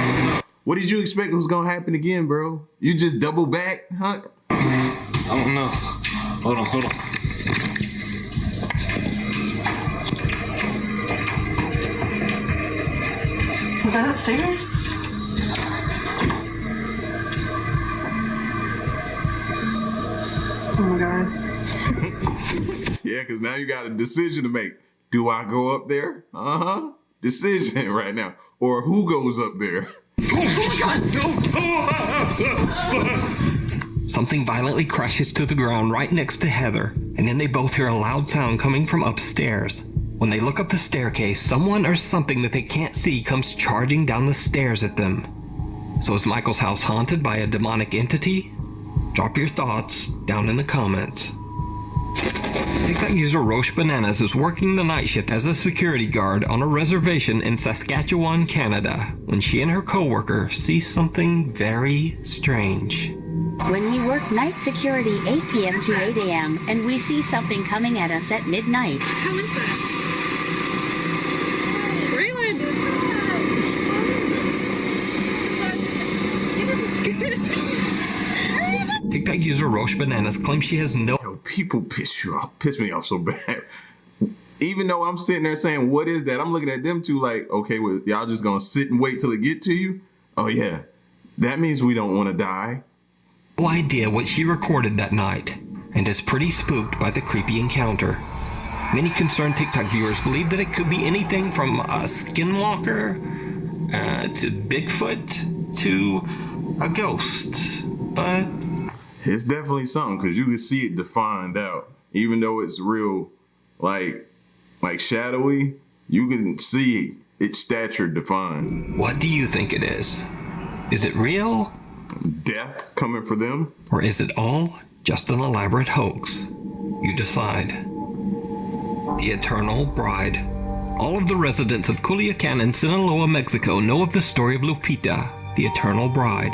did you expect was gonna happen again, bro? You just double back, huh? I don't know. Hold on. Was that upstairs? Oh my god. Yeah, because now you got a decision to make. Do I go up there? Decision right now. Or who goes up there? Something violently crashes to the ground right next to Heather, and then they both hear a loud sound coming from upstairs. When they look up the staircase, someone or something that they can't see comes charging down the stairs at them. So is Michael's house haunted by a demonic entity? Drop your thoughts down in the comments. TikTok user Roche Bananas is working the night shift as a security guard on a reservation in Saskatchewan, Canada, when she and her coworker see something very strange. When we work night security 8 p.m. to 8 a.m. and we see something coming at us at midnight. How is that? Raylan! TikTok user Roche Bananas claims she has no... Yo, people piss me off so bad. Even though I'm sitting there saying, what is that? I'm looking at them two like, okay, well, y'all just gonna sit and wait till it get to you? Oh yeah, that means we don't want to die. No idea what she recorded that night, and is pretty spooked by the creepy encounter. Many concerned TikTok viewers believe that it could be anything from a skinwalker, to Bigfoot, to a ghost, but... It's definitely something, because you can see it defined out. Even though it's real, like shadowy, you can see its stature defined. What do you think it is? Is it real? Death coming for them? Or is it all just an elaborate hoax? You decide. The Eternal Bride. All of the residents of Culiacan and Sinaloa, Mexico know of the story of Lupita, the Eternal Bride.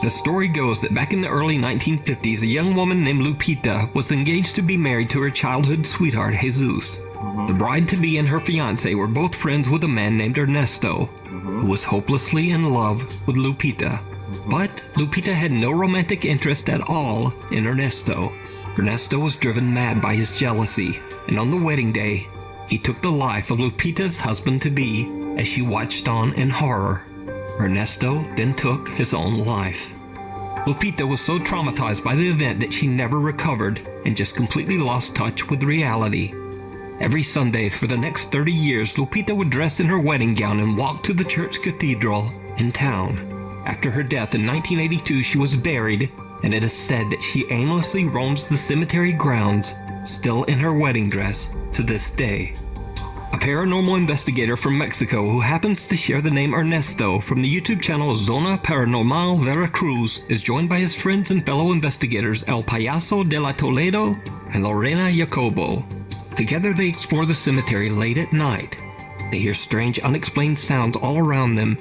The story goes that back in the early 1950s, a young woman named Lupita was engaged to be married to her childhood sweetheart, Jesus. The bride-to-be and her fiancé were both friends with a man named Ernesto, who was hopelessly in love with Lupita. But Lupita had no romantic interest at all in Ernesto. Ernesto was driven mad by his jealousy, and on the wedding day, he took the life of Lupita's husband-to-be as she watched on in horror. Ernesto then took his own life. Lupita was so traumatized by the event that she never recovered and just completely lost touch with reality. Every Sunday for the next 30 years, Lupita would dress in her wedding gown and walk to the church cathedral in town. After her death in 1982, she was buried, and it is said that she aimlessly roams the cemetery grounds, still in her wedding dress to this day. A paranormal investigator from Mexico who happens to share the name Ernesto from the YouTube channel Zona Paranormal Veracruz is joined by his friends and fellow investigators El Payaso de la Toledo and Lorena Jacobo. Together they explore the cemetery late at night. They hear strange unexplained sounds all around them,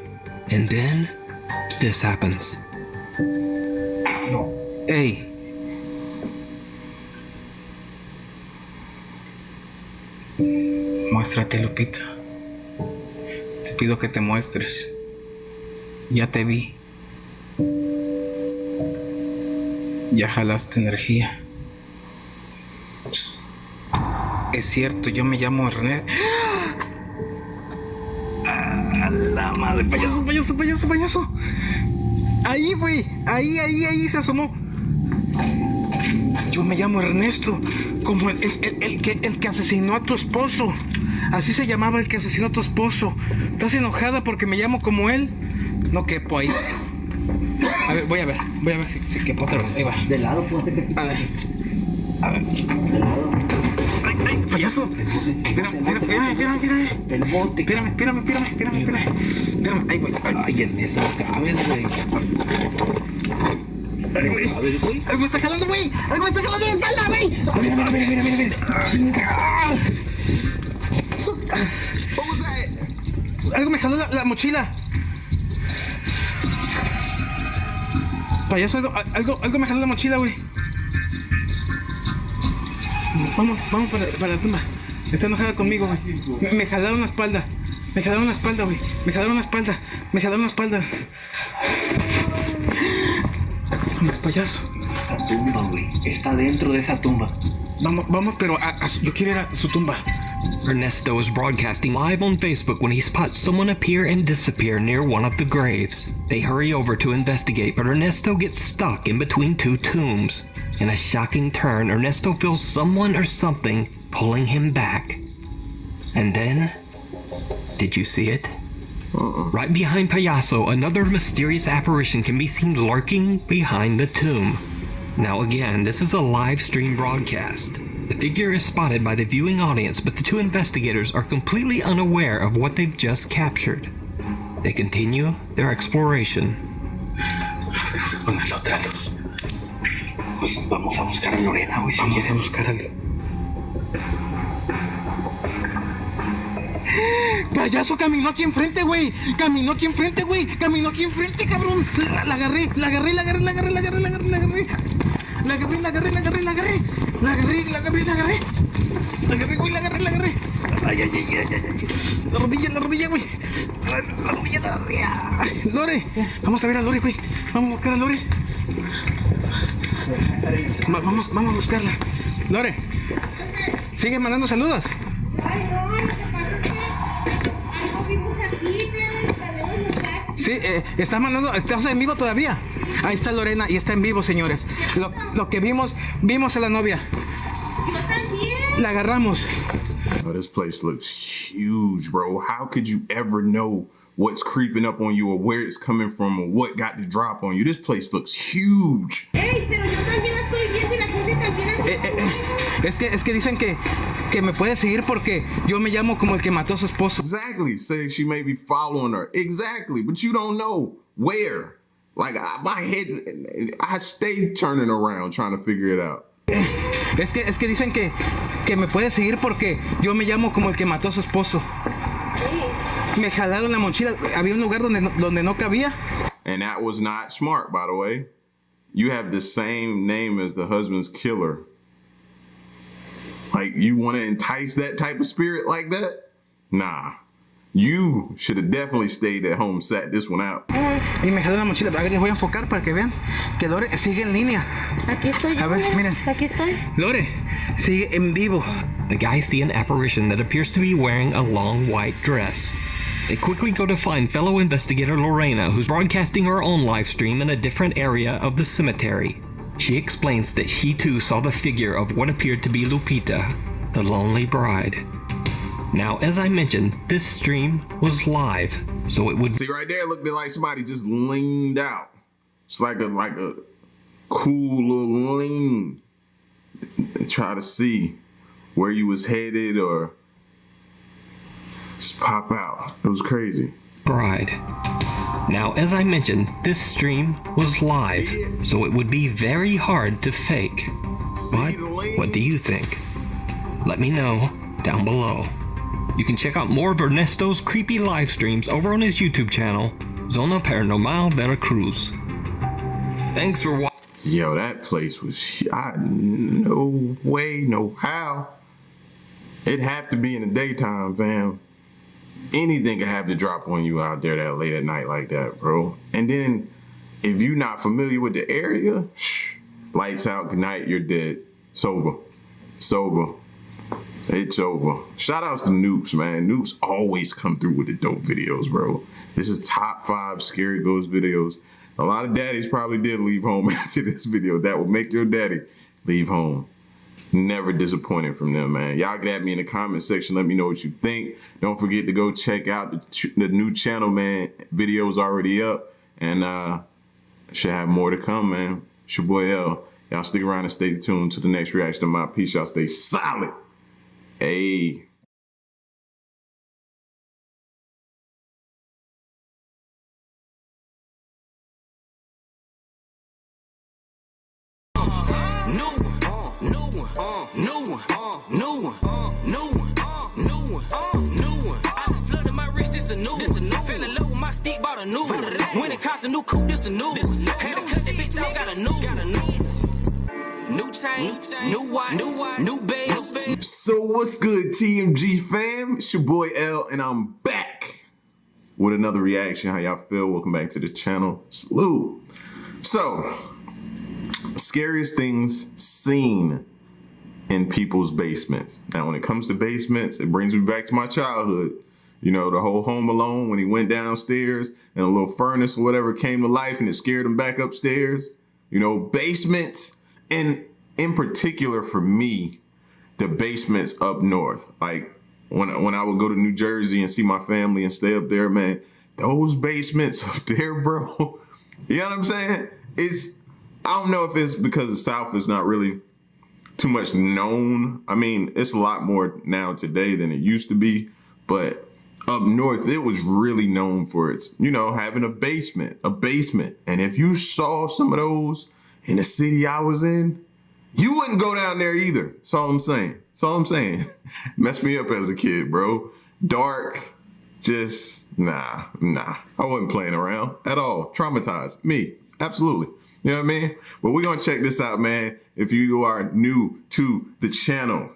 and then this happens. Hey. Muéstrate, Lupita. Te pido que te muestres. Ya te vi. Ya jalaste energía. Es cierto, yo me llamo Ernesto. ¡Ah, la madre! ¡Payaso! Ahí, güey. Ahí se asomó. Yo me llamo Ernesto, como el que asesinó a tu esposo. Así se llamaba el que asesinó a tu esposo. ¿Estás enojada porque me llamo como él? No quepo ahí. A ver, voy a ver si quepo otra vez. Ahí va. De lado, ponte que... A ver. De lado. ¡Ay, payaso! Espérame. El bote. Espérame. Ahí, güey. Ay, Ernesto, cabes, güey. Algo me está jalando, güey. Algo me está jalando la espalda, güey. Mira. Algo me jaló la mochila. Payaso, algo me jaló la mochila, güey. Vamos para la tumba. Está enojada conmigo, güey. Me jalaron la espalda. Me jalaron la espalda, güey. Me jalaron la espalda. Me jalaron la espalda. No es payaso. Esa tumba, güey. Está dentro de esa tumba. Vamos, pero yo quiero ir a su tumba. Ernesto is broadcasting live on Facebook when he spots someone appear and disappear near one of the graves. They hurry over to investigate, but Ernesto gets stuck in between two tombs. In a shocking turn, Ernesto feels someone or something pulling him back. And then, did you see it? Right behind Payaso, another mysterious apparition can be seen lurking behind the tomb. Now again, this is a live stream broadcast. The figure is spotted by the viewing audience, but the two investigators are completely unaware of what they've just captured. They continue their exploration. Pues vamos a buscar a Lorena, güey. Vamos a buscar a Payaso caminó aquí enfrente, güey. Caminó aquí enfrente, güey. Caminó aquí enfrente, cabrón. La agarré. La agarré, güey. Ay. La rodilla, güey. La rodilla. Lore. Vamos a ver a Lore, güey. Vamos a buscar a Lore. Vamos a buscarla. Lore. Sigue mandando saludos. Sí, está mandando, estamos en vivo todavía. Ahí está Lorena y está en vivo, señores. Lo que vimos a la novia. La agarramos. Oh, this place looks huge, bro. How could you ever know what's creeping up on you or where it's coming from or what got the drop on you? This place looks huge. Hey, pero yo también la estoy viendo y la gente también Es que dicen que me puede seguir porque yo me llamo como el que mató a su esposo. Exactly. Saying she may be following her. Exactly. But you don't know where. Like, my head, I stayed turning around trying to figure it out. Es que dicen que me puede seguir porque yo me llamo como el que mató a su esposo. Me jalaron la mochila. Había un lugar donde no cabía. And that was not smart, by the way. You have the same name as the husband's killer. Like, you want to entice that type of spirit like that? Nah. You should have definitely stayed at home, sat this one out. Y me jaló la mochila. A ver, les voy a enfocar para que vean que Lore sigue en línea. Aquí estoy yo. A ver, miren. Aquí estoy. Lore sigue en vivo. The guys see an apparition that appears to be wearing a long white dress. They quickly go to find fellow investigator Lorena, who's broadcasting her own live stream in a different area of the cemetery. She explains that she too saw the figure of what appeared to be Lupita, the lonely bride. Now, as I mentioned, this stream was live, so it would... See, right there, looked like somebody just leaned out. It's like a cool little lean. Try to see where you was headed or just pop out. It was crazy. Bride. Now, as I mentioned, this stream was live, so it would be very hard to fake. But what do you think? Let me know down below. You can check out more of Ernesto's creepy live streams over on his YouTube channel, Zona Paranormal Veracruz. Thanks for watching. Yo, that place was... no way, no how. It'd have to be in the daytime, fam. Anything could have to drop on you out there that late at night like that, bro. And then, if you're not familiar with the area, lights out, good night, you're dead. It's over. It's over. Shout outs to Noops, man. Noops always come through with the dope videos, bro. This is top 5 scary ghost videos. A lot of daddies probably did leave home after this video. That would make your daddy leave home. Never disappointed from them, man. Y'all get at me in the comment section. Let me know what you think. Don't forget to go check out the new channel, man. Videos already up. And should have more to come, man. It's your boy L. Y'all stick around and stay tuned to the next reaction of my piece. Y'all stay solid. Hey. When it cost a new coupe, this the new. Had to cut that bitch out, got a new chain, new watch, new babe. So what's good, TMG fam? It's your boy L, and I'm back with another reaction. How y'all feel? Welcome back to the channel. Salute. So, scariest things seen in people's basements. Now, when it comes to basements, it brings me back to my childhood. You know, the whole Home Alone when he went downstairs and a little furnace or whatever came to life and it scared him back upstairs. You know, basements, and in particular for me, the basements up north. Like when I would go to New Jersey and see my family and stay up there, man, those basements up there, bro. You know what I'm saying? I don't know if it's because the South is not really too much known. I mean, it's a lot more now today than it used to be, but up north, it was really known for its, you know, having a basement. And if you saw some of those in the city I was in, you wouldn't go down there either. That's all I'm saying. Messed me up as a kid, bro. Dark, just nah. I wasn't playing around at all. Traumatized me, absolutely. You know what I mean? But we're gonna check this out, man. If you are new to the channel,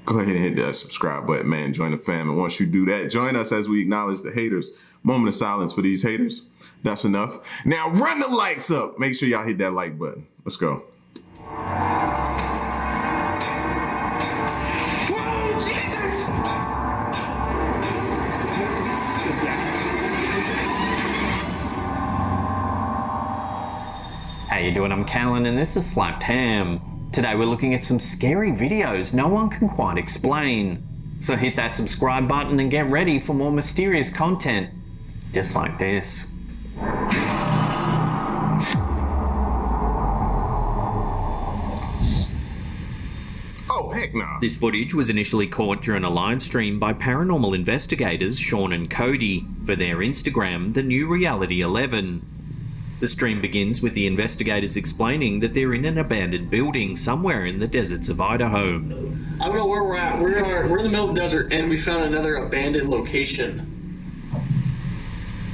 go ahead and hit that subscribe button, man. Join the fam. And once you do that, join us as we acknowledge the haters. Moment of silence for these haters. That's enough. Now run the likes up. Make sure y'all hit that like button. Let's go. Whoa, Jesus! How you doing? I'm Callan and this is Slapped Ham. Today we're looking at some scary videos no one can quite explain. So hit that subscribe button and get ready for more mysterious content, just like this. Oh, heck no. This footage was initially caught during a live stream by paranormal investigators Sean and Cody for their Instagram, The New Reality 11. The stream begins with the investigators explaining that they're in an abandoned building somewhere in the deserts of Idaho. I don't know where we're at. We're in the middle of the desert and we found another abandoned location.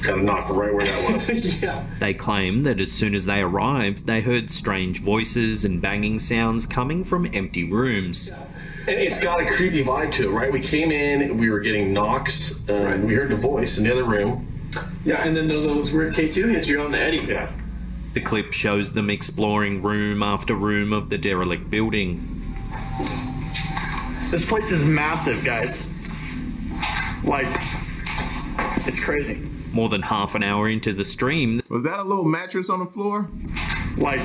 Kind of knocked right where that was. Yeah. They claim that as soon as they arrived, they heard strange voices and banging sounds coming from empty rooms. And it's got a creepy vibe to it, right? We came in, we were getting knocks, and we heard the voice in the other room. Yeah, and then those weird K2 hits you on the Eddie. Yeah. The clip shows them exploring room after room of the derelict building. This place is massive, guys. Like, it's crazy. More than half an hour into the stream... Was that a little mattress on the floor? Like,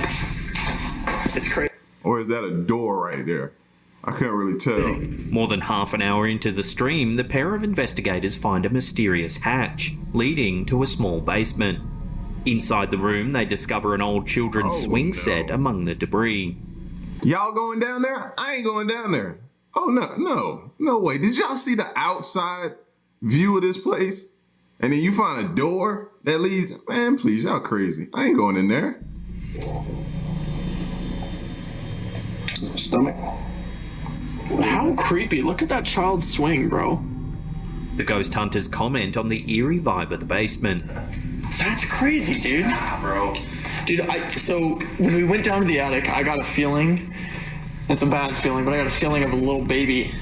it's crazy. Or is that a door right there? I couldn't really tell. More than half an hour into the stream, the pair of investigators find a mysterious hatch, leading to a small basement. Inside the room, they discover an old children's swing set among the debris. Y'all going down there? I ain't going down there. Oh, no way. Did y'all see the outside view of this place? And then you find a door that leads, man, please, y'all crazy. I ain't going in there. Stomach. How creepy. Look at that child's swing, bro. The ghost hunters comment on the eerie vibe of the basement. That's crazy, dude. Bro. Dude, so when we went down to the attic, I got a feeling, it's a bad feeling, but I got a feeling of a little baby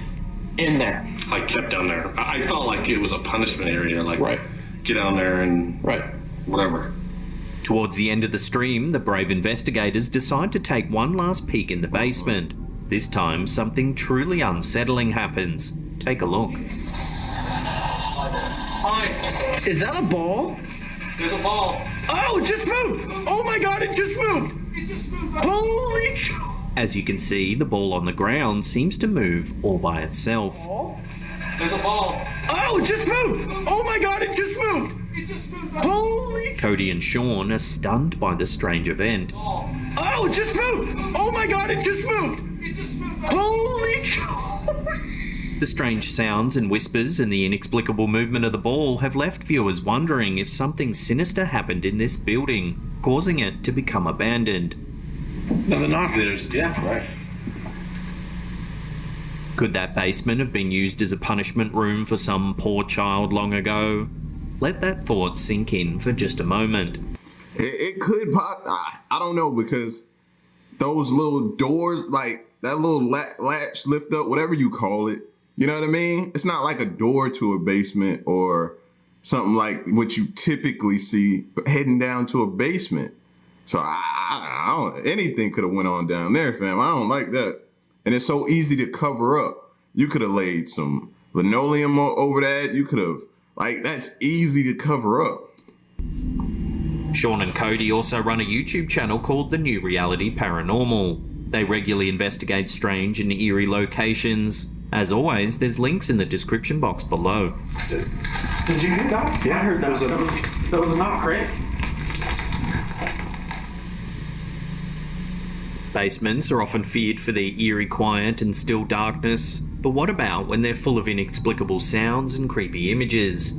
in there. Like kept down there. I felt like it was a punishment area. Like, right. Get down there and whatever. Towards the end of the stream, the brave investigators decide to take one last peek in the basement. This time, something truly unsettling happens. Take a look. Hi. Is that a ball? There's a ball. Oh, it just moved. Oh my God, it just moved. Holy cow. As you can see, the ball on the ground seems to move all by itself. There's a ball. Oh, it just moved. Oh my God, it just moved. Holy. Cody and Sean are stunned by the strange event. Oh, it just moved. Oh my God, it just moved. Holy cow. The strange sounds and whispers and the inexplicable movement of the ball have left viewers wondering if something sinister happened in this building, causing it to become abandoned. Another knock. Yeah, right. Could that basement have been used as a punishment room for some poor child long ago? Let that thought sink in for just a moment. It could pop. I don't know, because those little doors, like, that little latch lift up, whatever you call it. You know what I mean? It's not like a door to a basement or something like what you typically see heading down to a basement. So I don't, anything could have went on down there, fam. I don't like that. And it's so easy to cover up. You could have laid some linoleum over that. You could have, like, that's easy to cover up. Sean and Cody also run a YouTube channel called The New Reality Paranormal. They regularly investigate strange and eerie locations. As always, there's links in the description box below. Did you hear that? Yeah, I heard that. That was a knock, right? Basements are often feared for their eerie quiet and still darkness, but what about when they're full of inexplicable sounds and creepy images?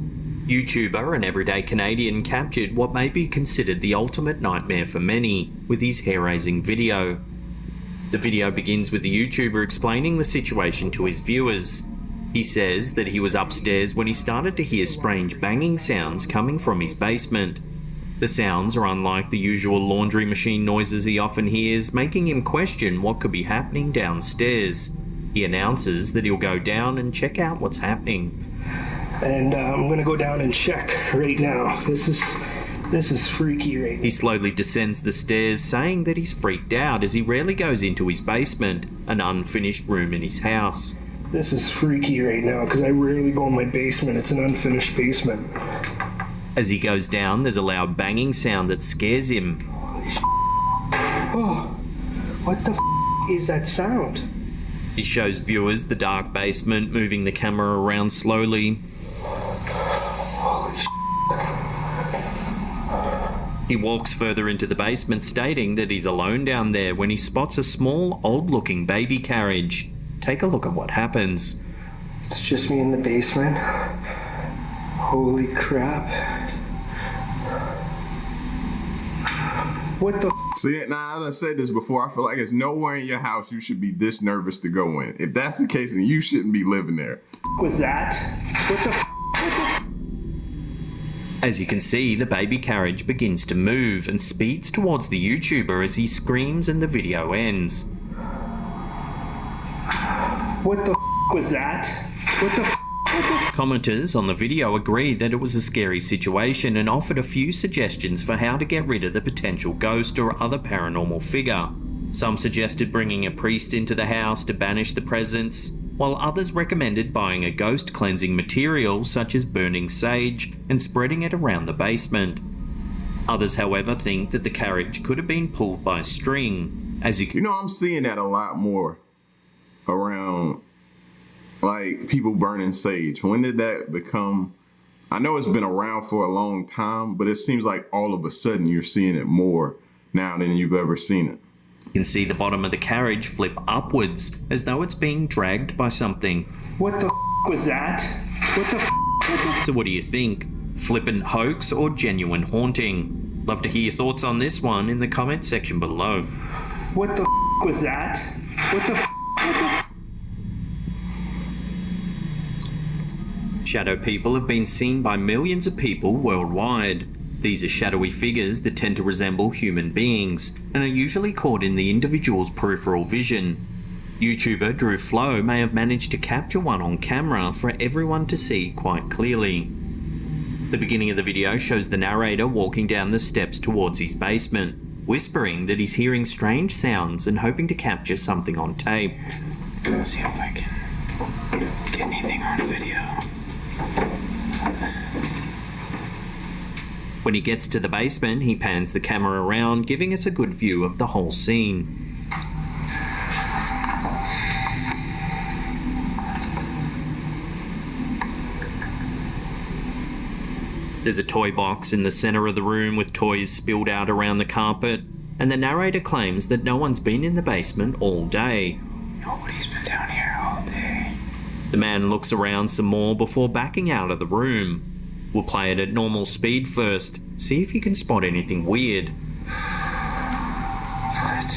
YouTuber and everyday Canadian captured what may be considered the ultimate nightmare for many with his hair-raising video. The video begins with the YouTuber explaining the situation to his viewers. He says that he was upstairs when he started to hear strange banging sounds coming from his basement. The sounds are unlike the usual laundry machine noises he often hears, making him question what could be happening downstairs. He announces that he'll go down and check out what's happening. And I'm gonna go down and check right now. This is freaky right now. He slowly descends the stairs, saying that he's freaked out as he rarely goes into his basement, an unfinished room in his house. This is freaky right now because I rarely go in my basement. It's an unfinished basement. As he goes down, there's a loud banging sound that scares him. Oh, what the is that sound? He shows viewers the dark basement, moving the camera around slowly. Holy He walks further into the basement, stating that he's alone down there when he spots a small, old-looking baby carriage. Take a look at what happens. It's just me in the basement. Holy crap. What the See, now I said this before, I feel like it's nowhere in your house you should be this nervous to go in. If that's the case, then you shouldn't be living there. was that? What the As you can see, the baby carriage begins to move and speeds towards the YouTuber as he screams and the video ends. What the was that? What the Commenters on the video agreed that it was a scary situation and offered a few suggestions for how to get rid of the potential ghost or other paranormal figure. Some suggested bringing a priest into the house to banish the presence, while others recommended buying a ghost cleansing material such as burning sage and spreading it around the basement. Others, however, think that the carriage could have been pulled by string. As you know, I'm seeing that a lot more around, like, people burning sage. When did that become? I know it's been around for a long time, but it seems like all of a sudden you're seeing it more now than you've ever seen it. You can see the bottom of the carriage flip upwards as though it's being dragged by something. What the was that? What the So what do you think? Flippant hoax or genuine haunting? Love to hear your thoughts on this one in the comment section below. What the was that? What the Shadow people have been seen by millions of people worldwide. These are shadowy figures that tend to resemble human beings and are usually caught in the individual's peripheral vision. YouTuber Drew Flo may have managed to capture one on camera for everyone to see quite clearly. The beginning of the video shows the narrator walking down the steps towards his basement, whispering that he's hearing strange sounds and hoping to capture something on tape. Let's see if I can get anything on video. When he gets to the basement, he pans the camera around, giving us a good view of the whole scene. There's a toy box in the center of the room with toys spilled out around the carpet, and the narrator claims that no one's been in the basement all day. Nobody's been down here all day. The man looks around some more before backing out of the room. We'll play it at normal speed first, see if you can spot anything weird. What?